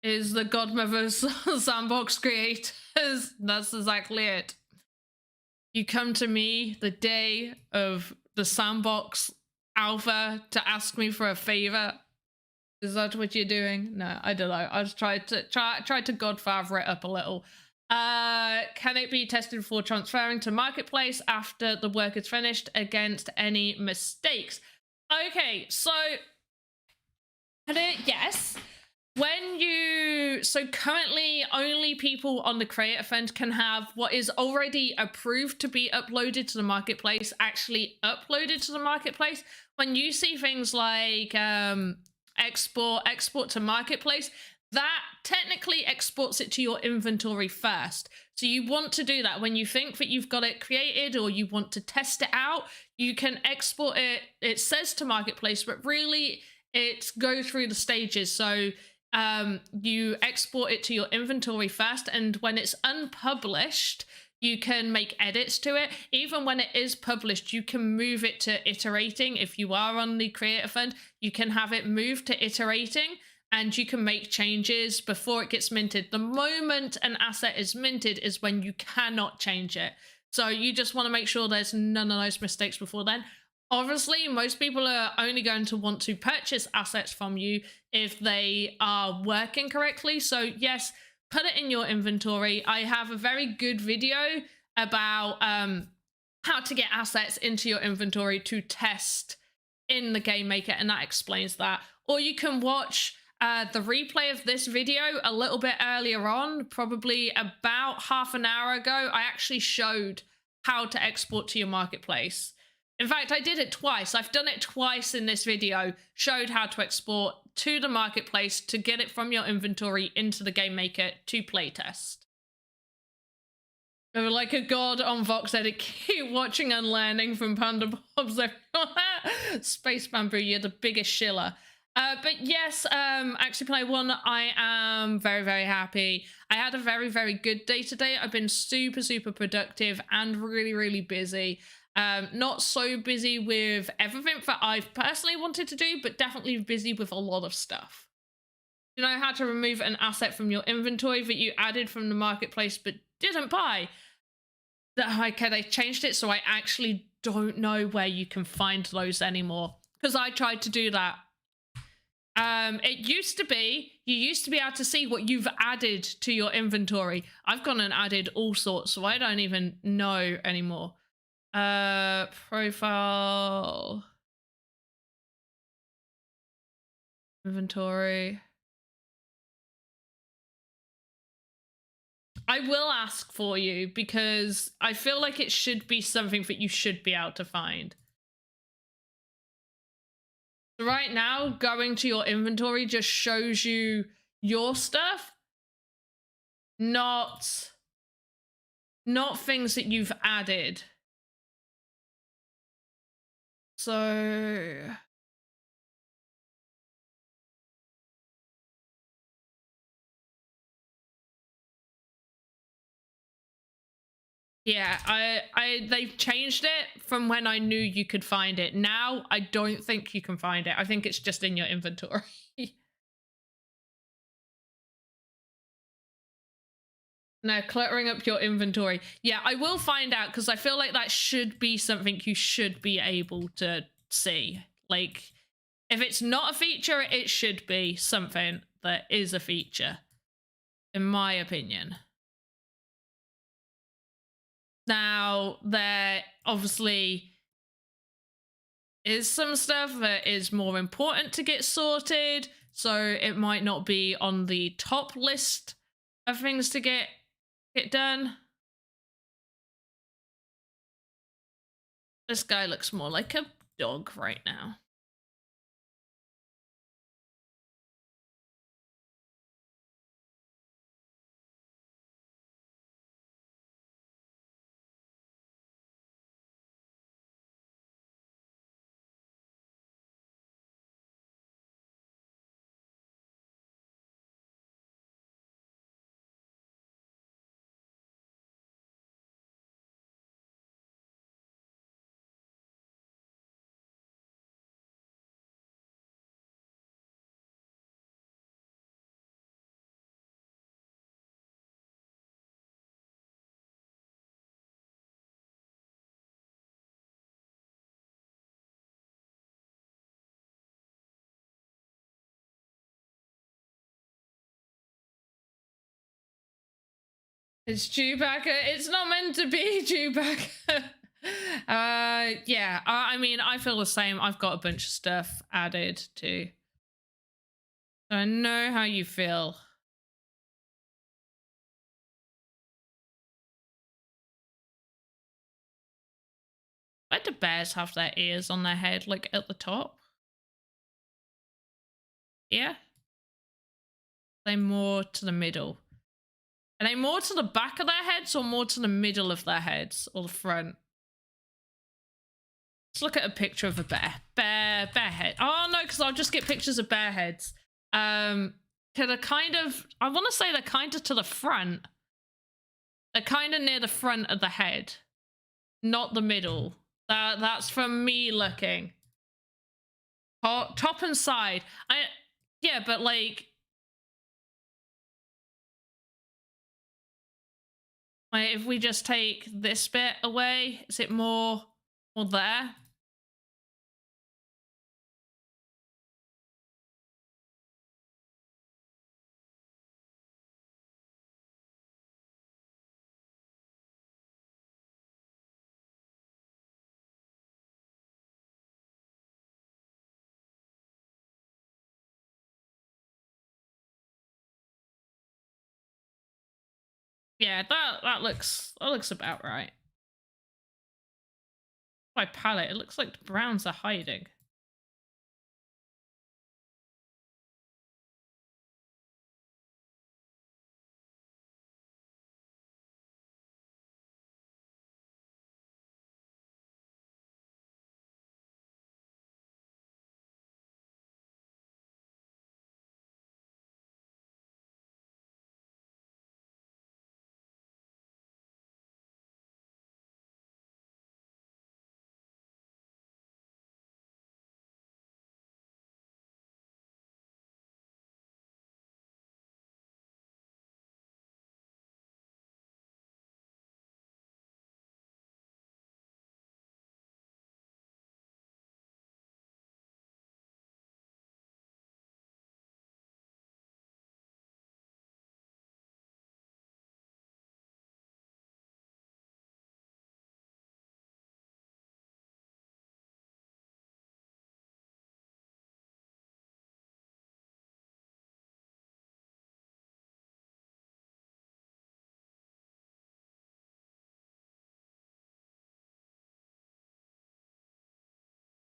Is the godmother's Sandbox creators. That's exactly it. You come to me the day of the Sandbox alpha to ask me for a favor. Is that what you're doing? No, I don't know. I just tried to godfather it up a little. Can it be tested before transferring to marketplace after the work is finished against any mistakes? Okay, so yes, So currently only people on the creator fund can have what is already approved to be uploaded to the marketplace actually uploaded to the marketplace. When you see things like export to marketplace, that technically exports it to your inventory first. So you want to do that when you think that you've got it created or you want to test it out, you can export it. It says to marketplace, but really it goes through the stages. So you export it to your inventory first, and when it's unpublished, you can make edits to it. Even when it is published, you can move it to iterating. If you are on the creator fund, you can have it moved to iterating, and you can make changes before it gets minted. The moment an asset is minted is when you cannot change it. So you just want to make sure there's none of those mistakes before then. Obviously, most people are only going to want to purchase assets from you if they are working correctly. So yes, put it in your inventory. I have a very good video about how to get assets into your inventory to test in the game maker, and that explains that. Or you can watch the replay of this video a little bit earlier on, probably about half an hour ago. I actually showed how to export to your marketplace. In fact, I did it twice. I've done it twice in this video, showed how to export to the marketplace to get it from your inventory into the game maker to playtest. Like a god on Voxedit, keep watching and learning from Panda Bobs. Space Bamboo, you're the biggest shiller. But yes, actually play one, I am very, very happy. I had a very, very good day today. I've been super, super productive and really, really busy. Not so busy with everything that I've personally wanted to do, but definitely busy with a lot of stuff. You know how to remove an asset from your inventory that you added from the marketplace but didn't buy? Okay, they changed it, so I actually don't know where you can find those anymore, because I tried to do that. It used to be, you used to be able to see what you've added to your inventory. I've gone and added all sorts, so I don't even know anymore. Profile. Inventory. I will ask for you because I feel like it should be something that you should be able to find. Right now, going to your inventory just shows you your stuff, not things that you've added. So yeah, they've changed it from when I knew you could find it. Now I don't think you can find it. I think it's just in your inventory. No, cluttering up your inventory. Yeah, I will find out, because I feel like that should be something you should be able to see. Like, if it's not a feature, it should be something that is a feature, in my opinion. Now, there obviously is some stuff that is more important to get sorted, so it might not be on the top list of things to get done. This guy looks more like a dog right now. It's Chewbacca. It's not meant to be Chewbacca. Yeah, I mean, I feel the same. I've got a bunch of stuff added too. I know how you feel. Why do bears have their ears on their head, like at the top? Yeah? Are they more to the middle? Are they more to the back of their heads or more to the middle of their heads or the front? Let's look at a picture of a bear. Bear head. Oh no, because I'll just get pictures of bear heads. They're kind of, I want to say they're kind of to the front. They're kind of near the front of the head, not the middle. That's from me looking. Top and side. Yeah, but like if we just take this bit away, is it more there? Yeah, that looks about right. My palette, it looks like the browns are hiding.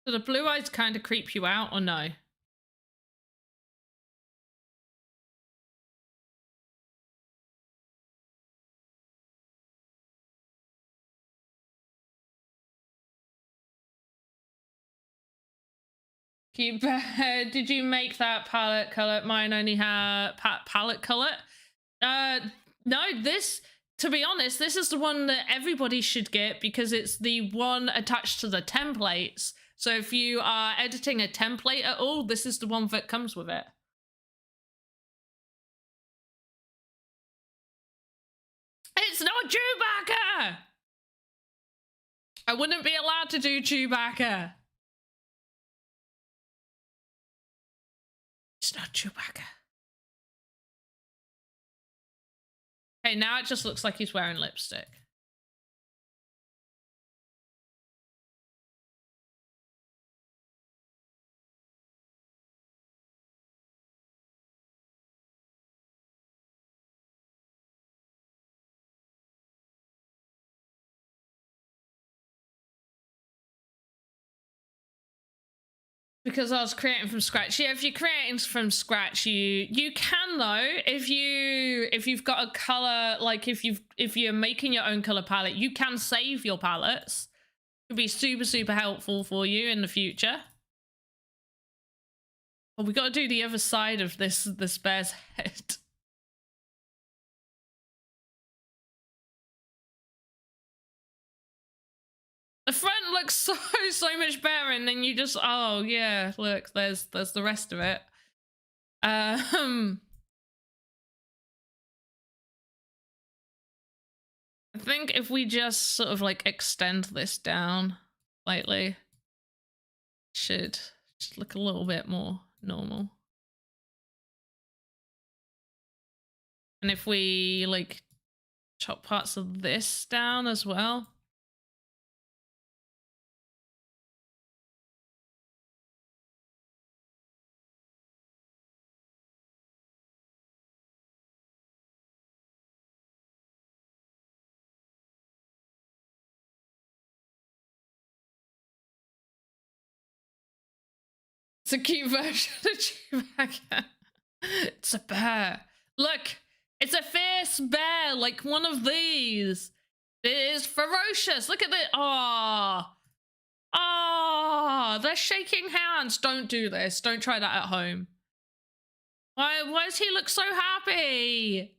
So the blue eyes kind of creep you out, or no? Did you make that palette color? Mine only had palette color. No, this, to be honest, this is the one that everybody should get because it's the one attached to the templates. So if you are editing a template at all, this is the one that comes with it. It's not Chewbacca! I wouldn't be allowed to do Chewbacca. It's not Chewbacca. Okay, now it just looks like he's wearing lipstick. Because I was creating from scratch. Yeah, if you're creating from scratch, you can though. If you've got a color, like if you're making your own color palette, you can save your palettes. It could be super helpful for you in the future. But we got to do the other side of this bear's head. The front looks so much better, and then you just, oh yeah, look, there's the rest of it. I think if we just sort of like extend this down slightly, should just look a little bit more normal. And if we like chop parts of this down as well. a cute version of Chewbacca. It's a bear. Look, it's a fierce bear, like one of these. It is ferocious. Look at it. Oh, they're shaking hands. Don't do this. Don't try that at home. Why does he look so happy?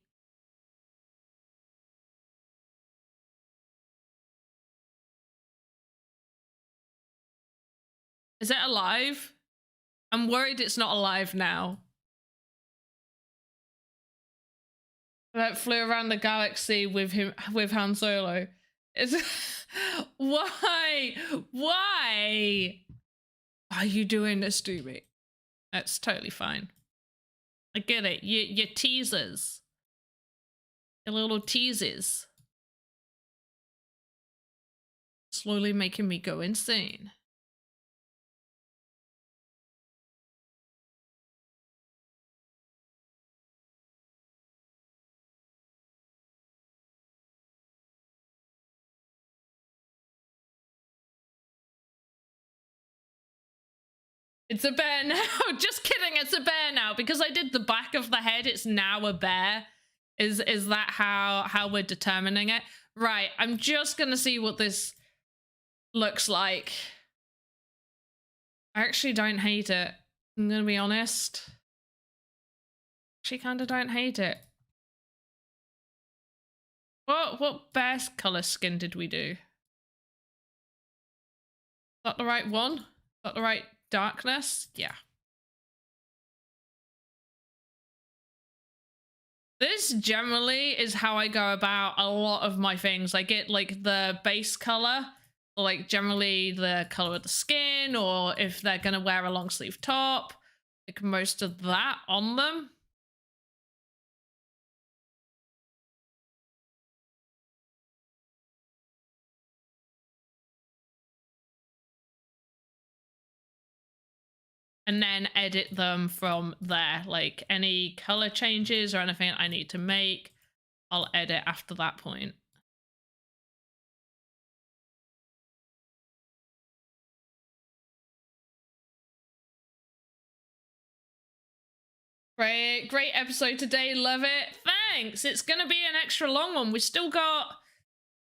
Is it alive? I'm worried it's not alive now. That flew around the galaxy with Han Solo. It's why are you doing this to me? That's totally fine. I get it. Your teasers. Your little teasers. Slowly making me go insane. It's a bear now. Just kidding. It's a bear now because I did the back of the head. It's now a bear. Is that how we're determining it? Right. I'm just going to see what this looks like. I actually don't hate it. I'm going to be honest. Actually kind of don't hate it. What bear color skin did we do? Is that the right one? Is that the right darkness? Yeah. This generally is how I go about a lot of my things. I get like the base color, or like generally the color of the skin, or if they're gonna wear a long sleeve top, like most of that on them. And then edit them from there. Like any color changes or anything I need to make, I'll edit after that point. Great episode today. Love it. Thanks. It's gonna be an extra long one. We still got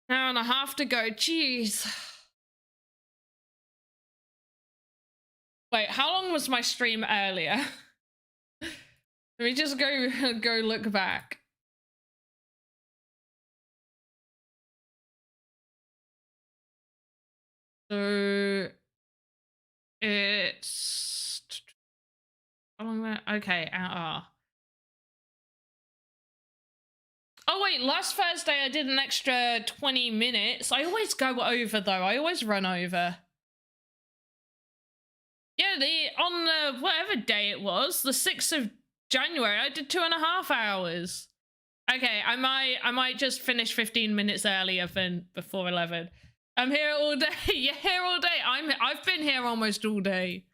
an hour and a half to go. Jeez. Wait, how long was my stream earlier? Let me just go look back. So it's okay. Oh wait, last Thursday I did an extra 20 minutes. I always go over though. I always run over. Yeah, on the whatever day it was, the 6th of January, I did 2.5 hours. Okay, I might just finish 15 minutes earlier than before 11. I'm here all day. You're here all day. I've been here almost all day.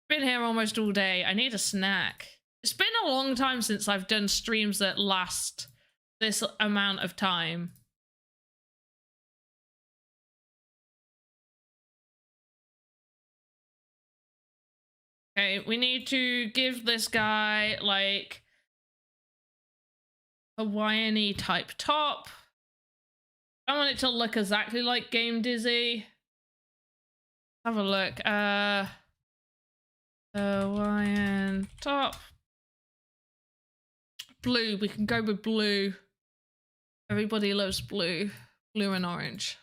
Been here almost all day. I need a snack. It's been a long time since I've done streams that last this amount of time. Okay, we need to give this guy like Hawaiian-y type top. I want it to look exactly like Game Dizzy. Have a look. Hawaiian top. Blue. We can go with blue. Everybody loves blue. Blue and orange.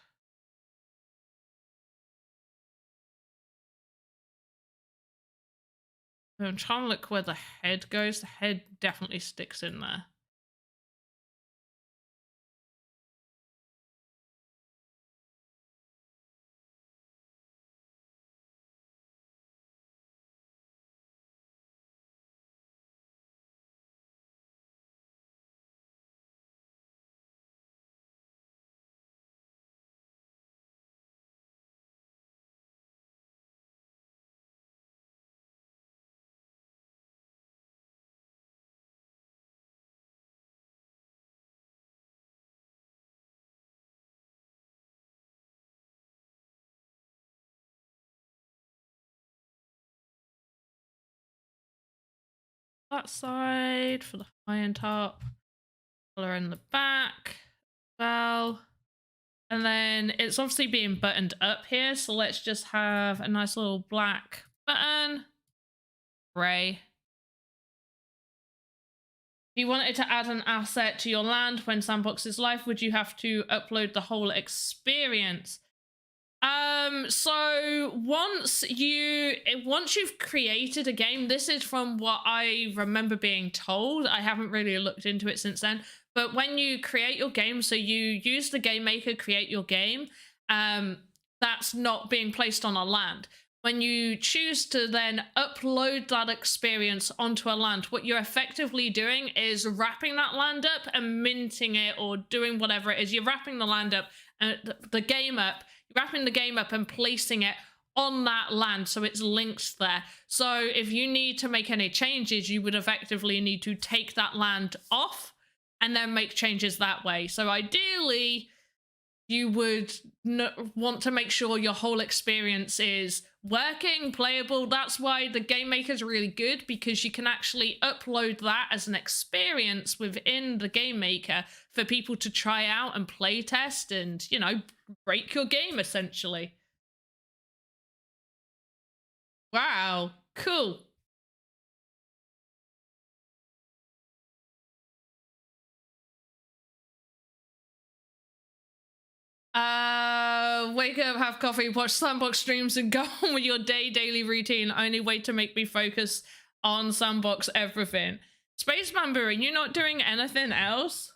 I'm trying to look where the head goes. The head definitely sticks in there. that side for the high and top. Color in the back. Well. And then it's obviously being buttoned up here, so let's just have a nice little black button. Gray. If you wanted to add an asset to your land when Sandbox is live, would you have to upload the whole experience? So once you've created a game, this is from what I remember being told. I haven't really looked into it since then. But when you create your game, so you use the game maker, create your game, that's not being placed on a land. When you choose to then upload that experience onto a land, what you're effectively doing is wrapping that land up and minting it, or doing whatever it is. You're wrapping the land up, the game up, wrapping the game up and placing it on that land so it's linked there. So if you need to make any changes, you would effectively need to take that land off and then make changes that way. So ideally, you would want to make sure your whole experience is working, playable. That's why the game maker is really good, because you can actually upload that as an experience within the game maker for people to try out and play test and, you know, break your game essentially. Wow, cool. Wake up, have coffee, watch Sandbox streams, and go on with your daily routine. Only way to make me focus on Sandbox everything. Space Bamboo, are you not doing anything else?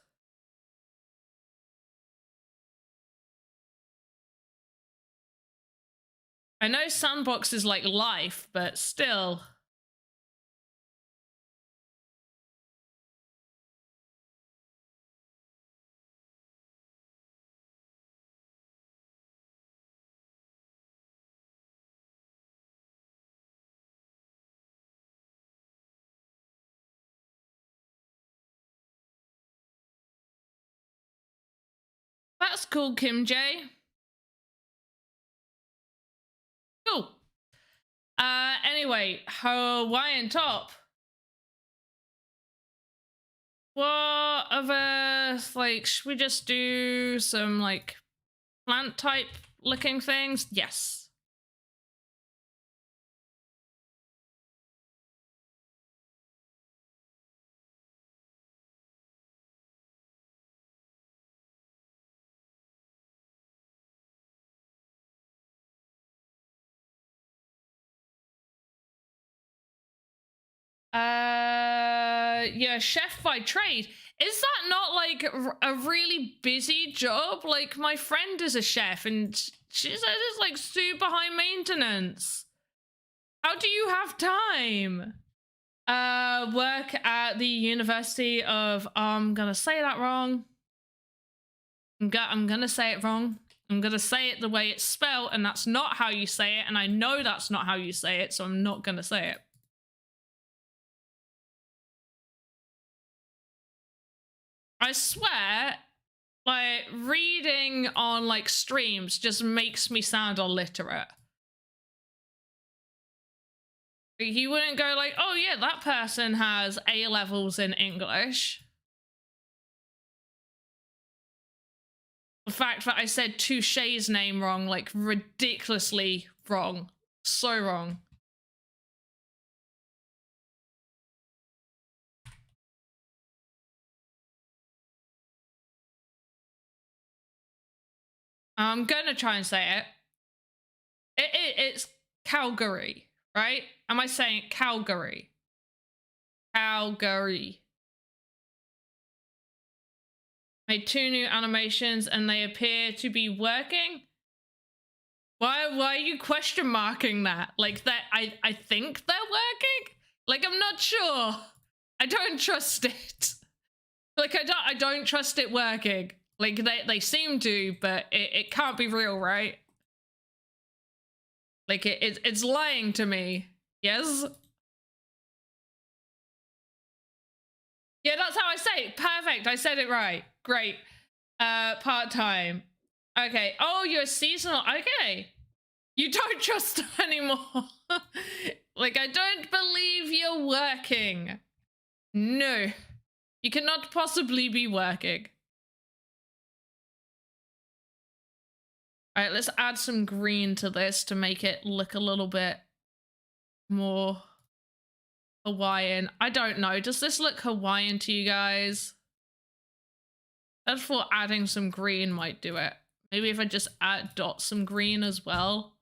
I know Sandbox is like life, but still. That's cool, Kim J. Cool. Anyway, Hawaiian top. What other, like, should we just do some, like, plant type looking things? Yes. Yeah, chef by trade. Is that not like a really busy job? Like, my friend is a chef and she says it's like super high maintenance. How do you have time? Work at the University of, I'm gonna say that wrong. I'm gonna say it wrong. I'm gonna say it the way it's spelled, and that's not how you say it, and I know that's not how you say it, so I'm not gonna say it. I swear, like, reading on, like, streams just makes me sound illiterate. You wouldn't go like, oh yeah, that person has A levels in English. The fact that I said Touche's name wrong, like, ridiculously wrong. So wrong. I'm gonna try and say it. It's Calgary, right? Am I saying Calgary? Calgary. Made 2 new animations and they appear to be working. Why are you question marking that? Like, that I think they're working? Like, I'm not sure. I don't trust it. Like, I don't trust it working. Like, they seem to, but it can't be real, right? Like, it's lying to me. Yes? Yeah, that's how I say it. Perfect. I said it right. Great. Part-time. Okay. Oh, you're seasonal. Okay. You don't trust them anymore. Like, I don't believe you're working. No. You cannot possibly be working. All right, let's add some green to this to make it look a little bit more Hawaiian. I don't know. Does this look Hawaiian to you guys? I thought adding some green might do it. Maybe if I just dot some green as well.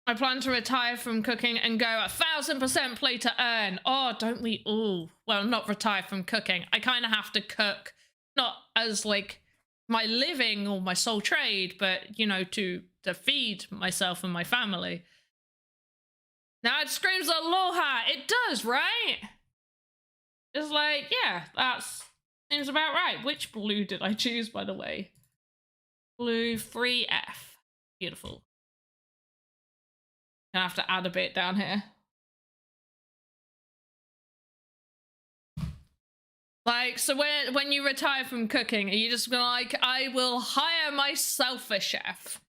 I plan to retire from cooking and go 1,000% play to earn. Oh, don't we all? Well, not retire from cooking. I kind of have to cook, not as like my living or my sole trade, but you know, to feed myself and my family. Now it screams aloha. It does, right? It's like, yeah, that seems about right. Which blue did I choose, by the way? Blue 3F. Beautiful. I have to add a bit down here. Like, so when you retire from cooking, are you just gonna like, I will hire myself a chef?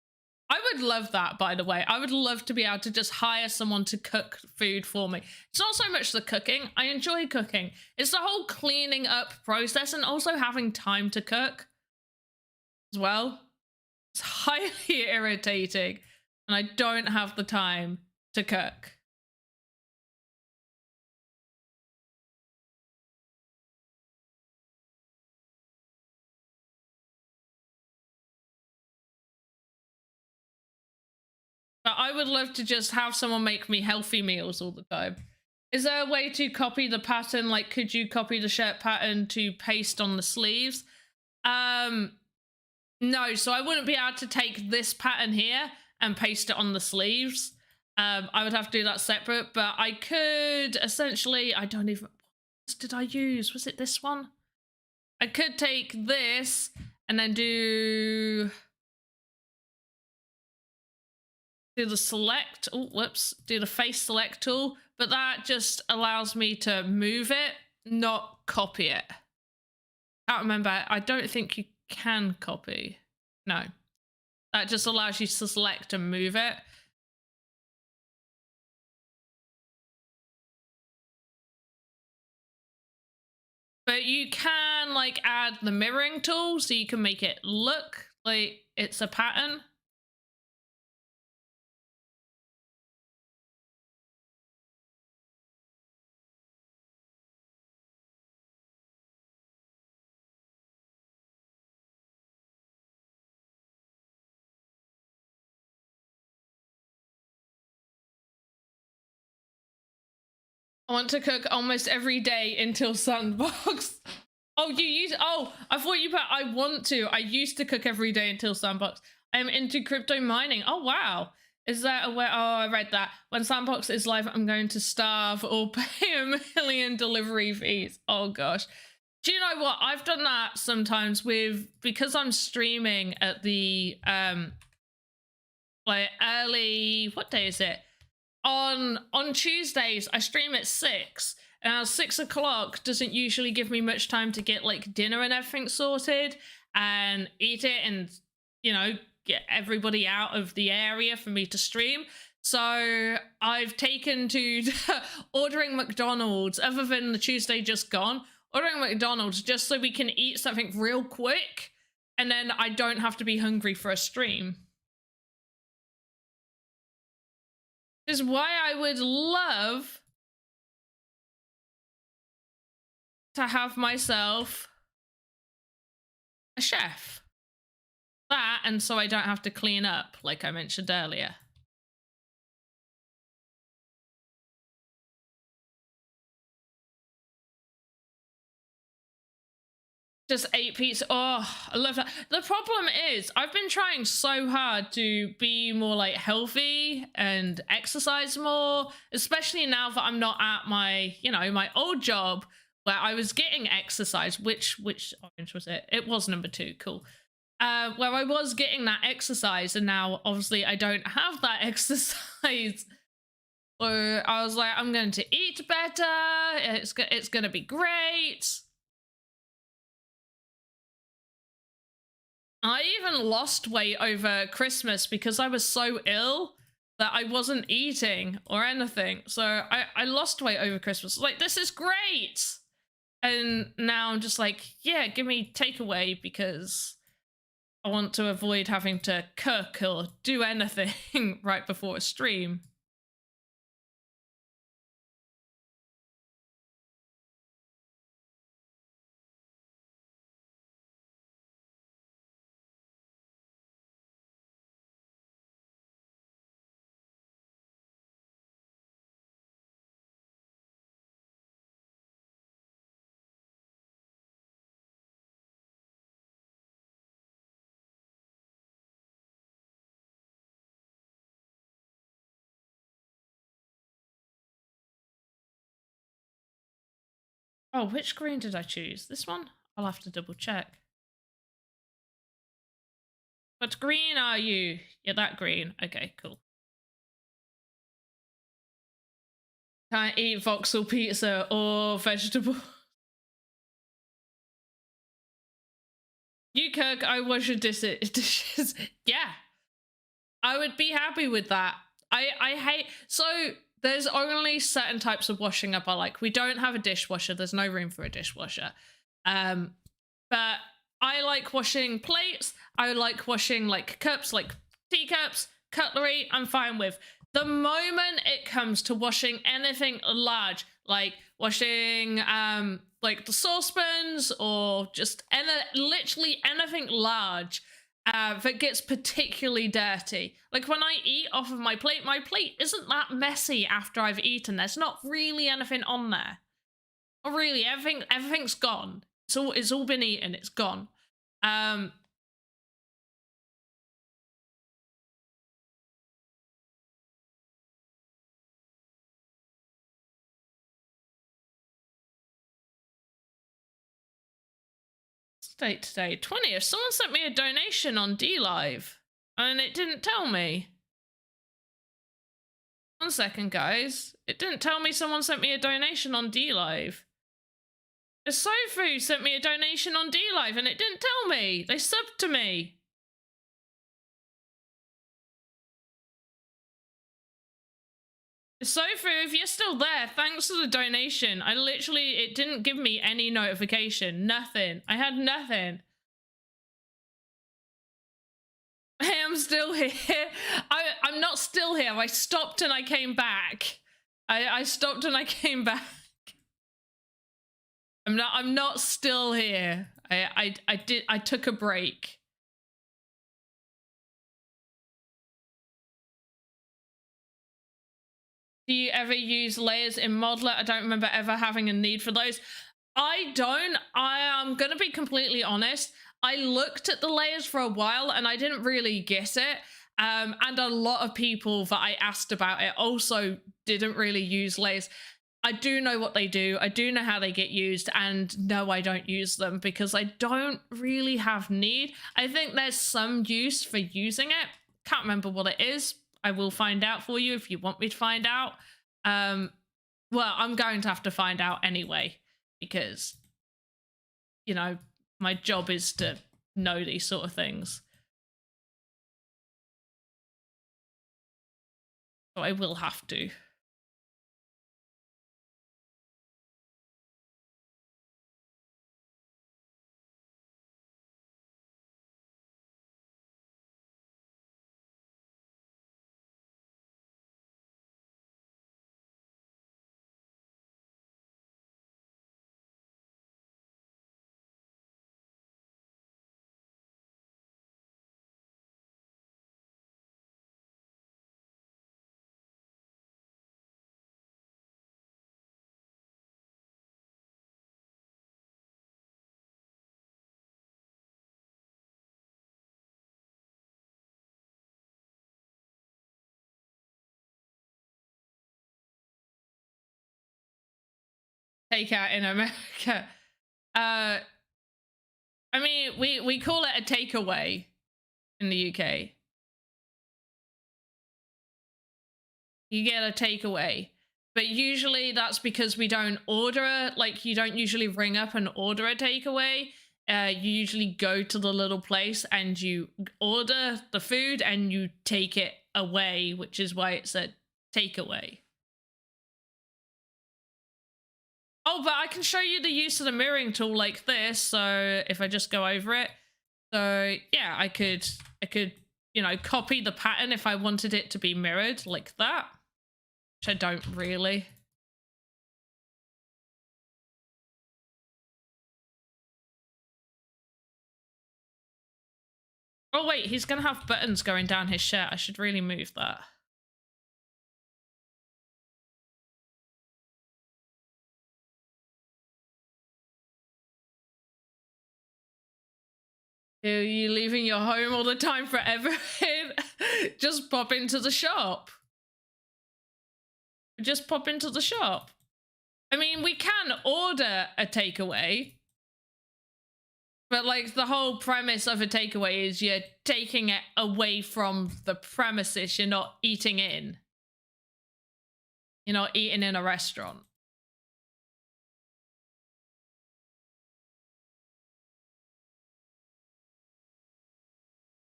I would love that, by the way. I would love to be able to just hire someone to cook food for me. It's not so much the cooking. I enjoy cooking. It's the whole cleaning up process and also having time to cook as well. It's highly irritating and I don't have the time to cook. But I would love to just have someone make me healthy meals all the time. Is there a way to copy the pattern? Like, could you copy the shirt pattern to paste on the sleeves? No, so I wouldn't be able to take this pattern here and paste it on the sleeves. I would have to do that separate, but I could essentially, I don't even, what did I use? Was it this one? I could take this and then do the select, oh, whoops, do the face select tool, but that just allows me to move it, not copy it. I can't remember, I don't think you can copy. No, that just allows you to select and move it. But you can like add the mirroring tool so you can make it look like it's a pattern. I want to cook almost every day until Sandbox. Oh, you use, oh, I thought you put, I want to. I used to cook every day until Sandbox. I'm into crypto mining. Oh, wow. Is that a way? Oh, I read that. When Sandbox is live, I'm going to starve or pay 1 million delivery fees. Oh, gosh. Do you know what? I've done that sometimes because I'm streaming at the, like early, what day is it? On Tuesdays, I stream at 6. And 6 o'clock doesn't usually give me much time to get like dinner and everything sorted and eat it and, you know, get everybody out of the area for me to stream. So I've taken to ordering McDonald's, other than the Tuesday just gone, ordering McDonald's just so we can eat something real quick and then I don't have to be hungry for a stream. Is why I would love to have myself a chef. That, and so I don't have to clean up, like I mentioned earlier. Just 8 pizza. Oh, I love that. The problem is I've been trying so hard to be more like healthy and exercise more, especially now that I'm not at my, you know, my old job where I was getting exercise. Which orange was it? It was number 2. Cool. where I was getting that exercise, and now obviously I don't have that exercise. So I was like, I'm going to eat better. It's going to be great. I even lost weight over Christmas because I was so ill that I wasn't eating or anything. So I lost weight over Christmas. Like, this is great. And now I'm just like, yeah, give me takeaway because I want to avoid having to cook or do anything right before a stream. Oh, which green did I choose? This one? I'll have to double check. What green are you? You're that green. Okay, cool. Can't eat voxel pizza or vegetable. You cook, I wash your dishes. Yeah. I would be happy with that. I hate... So, there's only certain types of washing up I like. We don't have a dishwasher. There's no room for a dishwasher. But I like washing plates. I like washing, like, cups, like teacups, cutlery, I'm fine with. The moment it comes to washing anything large, like washing like the saucepans or just literally anything large that gets particularly dirty. Like when I eat off of my plate isn't that messy after I've eaten. There's not really anything on there. Not really, everything's gone. It's all been eaten, it's gone. Date today, 20th. Someone sent me a donation on DLive and it didn't tell me. 1 second, guys. It didn't tell me someone sent me a donation on DLive. The Sofu sent me a donation on DLive and it didn't tell me. They subbed to me. Sofu, if you're still there, thanks for the donation. It didn't give me any notification. Nothing. I had nothing. Hey, I'm still here. I'm not still here. I stopped and I came back. I stopped and I came back. I'm not still here. I took a break. Do you ever use layers in Modeler? I don't remember ever having a need for those. I don't. I am gonna be completely honest. I looked at the layers for a while and I didn't really get it. And a lot of people that I asked about it also didn't really use layers. I do know what they do. I do know how they get used, and no, I don't use them because I don't really have need. I think there's some use for using it. Can't remember what it is. I will find out for you if you want me to find out. Well, I'm going to have to find out anyway because, you know, my job is to know these sort of things. So I will have to. Take out in America. I mean, we call it a takeaway in the UK. You get a takeaway. But usually that's because we don't order, like you don't usually ring up and order a takeaway. You usually go to the little place and you order the food and you take it away, which is why it's a takeaway. Oh, but I can show you the use of the mirroring tool like this. So if I just go over it. So yeah, I could, you know, copy the pattern if I wanted it to be mirrored like that. Which I don't really. Oh wait, he's gonna have buttons going down his shirt. I should really move that. Are you leaving your home all the time forever? Just pop into the shop. Just pop into the shop. I mean, we can order a takeaway. But like the whole premise of a takeaway is you're taking it away from the premises. You're not eating in. You're not eating in a restaurant.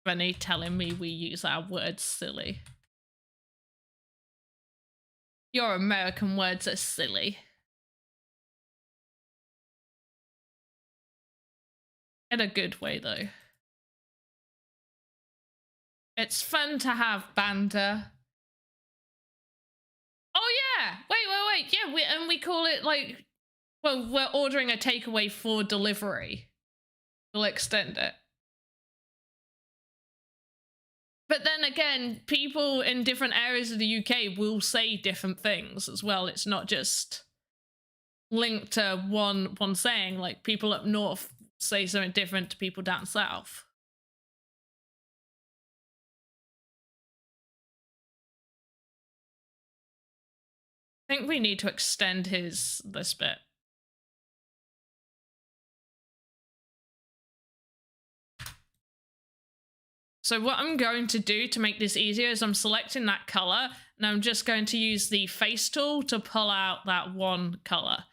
Funny telling me we use our words silly. Your American words are silly. In a good way, though. It's fun to have banter. Oh, yeah. Wait. Yeah, we call it like, well, we're ordering a takeaway for delivery. We'll extend it. But then again, people in different areas of the UK will say different things as well. It's not just linked to one saying. Like people up north say something different to people down south. I think we need to extend this bit. So what I'm going to do to make this easier is I'm selecting that color and I'm just going to use the face tool to pull out that one color.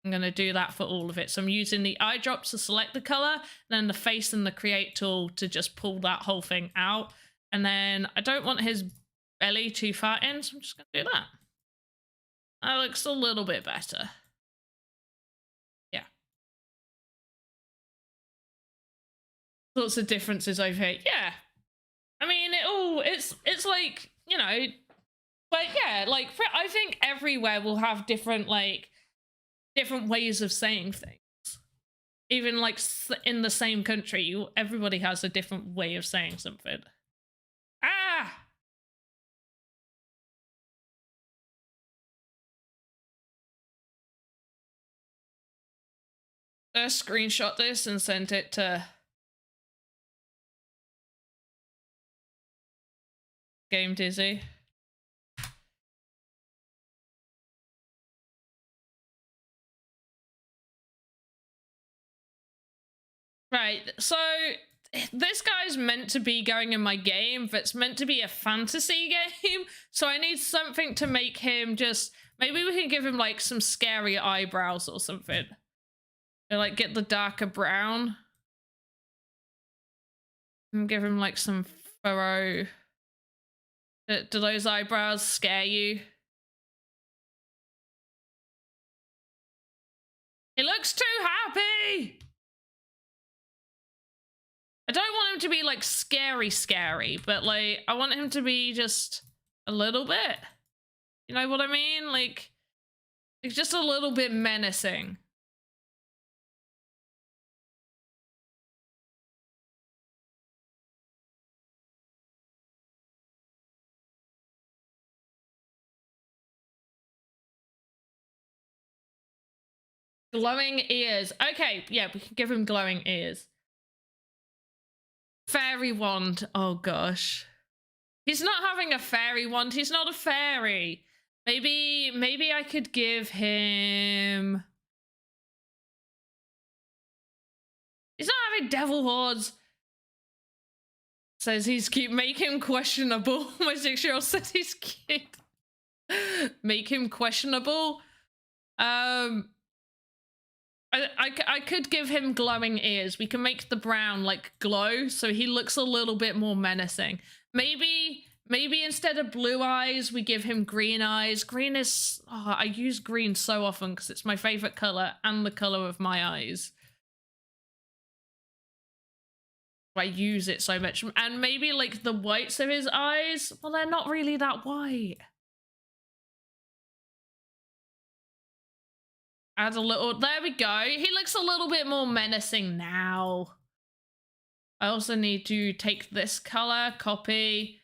I'm going to do that for all of it. So I'm using the eyedrops to select the color, then the face and the create tool to just pull that whole thing out. And then I don't want his belly too far in, so I'm just going to do that. That looks a little bit better. Yeah. Lots of differences over here. Yeah. I mean, it's like, you know, but yeah, like I think everywhere will have different ways of saying things. Even like in the same country, everybody has a different way of saying something. Ah! I screenshot this and sent it to Game Dizzy. Right, so this guy's meant to be going in my game, but it's meant to be a fantasy game. So I need something to make him just, maybe we can give him like some scary eyebrows or something. Or like get the darker brown. And give him like some furrow. Do those eyebrows scare you? He looks too happy! I don't want him to be like scary, but like I want him to be just a little bit. You know what I mean? Like it's just a little bit menacing. Glowing ears. Okay, yeah, we can give him glowing ears. Fairy wand. Oh gosh. He's not having a fairy wand. He's not a fairy. Maybe I could give him... He's not sorry, Devil Hordes. Says he's cute. Make him questionable. My 6-year-old says he's cute. Make him questionable. I could give him glowing ears. We can make the brown like glow so he looks a little bit more menacing. Maybe instead of blue eyes, we give him green eyes. Green is, oh, I use green so often because it's my favorite color and the color of my eyes. I use it so much. And maybe like the whites of his eyes, well, they're not really that white. Add a little, there we go. He looks a little bit more menacing now. I also need to take this color, copy,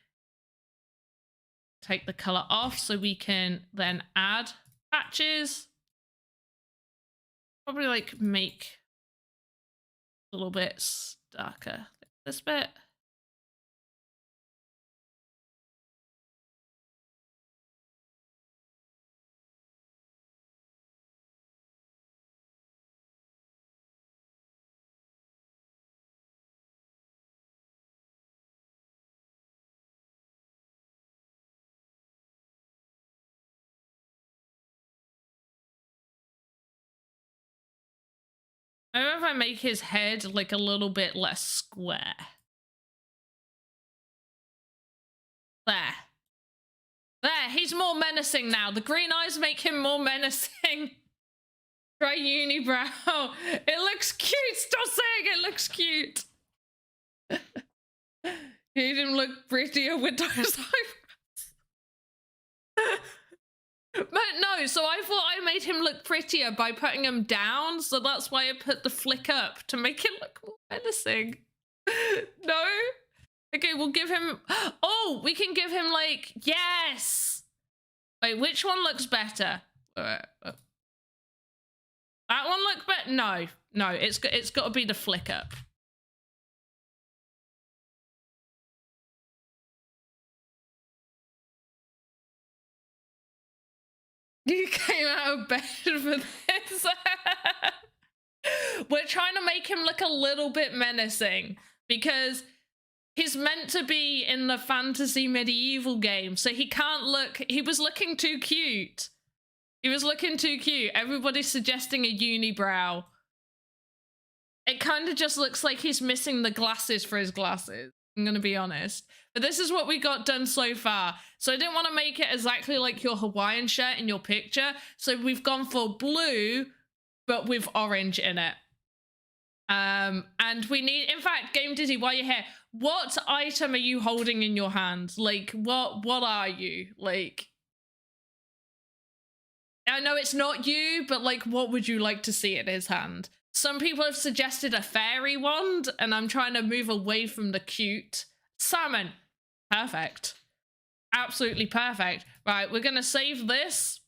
take the color off so we can then add patches. Probably like make a little bit darker. This bit. I don't know if I make his head like a little bit less square. There, he's more menacing now. The green eyes make him more menacing. Try unibrow. It looks cute. Stop saying it looks cute. He didn't look prettier with those eyebrows. But no, so I thought I made him look prettier by putting him down. So that's why I put the flick up to make it look more menacing. No? Okay, we'll give him... Oh, we can give him like... Yes! Wait, which one looks better? That one look better? No, it's got to be the flick up. You came out of bed for this. We're trying to make him look a little bit menacing because he's meant to be in the fantasy medieval game, so he can't look... He was looking too cute. He was looking too cute. Everybody's suggesting a unibrow. It kind of just looks like he's missing the glasses for his glasses. I'm going to be honest. But this is what we got done so far. So I didn't want to make it exactly like your Hawaiian shirt in your picture. So we've gone for blue, but with orange in it. And we need, in fact, Game Dizzy, while you're here, what item are you holding in your hand? Like, what are you? Like, I know it's not you, but like, what would you like to see in his hand? Some people have suggested a fairy wand, and I'm trying to move away from the cute. Salmon. Perfect. Absolutely perfect. Right, we're going to save this.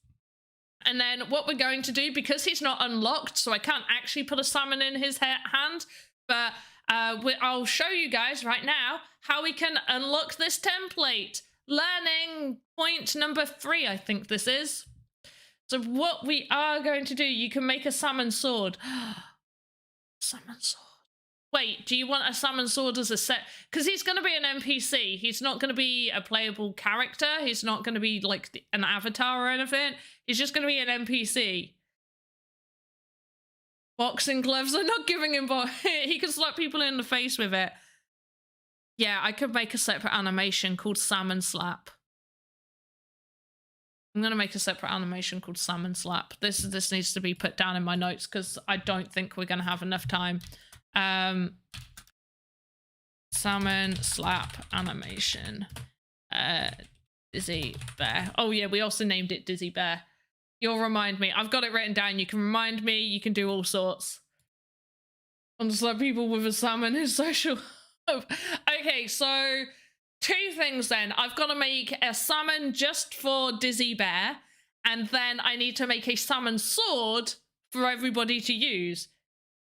And then what we're going to do, because he's not unlocked, so I can't actually put a salmon in his hand, but I'll show you guys right now how we can unlock this template. Learning point number 3, I think this is. So what we are going to do, you can make a salmon sword. Salmon sword. Wait, do you want a salmon sword as a set? Because he's going to be an NPC. He's not going to be a playable character. He's not going to be like an avatar or anything. He's just going to be an NPC. Boxing gloves. I'm not giving him... He can slap people in the face with it. Yeah, I could make a separate animation called Salmon Slap. I'm going to make a separate animation called Salmon Slap. This needs to be put down in my notes because I don't think we're going to have enough time. Salmon Slap animation. Dizzy Bear. Oh yeah, we also named it Dizzy Bear. You'll remind me. I've got it written down. You can remind me. You can do all sorts. And slap people with a salmon is social. Okay, so... 2 things then. I've got to make a salmon just for Dizzy Bear, and then I need to make a salmon sword for everybody to use.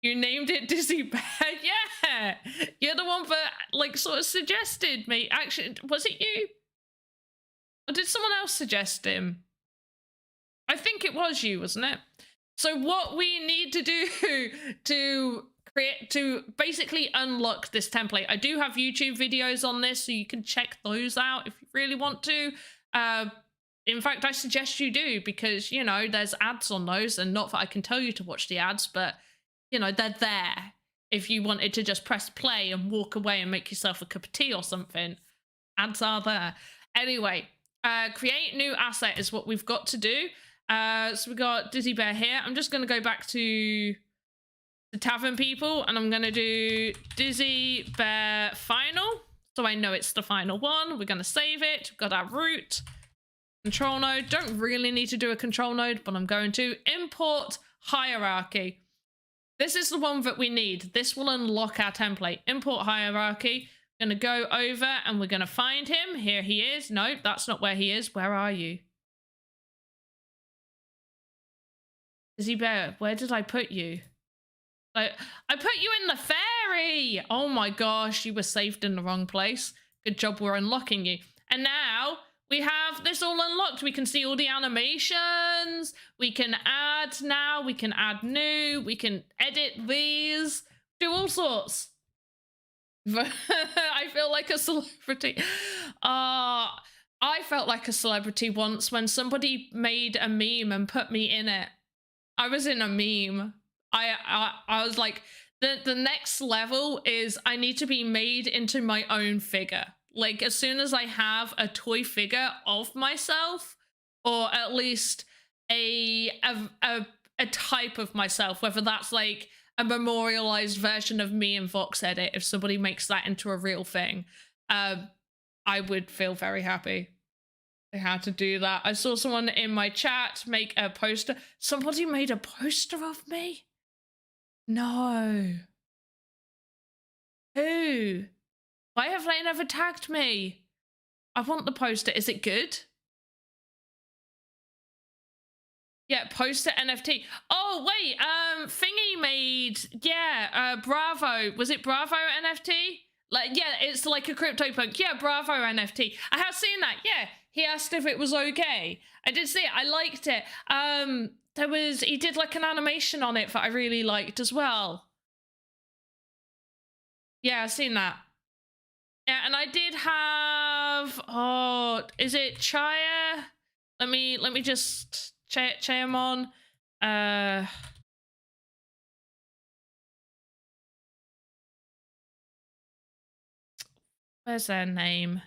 You named it Dizzy Bear? Yeah! You're the one that, like, sort of suggested me. Actually, was it you? Or did someone else suggest him? I think it was you, wasn't it? So what we need to do to basically unlock this template. I do have YouTube videos on this, so you can check those out if you really want to. In fact, I suggest you do, because, you know, there's ads on those, and not that I can tell you to watch the ads, but, you know, they're there if you wanted to just press play and walk away and make yourself a cup of tea or something. Ads are there. Anyway, create new asset is what we've got to do. So we got Dizzy Bear here. I'm just going to go back to the tavern people, and I'm going to do Dizzy Bear final, so I know it's the final one. We're going to save it. We've got our root. Control node. Don't really need to do a control node, but I'm going to import hierarchy. This is the one that we need. This will unlock our template. Import hierarchy. Going to go over and we're going to find him. Here he is. Nope, that's not where he is. Where are you? Dizzy Bear, where did I put you? I put you in the fairy. Oh my gosh, you were saved in the wrong place. Good job, we're unlocking you. And now we have this all unlocked. We can see all the animations. We can add now. We can add new. We can edit these. Do all sorts. I feel like a celebrity. I felt like a celebrity once when somebody made a meme and put me in it. I was in a meme. I was like, the next level is I need to be made into my own figure. Like, as soon as I have a toy figure of myself, or at least a type of myself, whether that's like a memorialized version of me in Voxedit, if somebody makes that into a real thing, I would feel very happy. I had to do that. I saw someone in my chat make a poster. Somebody made a poster of me? No. Who? Why have they never tagged me? I want the poster. Is it good? Yeah, poster NFT. Oh, wait. Thingy made... Yeah, Bravo. Was it Bravo NFT? Like, yeah, it's like a CryptoPunk. Yeah, Bravo NFT. I have seen that. Yeah, he asked if it was okay. I did see it. I liked it. He did like an animation on it that I really liked as well. Yeah, I've seen that. Yeah, and I did have, oh, is it Chaya? Let me just Chayamon. Where's their name?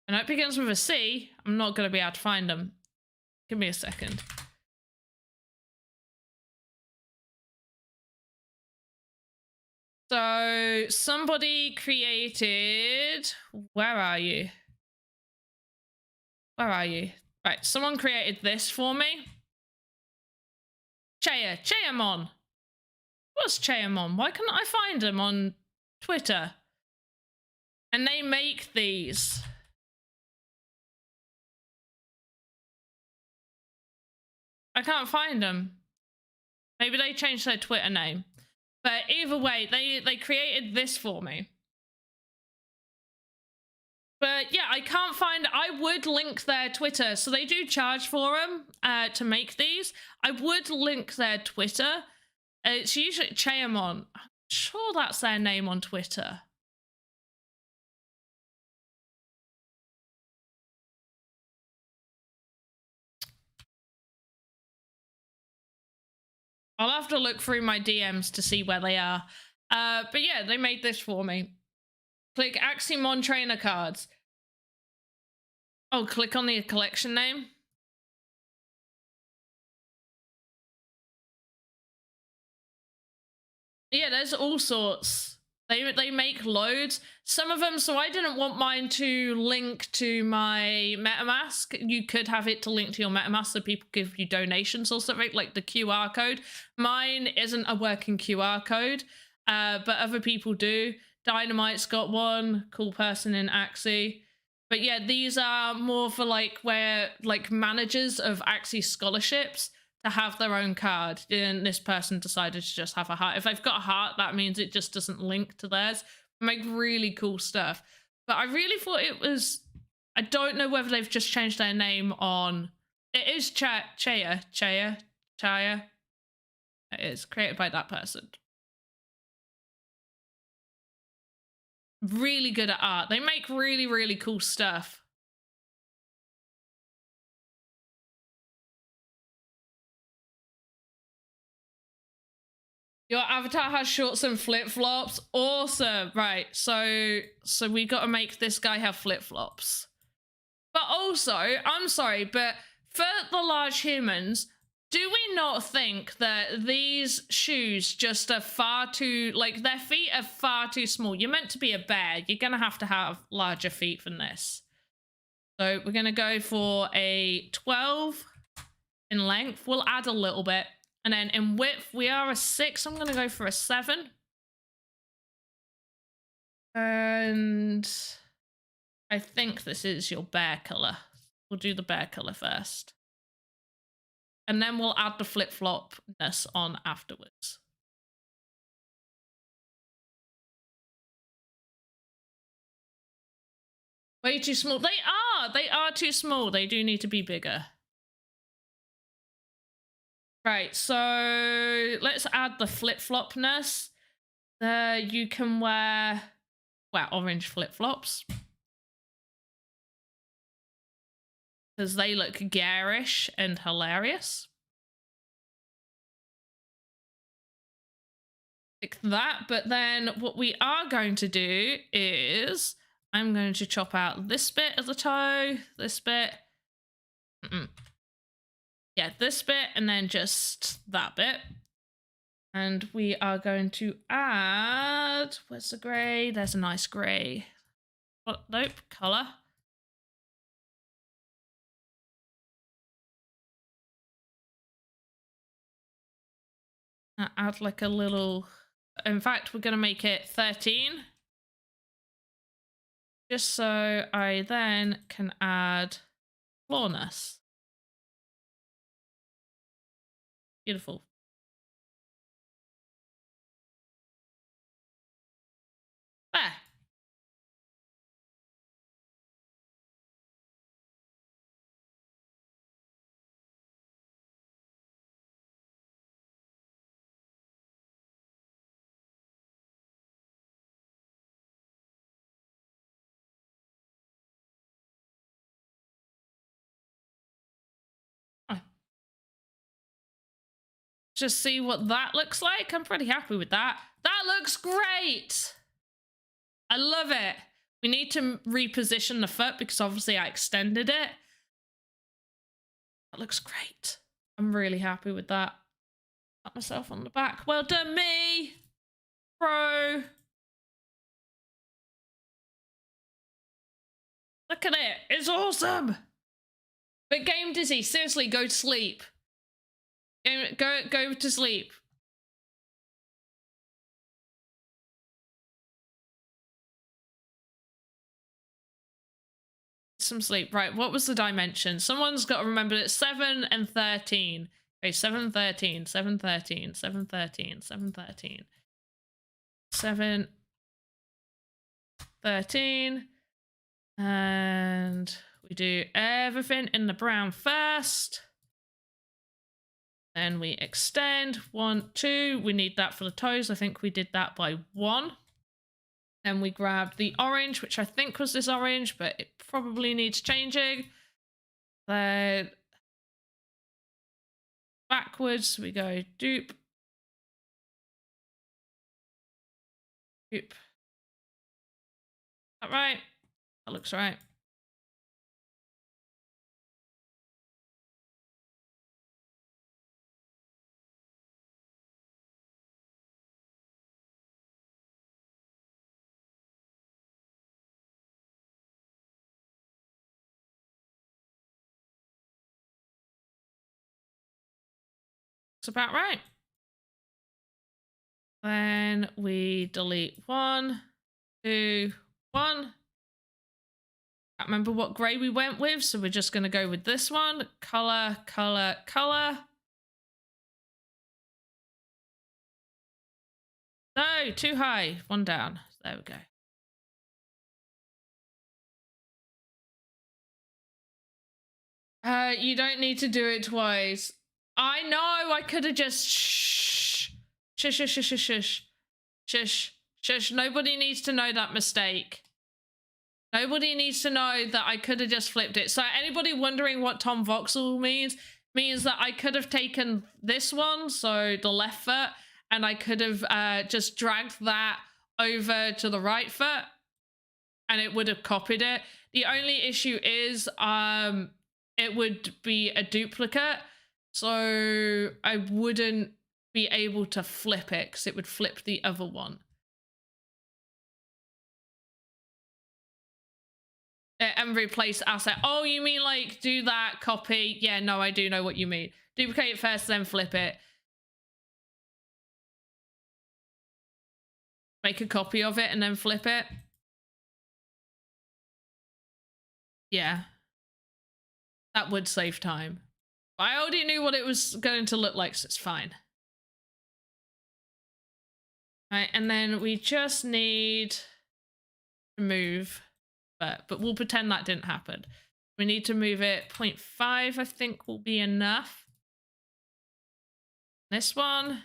I know it begins with a C. I'm not going to be able to find them. Give me a second. So somebody created, where are you? Where are you? Right, someone created this for me. Chayamon. What's Chayamon? Why can't I find him on Twitter? And they make these. I can't find them. Maybe they changed their Twitter name. But either way, they created this for me. But yeah, I can't find... I would link their Twitter. So they do charge for them to make these. I would link their Twitter. It's usually Chayamon. I'm sure that's their name on Twitter. I'll have to look through my DMs to see where they are. But yeah, they made this for me. Click Aximon trainer cards. Oh, click on the collection name. Yeah, there's all sorts. They make loads. Some of them, so I didn't want mine to link to my MetaMask. You could have it to link to your MetaMask so people give you donations or something, like the QR code. Mine isn't a working QR code, but other people do. Dynamite's got one, cool person in Axie. But yeah, these are more for like where like managers of Axie scholarships to have their own card, and this person decided to just have a heart. If they've got a heart, that means it just doesn't link to theirs. Make really cool stuff. But I really thought it was... I don't know whether they've just changed their name on It is Chaya. It is created by that person. Really good at art. They make really, really cool stuff. Your avatar has shorts and flip-flops. Awesome. Right. So we got to make this guy have flip-flops. But also, I'm sorry, but for the large humans, do we not think that these shoes just are far too, like, their feet are far too small? You're meant to be a bear. You're going to have larger feet than this. So we're going to go for a 12 in length. We'll add a little bit. And then in width, we are a 6. I'm going to go for a 7. And I think this is your bear color. We'll do the bear color first. And then we'll add the flip-flopness on afterwards. Way too small. They are too small. They do need to be bigger. Right, so let's add the flip-flopness. You can wear orange flip-flops. Because they look garish and hilarious. Like that, but then what we are going to do is I'm going to chop out this bit of the toe, this bit. Yeah, this bit, and then just that bit. And we are going to add, where's the gray? There's a nice gray. What? Nope, color. Add like a little, in fact, we're going to make it 13. Just so I then can add clawness. Beautiful. There. Just see what that looks like. I'm pretty happy with that. That looks great. I love it. We need to reposition the foot because obviously I extended it. That looks great. I'm really happy with that. Pat myself on the back. Well done, me. Bro. Look at it. It's awesome. But Game Dizzy, seriously, go to sleep. Go to sleep. Some sleep. Right, what was the dimension? Someone's got to remember it. 7 and 13. Okay, 7, 13, 7, 13, 7, 13, 7, 13. 7, 13. And we do everything in the brown first. Then we extend 1, 2. We need that for the toes. I think we did that by 1. Then we grabbed the orange, which I think was this orange, but it probably needs changing. Then backwards we go dupe. Dupe. That right? That looks right. It's about right. Then we delete 1, 2, 1. Can't remember what grey we went with, so we're just going to go with this one. Color, color, color. No, too high. 1 down. There we go. You don't need to do it twice. I know, I could have just shush. Shush, shush, shush, shush, shush. Shush, shush. Nobody needs to know that mistake. Nobody needs to know that I could have just flipped it. So anybody wondering what Tom Voxel means that I could have taken this one, so the left foot, and I could have just dragged that over to the right foot, and it would have copied it. The only issue is it would be a duplicate, so I wouldn't be able to flip it because it would flip the other one. And replace asset. Oh, you mean like do that, copy? Yeah, no, I do know what you mean. Duplicate it first, then flip it. Make a copy of it and then flip it. Yeah. That would save time. But I already knew what it was going to look like, so it's fine. Right, and then we just need to move. But we'll pretend that didn't happen. We need to move it 0.5, I think will be enough. This one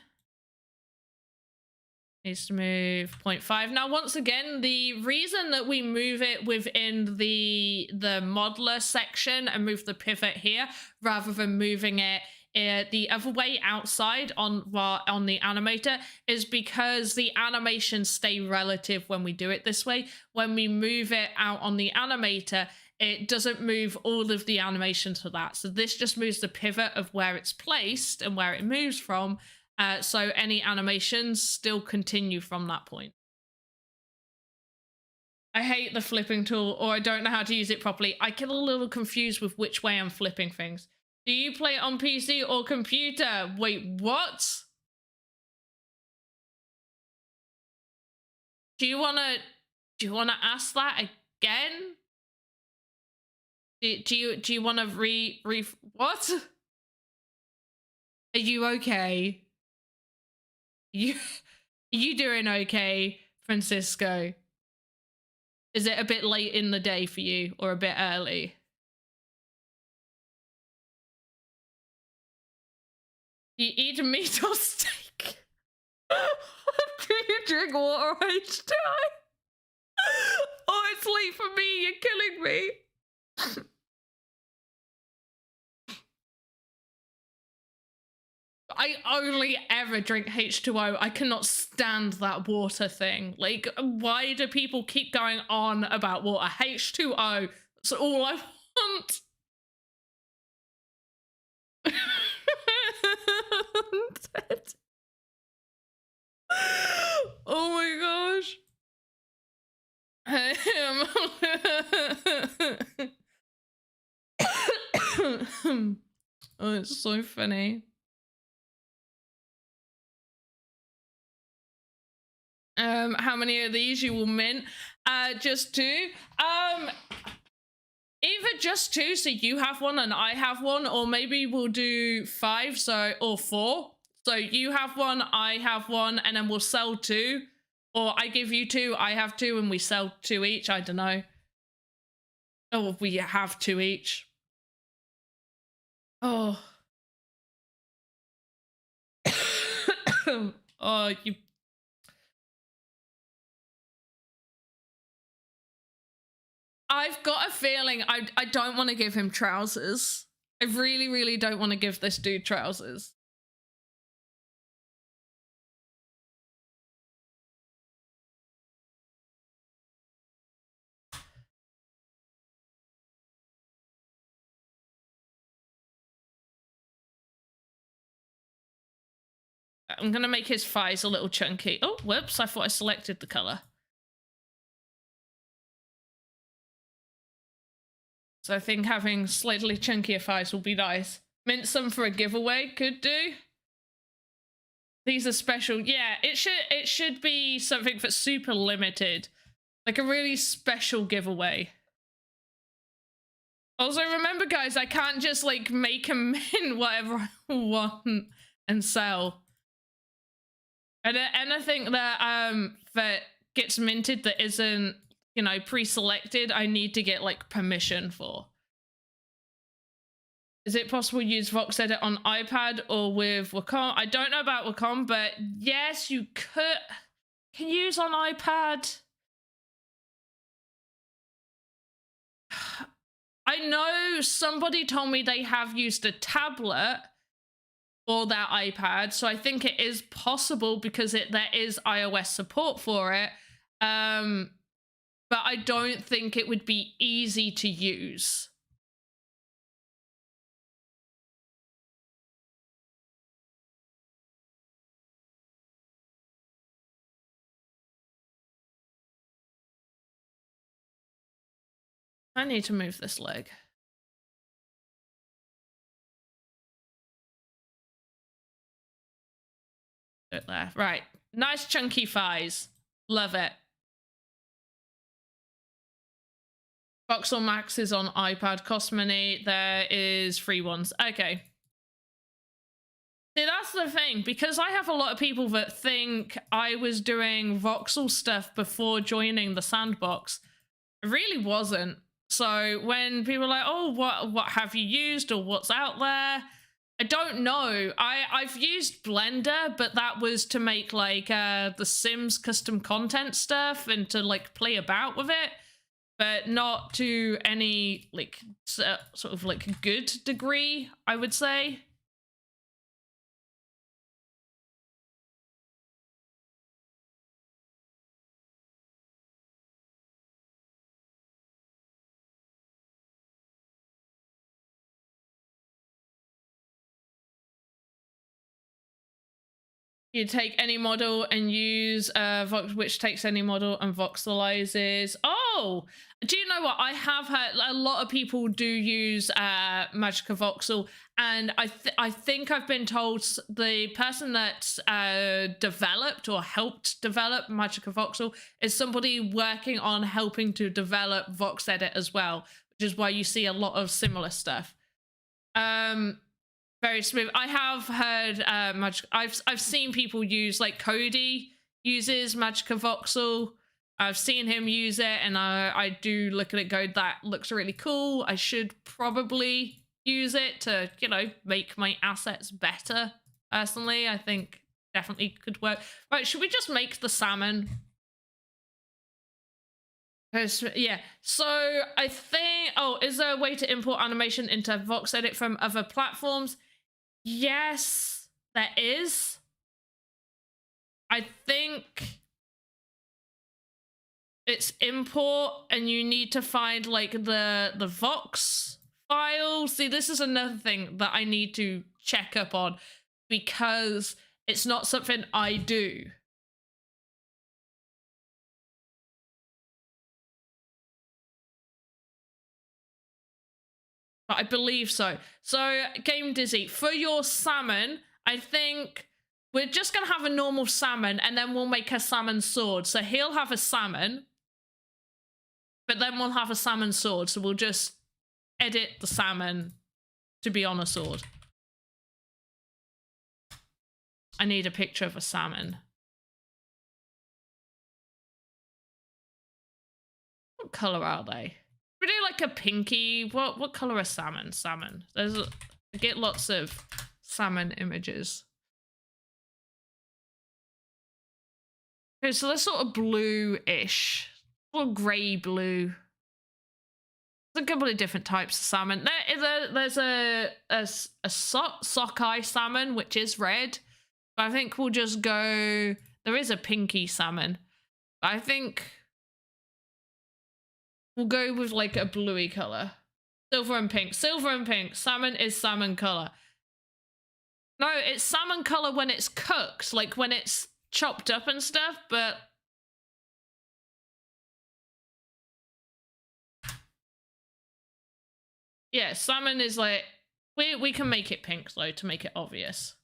needs to move 0.5. Now, once again, the reason that we move it within the modeler section and move the pivot here, rather than moving it the other way outside on the animator, is because the animations stay relative when we do it this way. When we move it out on the animator, it doesn't move all of the animation to that. So this just moves the pivot of where it's placed and where it moves from. So any animations still continue from that point. I hate the flipping tool, or I don't know how to use it properly. I get a little confused with which way I'm flipping things. Do you play it on PC or computer? Wait, what? Do you wanna ask that again? Do you wanna what? Are you okay? You doing okay, Francisco? Is it a bit late in the day for you or a bit early? You eat meat or steak? Do you drink water or H2O? Oh, it's late for me. You're killing me. I only ever drink H2O. I cannot stand that water thing. Like, why do people keep going on about water? H2O. That's all I want. Oh my gosh. Oh, it's so funny. How many of these you will mint? Just 2. Either just 2, so you have one and I have one, or maybe we'll do 5, or 4. So you have one, I have one, and then we'll sell 2. Or I give you 2, I have 2, and we sell 2 each. I don't know. Oh, we have 2 each. Oh. Oh, you. I've got a feeling I don't want to give him trousers. I really, really don't want to give this dude trousers. I'm going to make his thighs a little chunky. Oh, whoops. I thought I selected the color. So I think having slightly chunkier thighs will be nice. Mint some for a giveaway. Could do. These are special. Yeah, it should be something that's super limited. Like a really special giveaway. Also, remember, guys, I can't just, like, make them in whatever I want and sell. And anything that that gets minted that isn't, you know, pre-selected, I need to get, like, permission for. Is it possible to use Voxedit on iPad or with Wacom? I don't know about Wacom, but yes, you could. Can use on iPad. I know somebody told me they have used a tablet or their iPad, so I think it is possible because there is iOS support for it. But I don't think it would be easy to use. I need to move this leg. Put it there. Right. Nice chunky thighs. Love it. Voxel Max is on iPad. Cost money. There is free ones. Okay. See, that's the thing. Because I have a lot of people that think I was doing Voxel stuff before joining the Sandbox. It really wasn't. So when people are like, oh, what have you used or what's out there? I don't know. I've used Blender, but that was to make like the Sims custom content stuff and to like play about with it, but not to any like sort of like good degree, I would say. You take any model and use Vox, which takes any model and voxelizes. Oh, do you know what? I have heard a lot of people do use Magica Voxel, and I think I've been told the person that's developed or helped develop Magica Voxel is somebody working on helping to develop Voxedit as well, which is why you see a lot of similar stuff. Very smooth. I have heard I've seen people use, like Cody uses Magica Voxel. I've seen him use it, and I do look at it go, that looks really cool. I should probably use it to, you know, make my assets better. Personally, I think definitely could work. Right, should we just make the salmon? Yeah, so I think, oh, is there a way to import animation into Voxedit from other platforms? Yes, there is. I think it's import, and you need to find like the Vox file. See, this is another thing that I need to check up on because it's not something I do. But I believe so. So, Game Dizzy, for your salmon, I think we're just going to have a normal salmon, and then we'll make a salmon sword. So he'll have a salmon, but then we'll have a salmon sword. So we'll just edit the salmon to be on a sword. I need a picture of a salmon. What color are they? We do like a pinky. What color are salmon? Salmon. I get lots of salmon images. Okay, so they're sort of blue-ish, or grey blue. There's a couple of different types of salmon. There's a sockeye salmon, which is red. But I think we'll just go. There is a pinky salmon. But I think we'll go with like a bluey color. Silver and pink. Silver and pink. Salmon is salmon color. No, it's salmon color when it's cooked, like when it's chopped up and stuff, but yeah, salmon is like, we can make it pink though to make it obvious.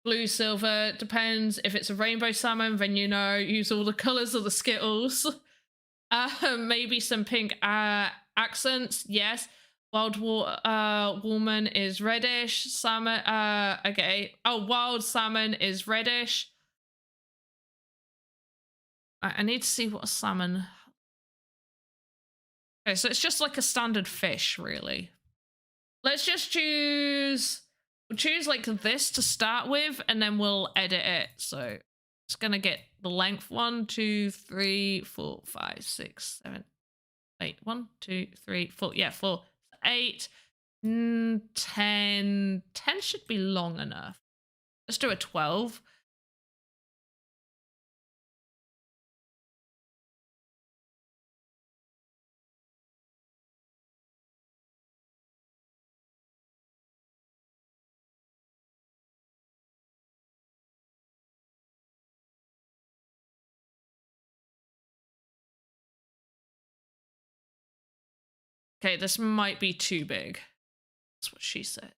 Blue, silver, depends. If it's a rainbow salmon, then you know, use all the colors of the Skittles. Maybe some pink accents, yes. Wild woman is reddish. Salmon, okay. Oh, wild salmon is reddish. I need to see what a salmon. Okay, so it's just like a standard fish, really. Let's just choose. We'll choose like this to start with, and then we'll edit it. So it's gonna get the length 1, 2, 3, 4, 5, 6, 7, 8. 1, 2, 3, 4. Yeah, 4, 8, 10. 10 should be long enough. Let's do a 12. Okay, this might be too big. That's what she said.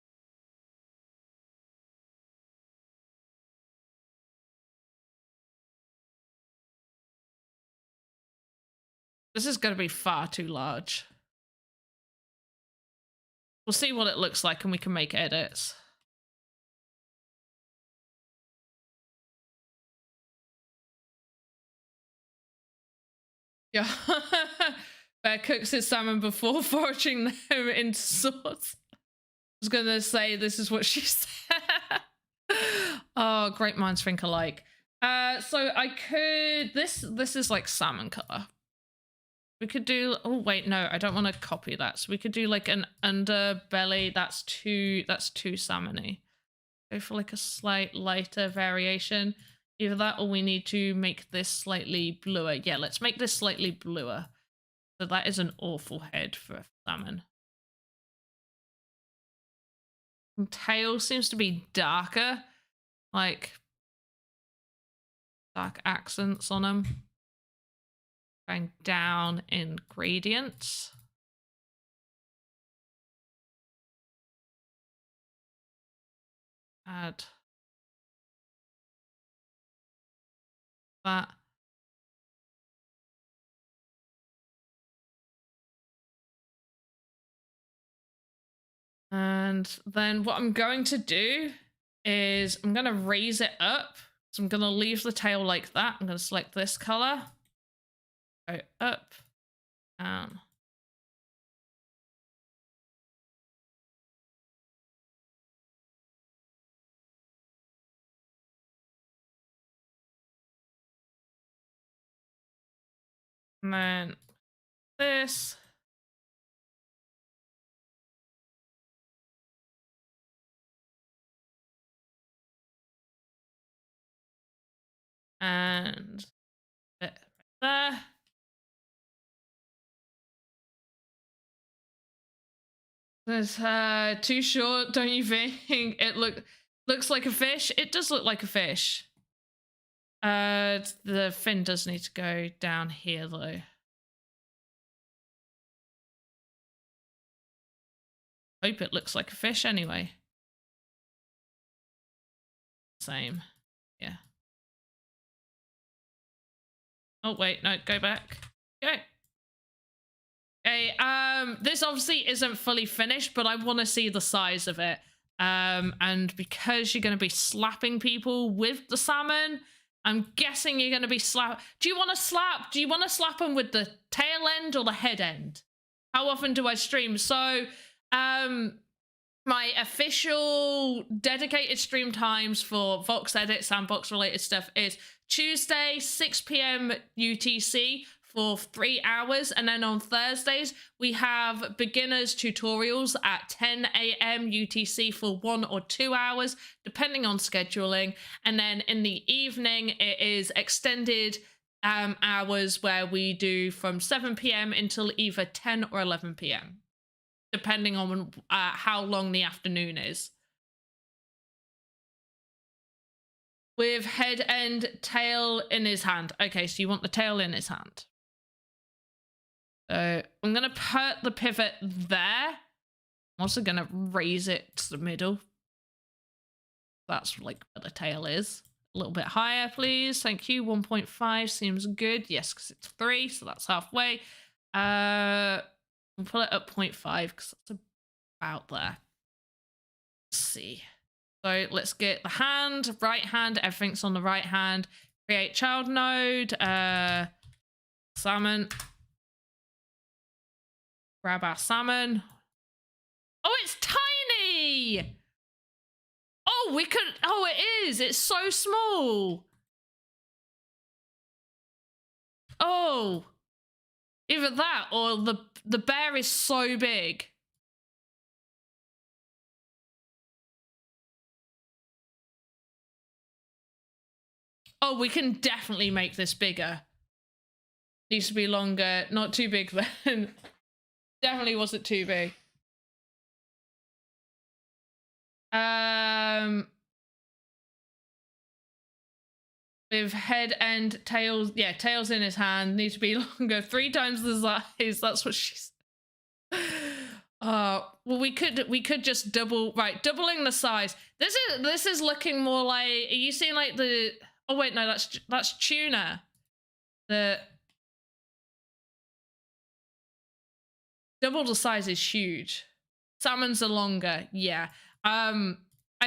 This is going to be far too large. We'll see what it looks like and we can make edits. Yeah. Bear cooks his salmon before foraging them into sauce. I was going to say this is what she said. Oh, great minds think alike. So I could... This is like salmon color. We could do... Oh, wait, no, I don't want to copy that. So we could do like an underbelly. That's too salmony. Go for like a slight lighter variation. Either that or we need to make this slightly bluer. Yeah, let's make this slightly bluer. So that is an awful head for a salmon. And tail seems to be darker. Like dark accents on them. Going down in gradients. Add that. And then what I'm going to do is I'm going to raise it up. So I'm going to leave the tail like that. I'm going to select this color. Go up, down. And then this. And right there. That's too short, don't you think? It looks like a fish. It does look like a fish. The fin does need to go down here though. Hope it looks like a fish anyway. Same. Yeah. Oh wait, no, go back. Go. Okay, this obviously isn't fully finished, but I want to see the size of it. And because you're going to be slapping people with the salmon, I'm guessing you're going to be Do you want to slap them with the tail end or the head end? How often do I stream? So, my official dedicated stream times for Voxedit, Sandbox related stuff is Tuesday, 6 p.m. UTC for 3 hours. And then on Thursdays, we have beginners tutorials at 10 a.m. UTC for 1 or 2 hours, depending on scheduling. And then in the evening, it is extended hours where we do from 7 p.m. until either 10 or 11 p.m. depending on how long the afternoon is. With head and tail in his hand. Okay, so you want the tail in his hand. So I'm going to put the pivot there. I'm also going to raise it to the middle. That's like where the tail is. A little bit higher, please. Thank you. 1.5 seems good. Yes, because it's 3, so that's halfway. We'll put it at 0.5 because that's about there. Let's see. So let's get the hand, right hand. Everything's on the right hand. Create child node. Salmon. Grab our salmon. Oh, it's tiny! Oh, we could... Oh, it is! It's so small! Oh! Either that or the bear is so big. Oh, we can definitely make this bigger. Needs to be longer. Not too big then. Definitely wasn't too big. With head and tails, yeah, tails in his hand, need to be longer, 3 times the size. That's what she said. Well, we could just doubling the size. This is looking more like, are you seeing like the, oh wait, no, that's tuna. The double the size is huge. Salmons are longer, yeah. I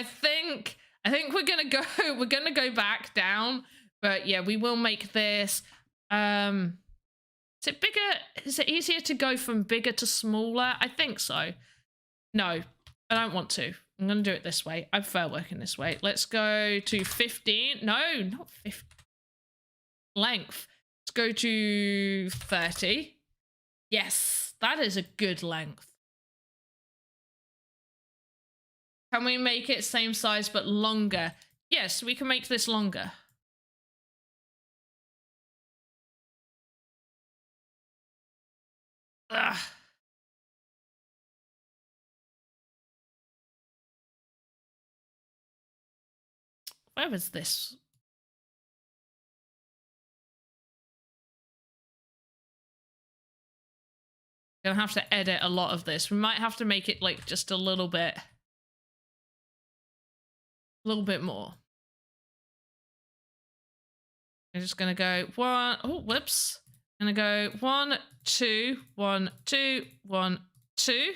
think we're gonna go back down, but yeah, we will make this. Is it bigger? Is it easier to go from bigger to smaller? I think so. No, I don't want to. I'm gonna do it this way. I prefer working this way. Let's go to 15. No, not 50. Length. Let's go to 30. Yes, that is a good length. Can we make it same size but longer? Yes, we can make this longer. Ugh. Where was this? Gonna have to edit a lot of this. We might have to make it like just a little bit more. I'm just gonna go 1. Oh, whoops. I'm gonna go 1, 2, 1, 2, 1, 2.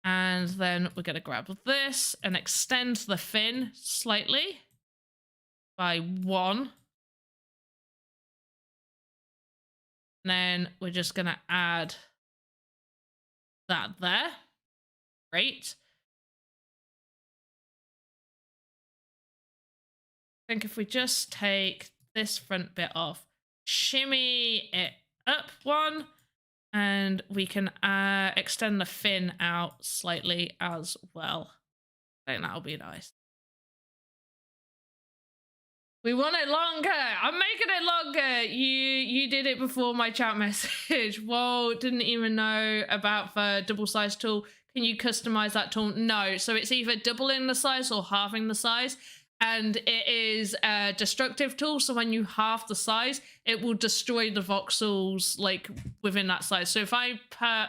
And then we're gonna grab this and extend the fin slightly by 1. And then we're just gonna add that there. Great. I think if we just take this front bit off, shimmy it up 1, and we can extend the fin out slightly as well. I think that'll be nice. We want it longer. I'm making it longer. You did it before my chat message. Whoa, didn't even know about the double size tool. Can you customize that tool? No. So it's either doubling the size or halving the size. And it is a destructive tool, so when you halve the size, it will destroy the voxels like within that size. So if I put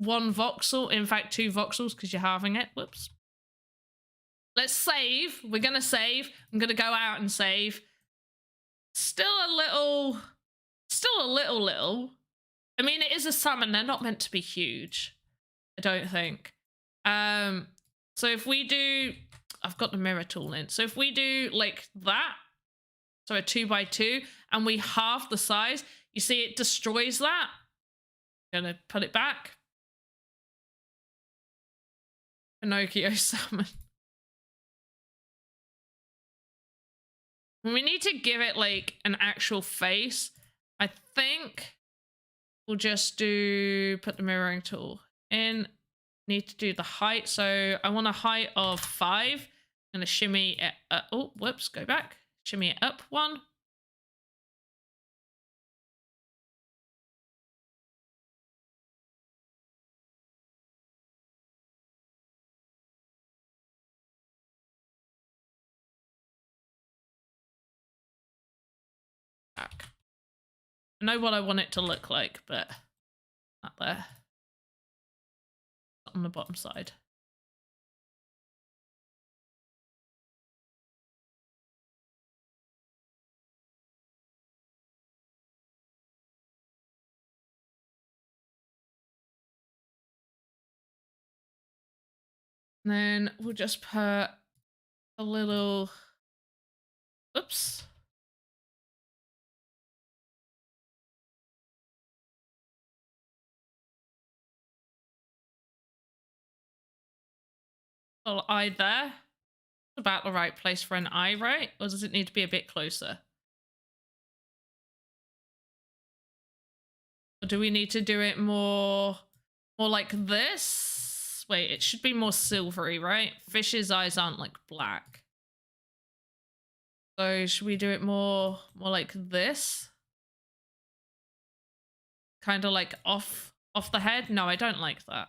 1 voxel, in fact 2 voxels because you're halving it, whoops. Let's save. We're gonna save. I'm gonna go out and save. Still a little. I mean, it is a salmon. They're not meant to be huge, I don't think. So if we do, I've got the mirror tool in. So if we do like that, so a 2x2, and we halve the size, you see it destroys that. I'm gonna put it back. Pinocchio salmon. We need to give it like an actual face. I think we'll just put the mirroring tool in. Need to do the height. So I want a height of 5. I'm gonna shimmy it up. Oh, whoops, go back. Shimmy it up 1. Back. I know what I want it to look like, but not there. On the bottom side. And then we'll just put a little, oops. Little eye there. About the right place for an eye, right? Or does it need to be a bit closer? Or do we need to do it more like this? Wait, it should be more silvery, right? Fish's eyes aren't like black. So should we do it more like this? Kind of like off the head? No, I don't like that.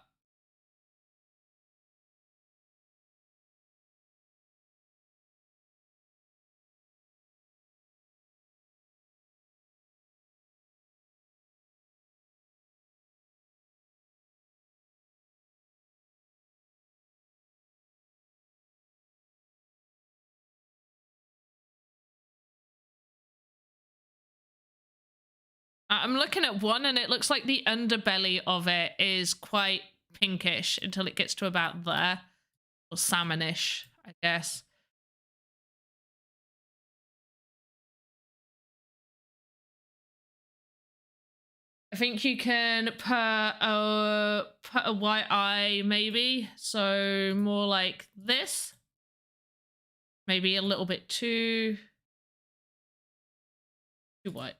I'm looking at one and it looks like the underbelly of it is quite pinkish until it gets to about there. Or salmonish, I guess. I think you can put a white eye, maybe. So more like this. Maybe a little bit too white.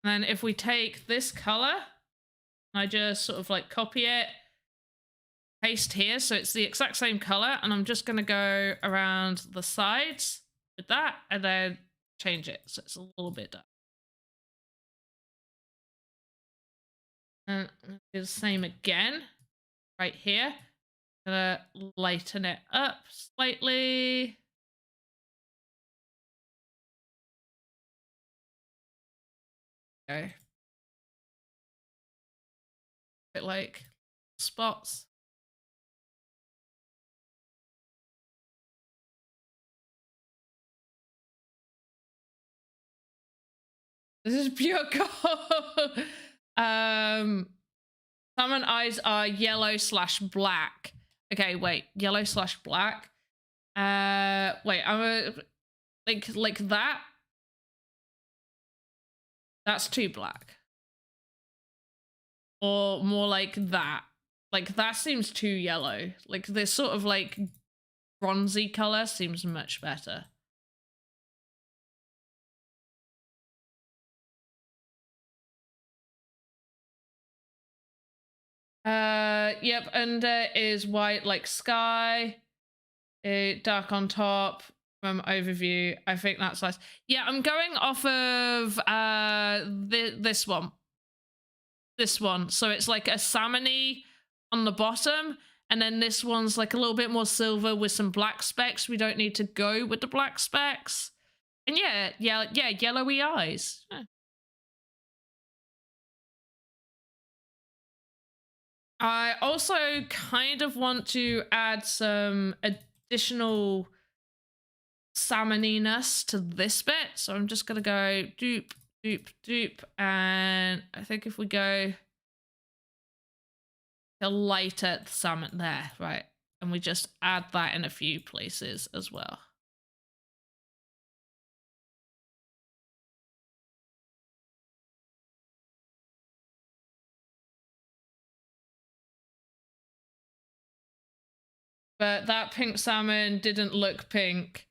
And if we take this color, I just sort of like copy it, paste here, so it's the exact same color, and I'm just gonna go around the sides with that, and then change it so it's a little bit dark. And do the same again, right here. Gonna lighten it up slightly. Okay. Bit like spots. This is pure gold. Salmon eyes are yellow/black. Okay, wait, yellow/black. Wait, I'm like that. That's too black. Or more like that. Like that seems too yellow. Like this sort of like bronzy color seems much better. Yep, under is white like sky. Dark on top from overview. I think that's nice. Yeah, I'm going off of this one. This one. So it's like a salmony on the bottom, and then this one's like a little bit more silver with some black specks. We don't need to go with the black specks. And yeah, yellowy eyes. Yeah. I also kind of want to add some additional salmoniness to this bit. So I'm just going to go dupe, dupe, dupe. And I think if we go to lighter salmon there, right? And we just add that in a few places as well. But that pink salmon didn't look pink.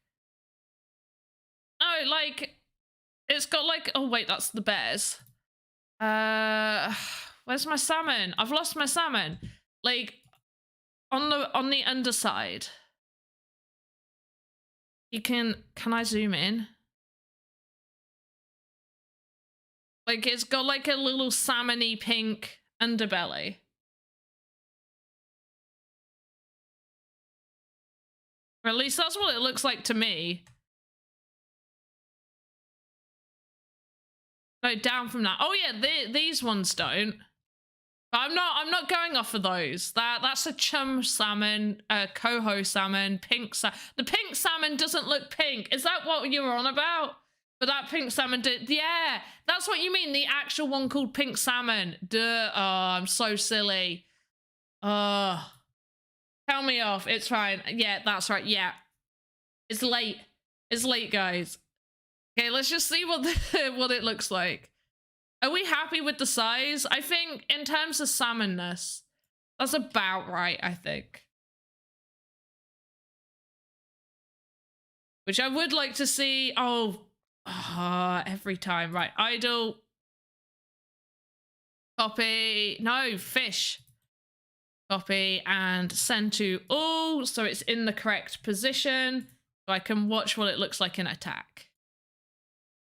Oh, like, it's got like, oh wait, that's the bears. Where's my salmon? I've lost my salmon. Like, on the underside. You can I zoom in? Like, it's got like a little salmony pink underbelly. Or at least that's what it looks like to me. No, down from that. Oh yeah, these ones don't. But I'm not going off of those. That's a chum salmon, coho salmon, pink salmon. The pink salmon doesn't look pink. Is that what you were on about? But that pink salmon did. Yeah, that's what you mean. The actual one called pink salmon. Duh. Oh, I'm so silly. Oh, tell me off. It's fine. Yeah, that's right. Yeah, it's late. It's late, guys. Okay, let's just see what what it looks like. Are we happy with the size? I think in terms of salmonness, that's about right, I think. Which I would like to see. Oh, every time. Right, idle. Copy. No, fish. Copy and send to all. So it's in the correct position. So I can watch what it looks like in attack.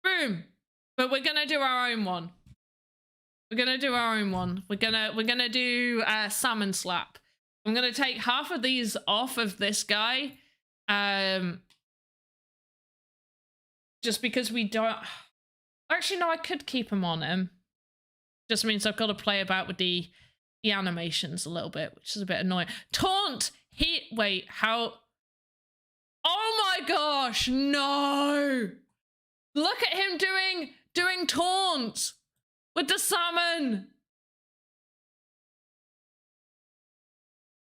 Boom. But we're going to do our own one. We're gonna do our own one. We're gonna do a salmon slap. I'm gonna take half of these off of this guy, just because we don't. Actually, no, I could keep him on him. Just means I've got to play about with the animations a little bit, which is a bit annoying. Taunt. Wait. How? Oh my gosh! No! Look at him doing taunt. With the salmon!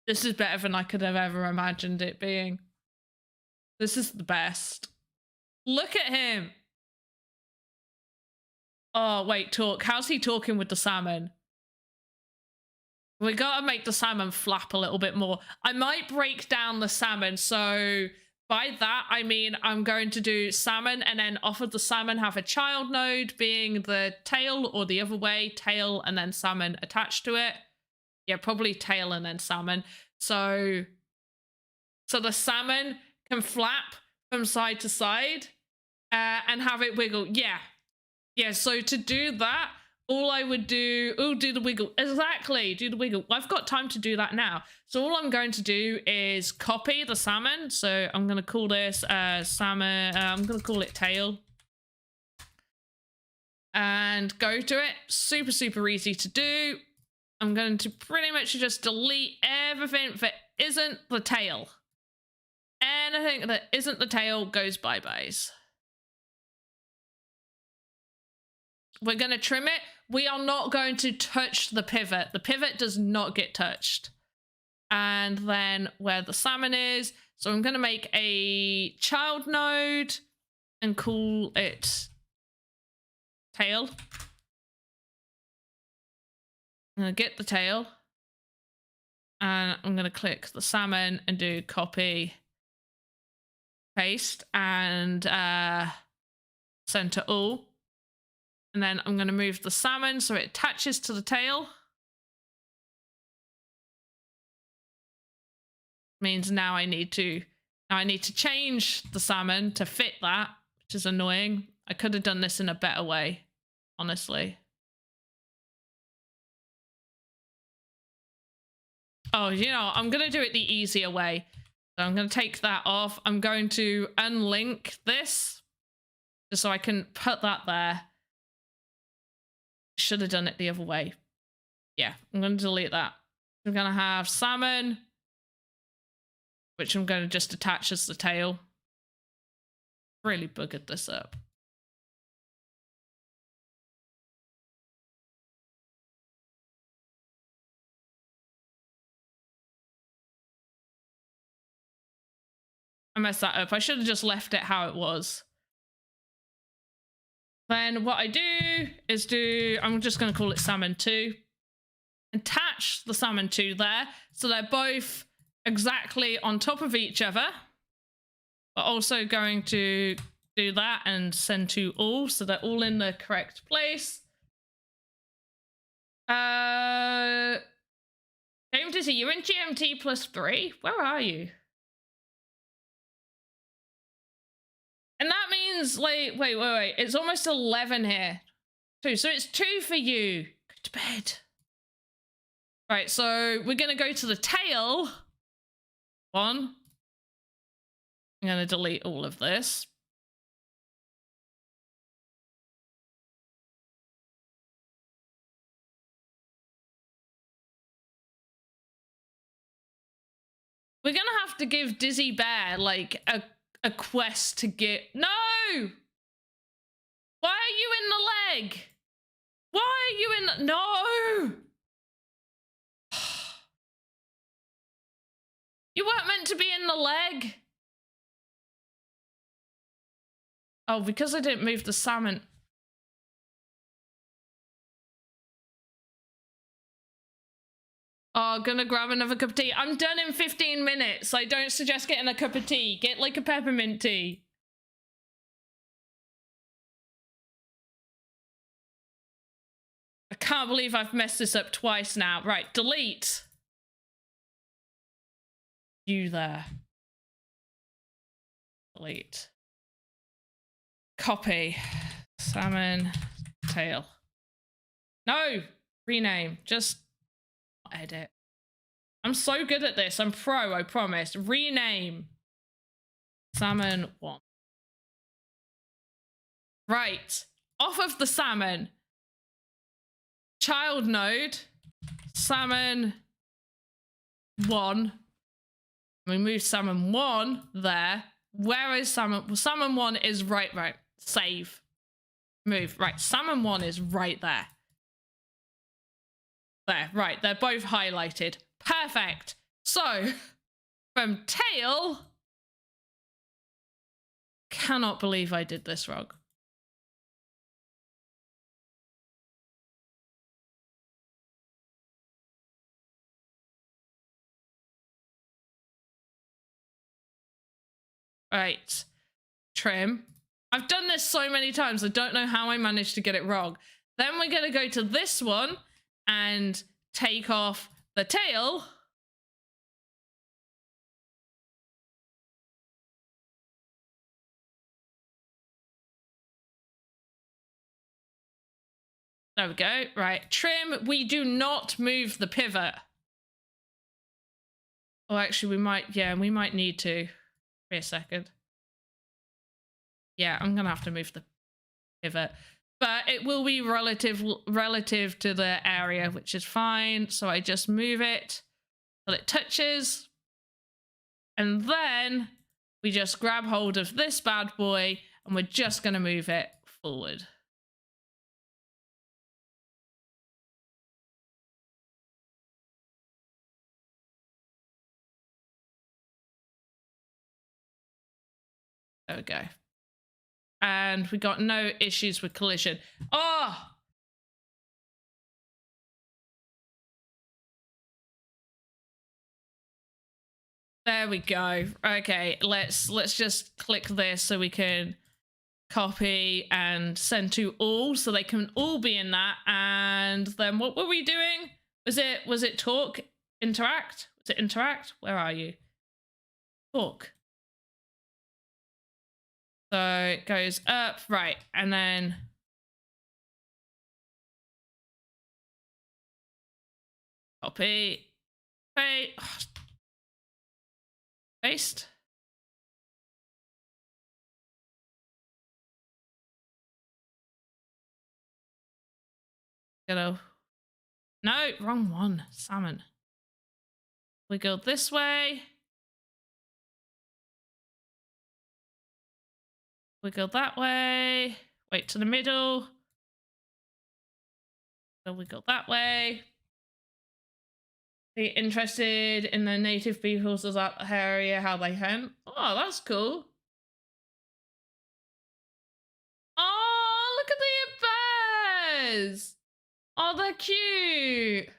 This is better than I could have ever imagined it being. This is the best. Look at him! Oh, wait, talk. How's he talking with the salmon? We gotta make the salmon flap a little bit more. I might break down the salmon, so by that, I mean I'm going to do salmon and then off of the salmon have a child node being the tail, or the other way, tail and then salmon attached to it. Yeah, probably tail and then salmon. So the salmon can flap from side to side and have it wiggle. Yeah. Yeah, so to do that, all I would do, do the wiggle. Exactly, do the wiggle. I've got time to do that now. So all I'm going to do is copy the salmon. So I'm going to call this salmon, I'm going to call it tail. And go to it. Super, super easy to do. I'm going to pretty much just delete everything that isn't the tail. Anything that isn't the tail goes bye-byes. We're going to trim it. We are not going to touch the pivot. The pivot does not get touched. And then where the salmon is. So I'm going to make a child node and call it tail. I'm going to get the tail. And I'm going to click the salmon and do copy, paste, and send to all. And then I'm going to move the salmon so it attaches to the tail. Means now I need to change the salmon to fit that, which is annoying. I could have done this in a better way, honestly. Oh, you know, I'm going to do it the easier way. So I'm going to take that off. I'm going to unlink this just so I can put that there. Should have done it the other way. Yeah, I'm going to delete that. I'm going to have salmon, which I'm going to just attach as the tail. Really buggered this up. I messed that up. I should have just left it how it was. Then what I do is I'm just going to call it salmon 2. Attach the salmon 2 there. So they're both exactly on top of each other. But also going to do that and send to all. So they're all in the correct place. Game Dizzy, you're in GMT +3? Where are you? And that means, like, wait. It's almost 11 here. 2. So it's 2 for you. Go to bed. Right, so we're going to go to the tail. 1. I'm going to delete all of this. We're gonna have to give Dizzy Bear like a quest to get. No! Why are you in the leg? Why are you in the... No! You weren't meant to be in the leg. Oh, because I didn't move the salmon. Oh, gonna grab another cup of tea. I'm done in 15 minutes. I don't suggest getting a cup of tea. Get like a peppermint tea. I can't believe I've messed this up twice now. Right, delete. You there. Delete. Copy. Salmon tail. No! Rename. Just edit. I'm so good at this. I'm pro, I promise. Rename. Salmon 1. Right. Off of the salmon. Child node. Salmon 1. We move salmon 1 there. Where is salmon? Well, salmon 1 is right. Save. Move. Right. Salmon 1 is right there. There. Right. They're both highlighted. Perfect. So, from tail... Cannot believe I did this wrong. Right. Trim. I've done this so many times. I don't know how I managed to get it wrong. Then we're going to go to this one and take off the tail. There we go. Right. Trim. We do not move the pivot. Oh, actually, we might. Yeah, we might need to. Wait a second. Yeah, I'm going to have to move the pivot. But it will be relative to the area, which is fine. So I just move it till it touches. And then we just grab hold of this bad boy and we're just going to move it forward. There we go. And we got no issues with collision. Oh! There we go. Okay, let's just click this so we can copy and send to all so they can all be in that. And then what were we doing? Was it talk? Interact? Was it interact? Where are you? Talk. So it goes up, right, and then copy, paste. No, wrong one. Salmon. We go this way. We go that way. Wait to the middle. So we go that way. Be interested in the native peoples of that area, how they hunt. Oh, that's cool. Oh, look at the bears. Oh, they're cute.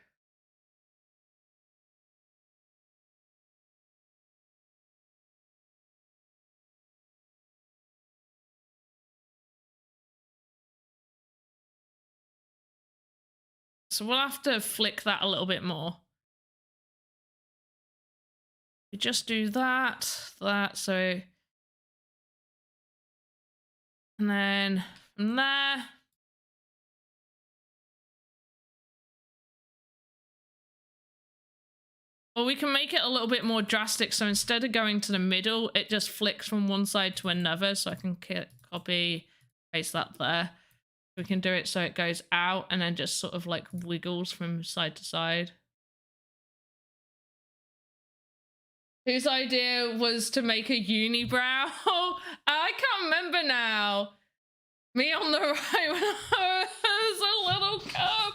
So we'll have to flick that a little bit more. We just do that, so. And then from there. Or we can make it a little bit more drastic. So instead of going to the middle, it just flicks from one side to another. So I can copy, paste that there. We can do it so it goes out and then just sort of like wiggles from side to side. Whose idea was to make a unibrow? I can't remember now. Me on the right when I was a little cub.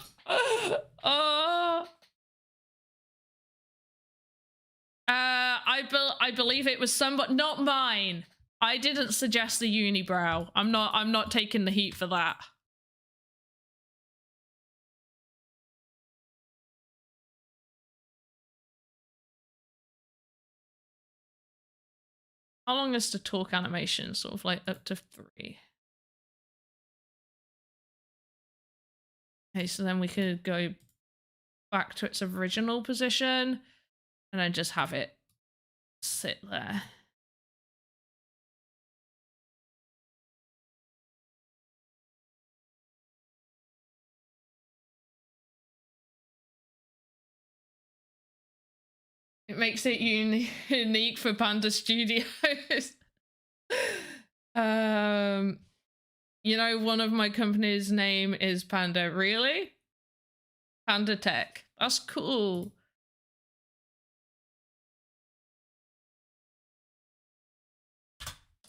I believe it was somebody, not mine. I didn't suggest the unibrow. I'm not taking the heat for that. How long is the talk animation? Sort of like up to 3. Okay, so then we could go back to its original position and then just have it sit there. It makes it unique for Panda Studios. You know, one of my company's name is Panda. Really? Panda Tech. That's cool.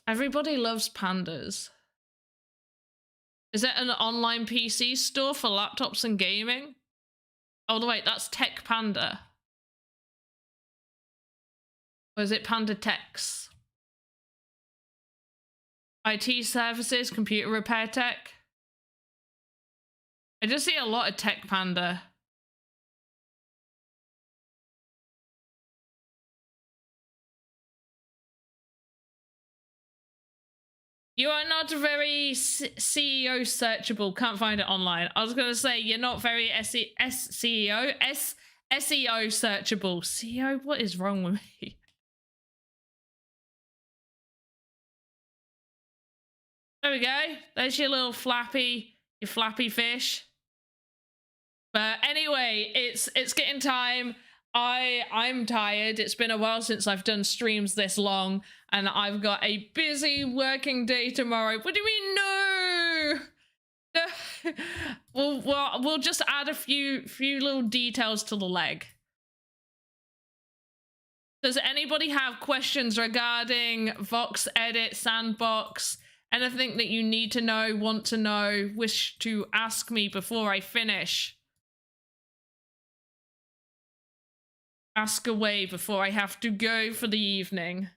Everybody loves pandas. Is it an online PC store for laptops and gaming? Oh, wait, that's Tech Panda. Or is it Panda Techs? IT services, computer repair tech. I just see a lot of Tech Panda. You are not very CEO searchable. Can't find it online. I was going to say you're not very SEO searchable. CEO, what is wrong with me? There we go. There's your little flappy fish. But anyway, it's getting time. I'm tired. It's been a while since I've done streams this long, and I've got a busy working day tomorrow. What do you mean no? We'll just add a few little details to the leg. Does anybody have questions regarding Voxedit, Sandbox, anything that you need to know, want to know, wish to ask me before I finish? Ask away before I have to go for the evening.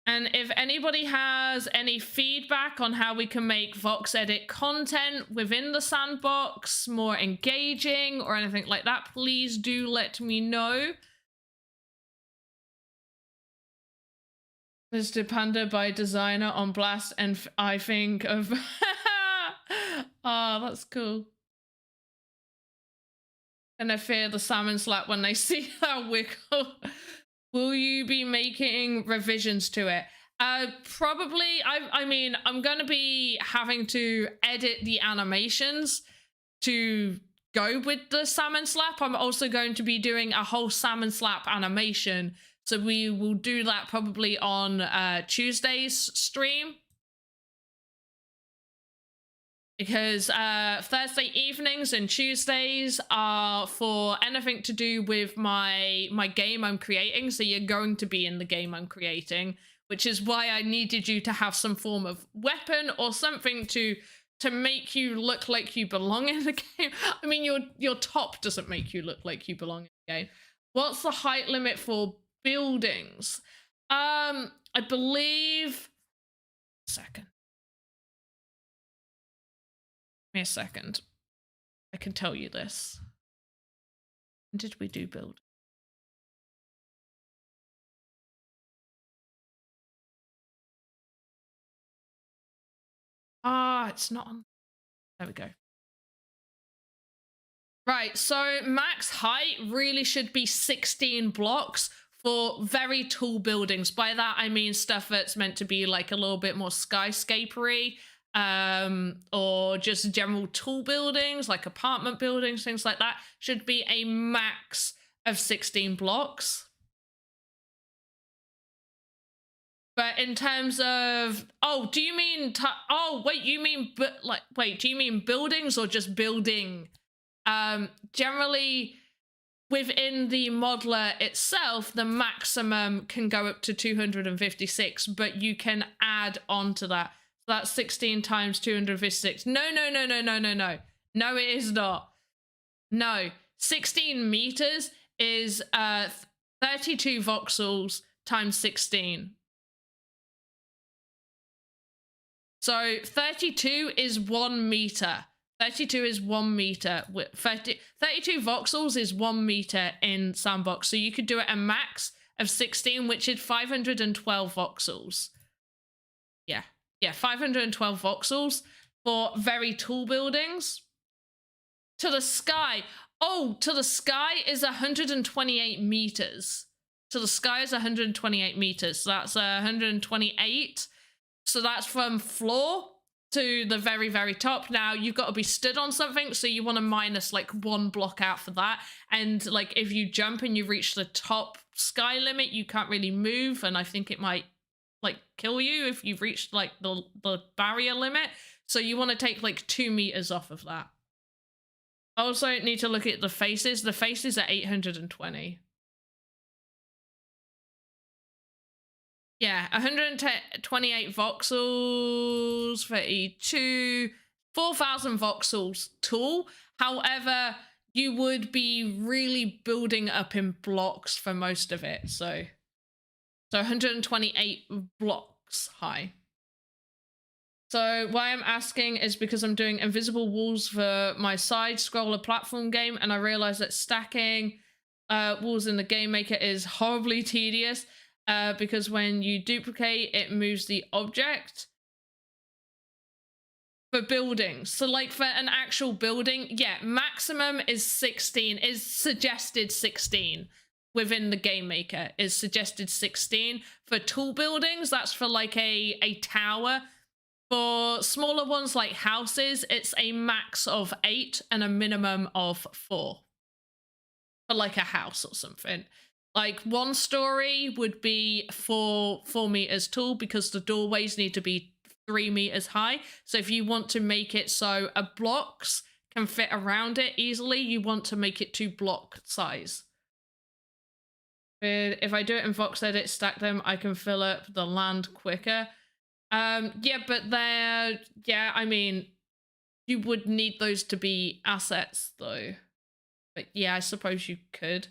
And if anybody has any feedback on how we can make Voxedit content within the sandbox more engaging or anything like that, please do let me know. Mr. Panda by Designer on Blast, and I think of... Oh, that's cool. And I fear the salmon slap when they see that wiggle. Will you be making revisions to it? Probably. I mean, I'm going to be having to edit the animations to go with the salmon slap. I'm also going to be doing a whole salmon slap animation. So we will do that probably on Tuesday's stream. Because Thursday evenings and Tuesdays are for anything to do with my game I'm creating. So you're going to be in the game I'm creating, which is why I needed you to have some form of weapon or something to make you look like you belong in the game. I mean, your top doesn't make you look like you belong in the game. What's the height limit for buildings? I believe... Second. Give me a second. I can tell you this. When did we do build? Ah, it's not on. There we go. Right, so max height really should be 16 blocks for very tall buildings. By that, I mean stuff that's meant to be like a little bit more skyscrapery, or just general tall buildings like apartment buildings, things like that, should be a max of 16 blocks. But in terms of, oh, do you mean, oh, wait, you mean, wait, do you mean buildings or just building? Generally, within the modeler itself, the maximum can go up to 256, but you can add on to that. So that's 16 times 256. No. No, it is not. No, 16 meters is 32 voxels times 16. So 32 is 1 meter. 32 is 1 meter. 32 voxels is 1 meter in Sandbox. So you could do it a max of 16, which is 512 voxels. Yeah, 512 voxels for very tall buildings. To the sky. Oh, to the sky is 128 meters. To the sky is 128 meters. So that's 128. So that's from floor to the very, very top. Now you've got to be stood on something, so you want to minus like 1 block out for that. And like if you jump and you reach the top sky limit, you can't really move, and I think it might like kill you if you've reached like the barrier limit. So you want to take like 2 meters off of that. Also need to look at the faces. The faces are 820. Yeah, 128 voxels for E2, 4,000 voxels tall. However, you would be really building up in blocks for most of it. So 128 blocks high. So why I'm asking is because I'm doing invisible walls for my side scroller platform game, and I realized that stacking walls in the game maker is horribly tedious. Because when you duplicate, it moves the object. For buildings, so like for an actual building, yeah, maximum is 16, is suggested 16 within the game maker, is suggested 16. For tall buildings, that's for like a tower. For smaller ones like houses, it's a max of 8 and a minimum of 4. For like a house or something. Like 1 story would be 4 meters tall because the doorways need to be 3 meters high. So if you want to make it so a blocks can fit around it easily, you want to make it 2 block size. But if I do it in Voxedit, stack them, I can fill up the land quicker. Yeah, but I mean, you would need those to be assets though. But yeah, I suppose you could.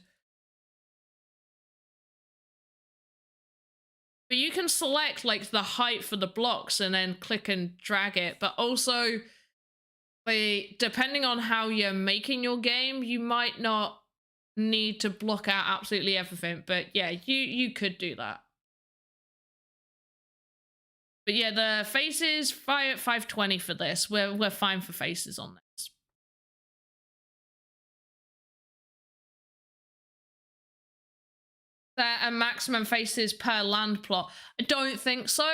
But you can select like the height for the blocks and then click and drag it. But also, depending on how you're making your game, you might not need to block out absolutely everything. But yeah, you could do that. But yeah, the faces 520 for this. We're fine for faces on this. There are maximum faces per land plot. I don't think so.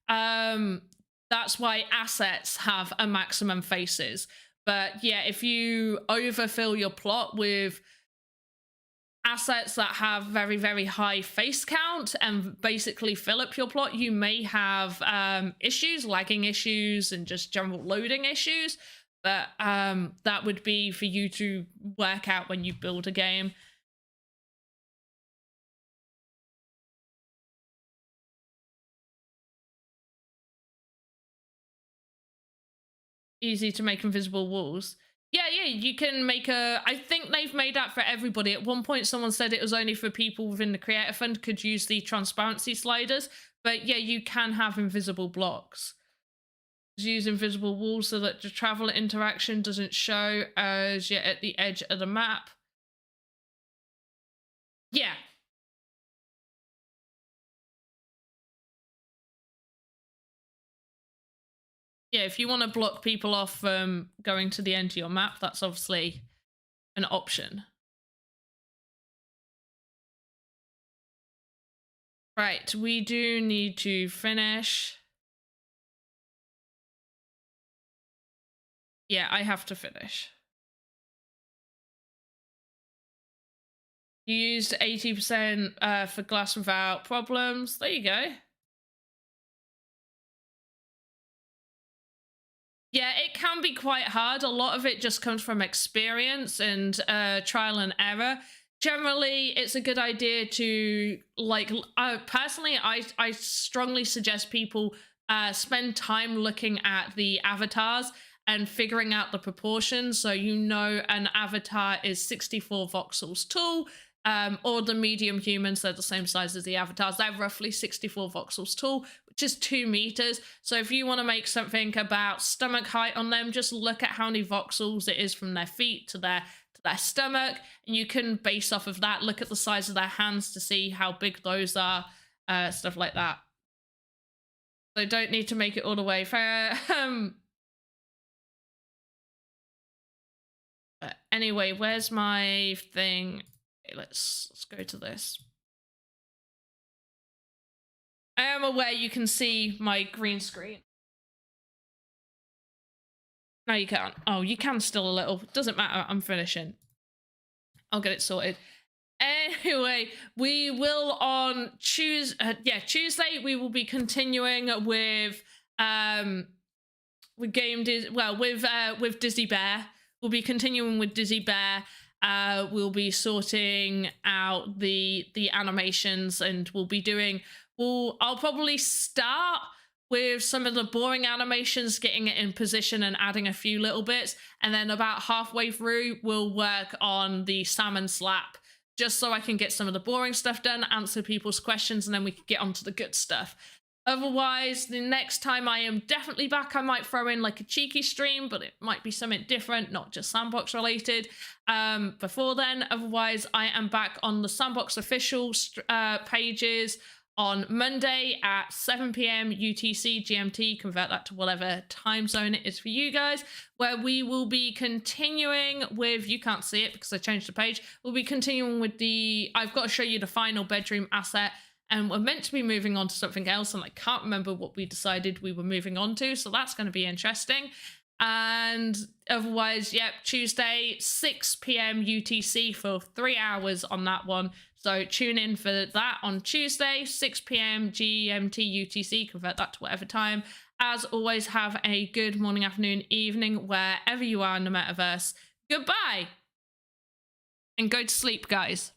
That's why assets have a maximum faces. But yeah, if you overfill your plot with assets that have very, very high face count and basically fill up your plot, you may have issues, lagging issues, and just general loading issues. But that would be for you to work out when you build a game. Easy to make invisible walls. Yeah, you can make I think they've made that for everybody. At one point, someone said it was only for people within the Creator Fund could use the transparency sliders. But yeah, you can have invisible blocks. Use invisible walls so that the travel interaction doesn't show as you're at the edge of the map. Yeah. Yeah, if you want to block people off from going to the end of your map, that's obviously an option. Right, we do need to finish. Yeah, I have to finish. You used 80% for glass without problems. There you go. Yeah, it can be quite hard. A lot of it just comes from experience and trial and error. Generally, it's a good idea to like. Personally, I strongly suggest people spend time looking at the avatars and figuring out the proportions. So you know, an avatar is 64 voxels tall. Or the medium humans, they're the same size as the avatars. They're roughly 64 voxels tall, which is 2 meters. So if you want to make something about stomach height on them, just look at how many voxels it is from their feet to their stomach, and you can base off of that. Look at the size of their hands to see how big those are, stuff like that. So don't need to make it all the way fair. But anyway, where's my thing? Okay, let's go to this. I am aware you can see my green screen. No, you can't. Oh, you can still a little. Doesn't matter. I'm finishing. I'll get it sorted. Anyway, we will on Tuesday we will be continuing with with Dizzy Bear. We'll be continuing with Dizzy Bear. We'll be sorting out the animations, and we'll be doing. I'll probably start with some of the boring animations, getting it in position and adding a few little bits, and then about halfway through, we'll work on the salmon slap, just so I can get some of the boring stuff done, answer people's questions, and then we can get on to the good stuff. Otherwise, the next time I am definitely back, I might throw in like a cheeky stream, but it might be something different, not just Sandbox related. Before then, otherwise, I am back on the Sandbox official pages on Monday at 7 p.m. UTC GMT, convert that to whatever time zone it is for you guys, where we will be continuing with, you can't see it because I changed the page, we'll be continuing with I've got to show you the final bedroom asset, and we're meant to be moving on to something else, and I can't remember what we decided we were moving on to, so that's going to be interesting. And otherwise, yep, Tuesday, 6 p.m. UTC for 3 hours on that one. So tune in for that on Tuesday, 6 p.m. GMT UTC, convert that to whatever time. As always, have a good morning, afternoon, evening, wherever you are in the metaverse. Goodbye. And go to sleep, guys.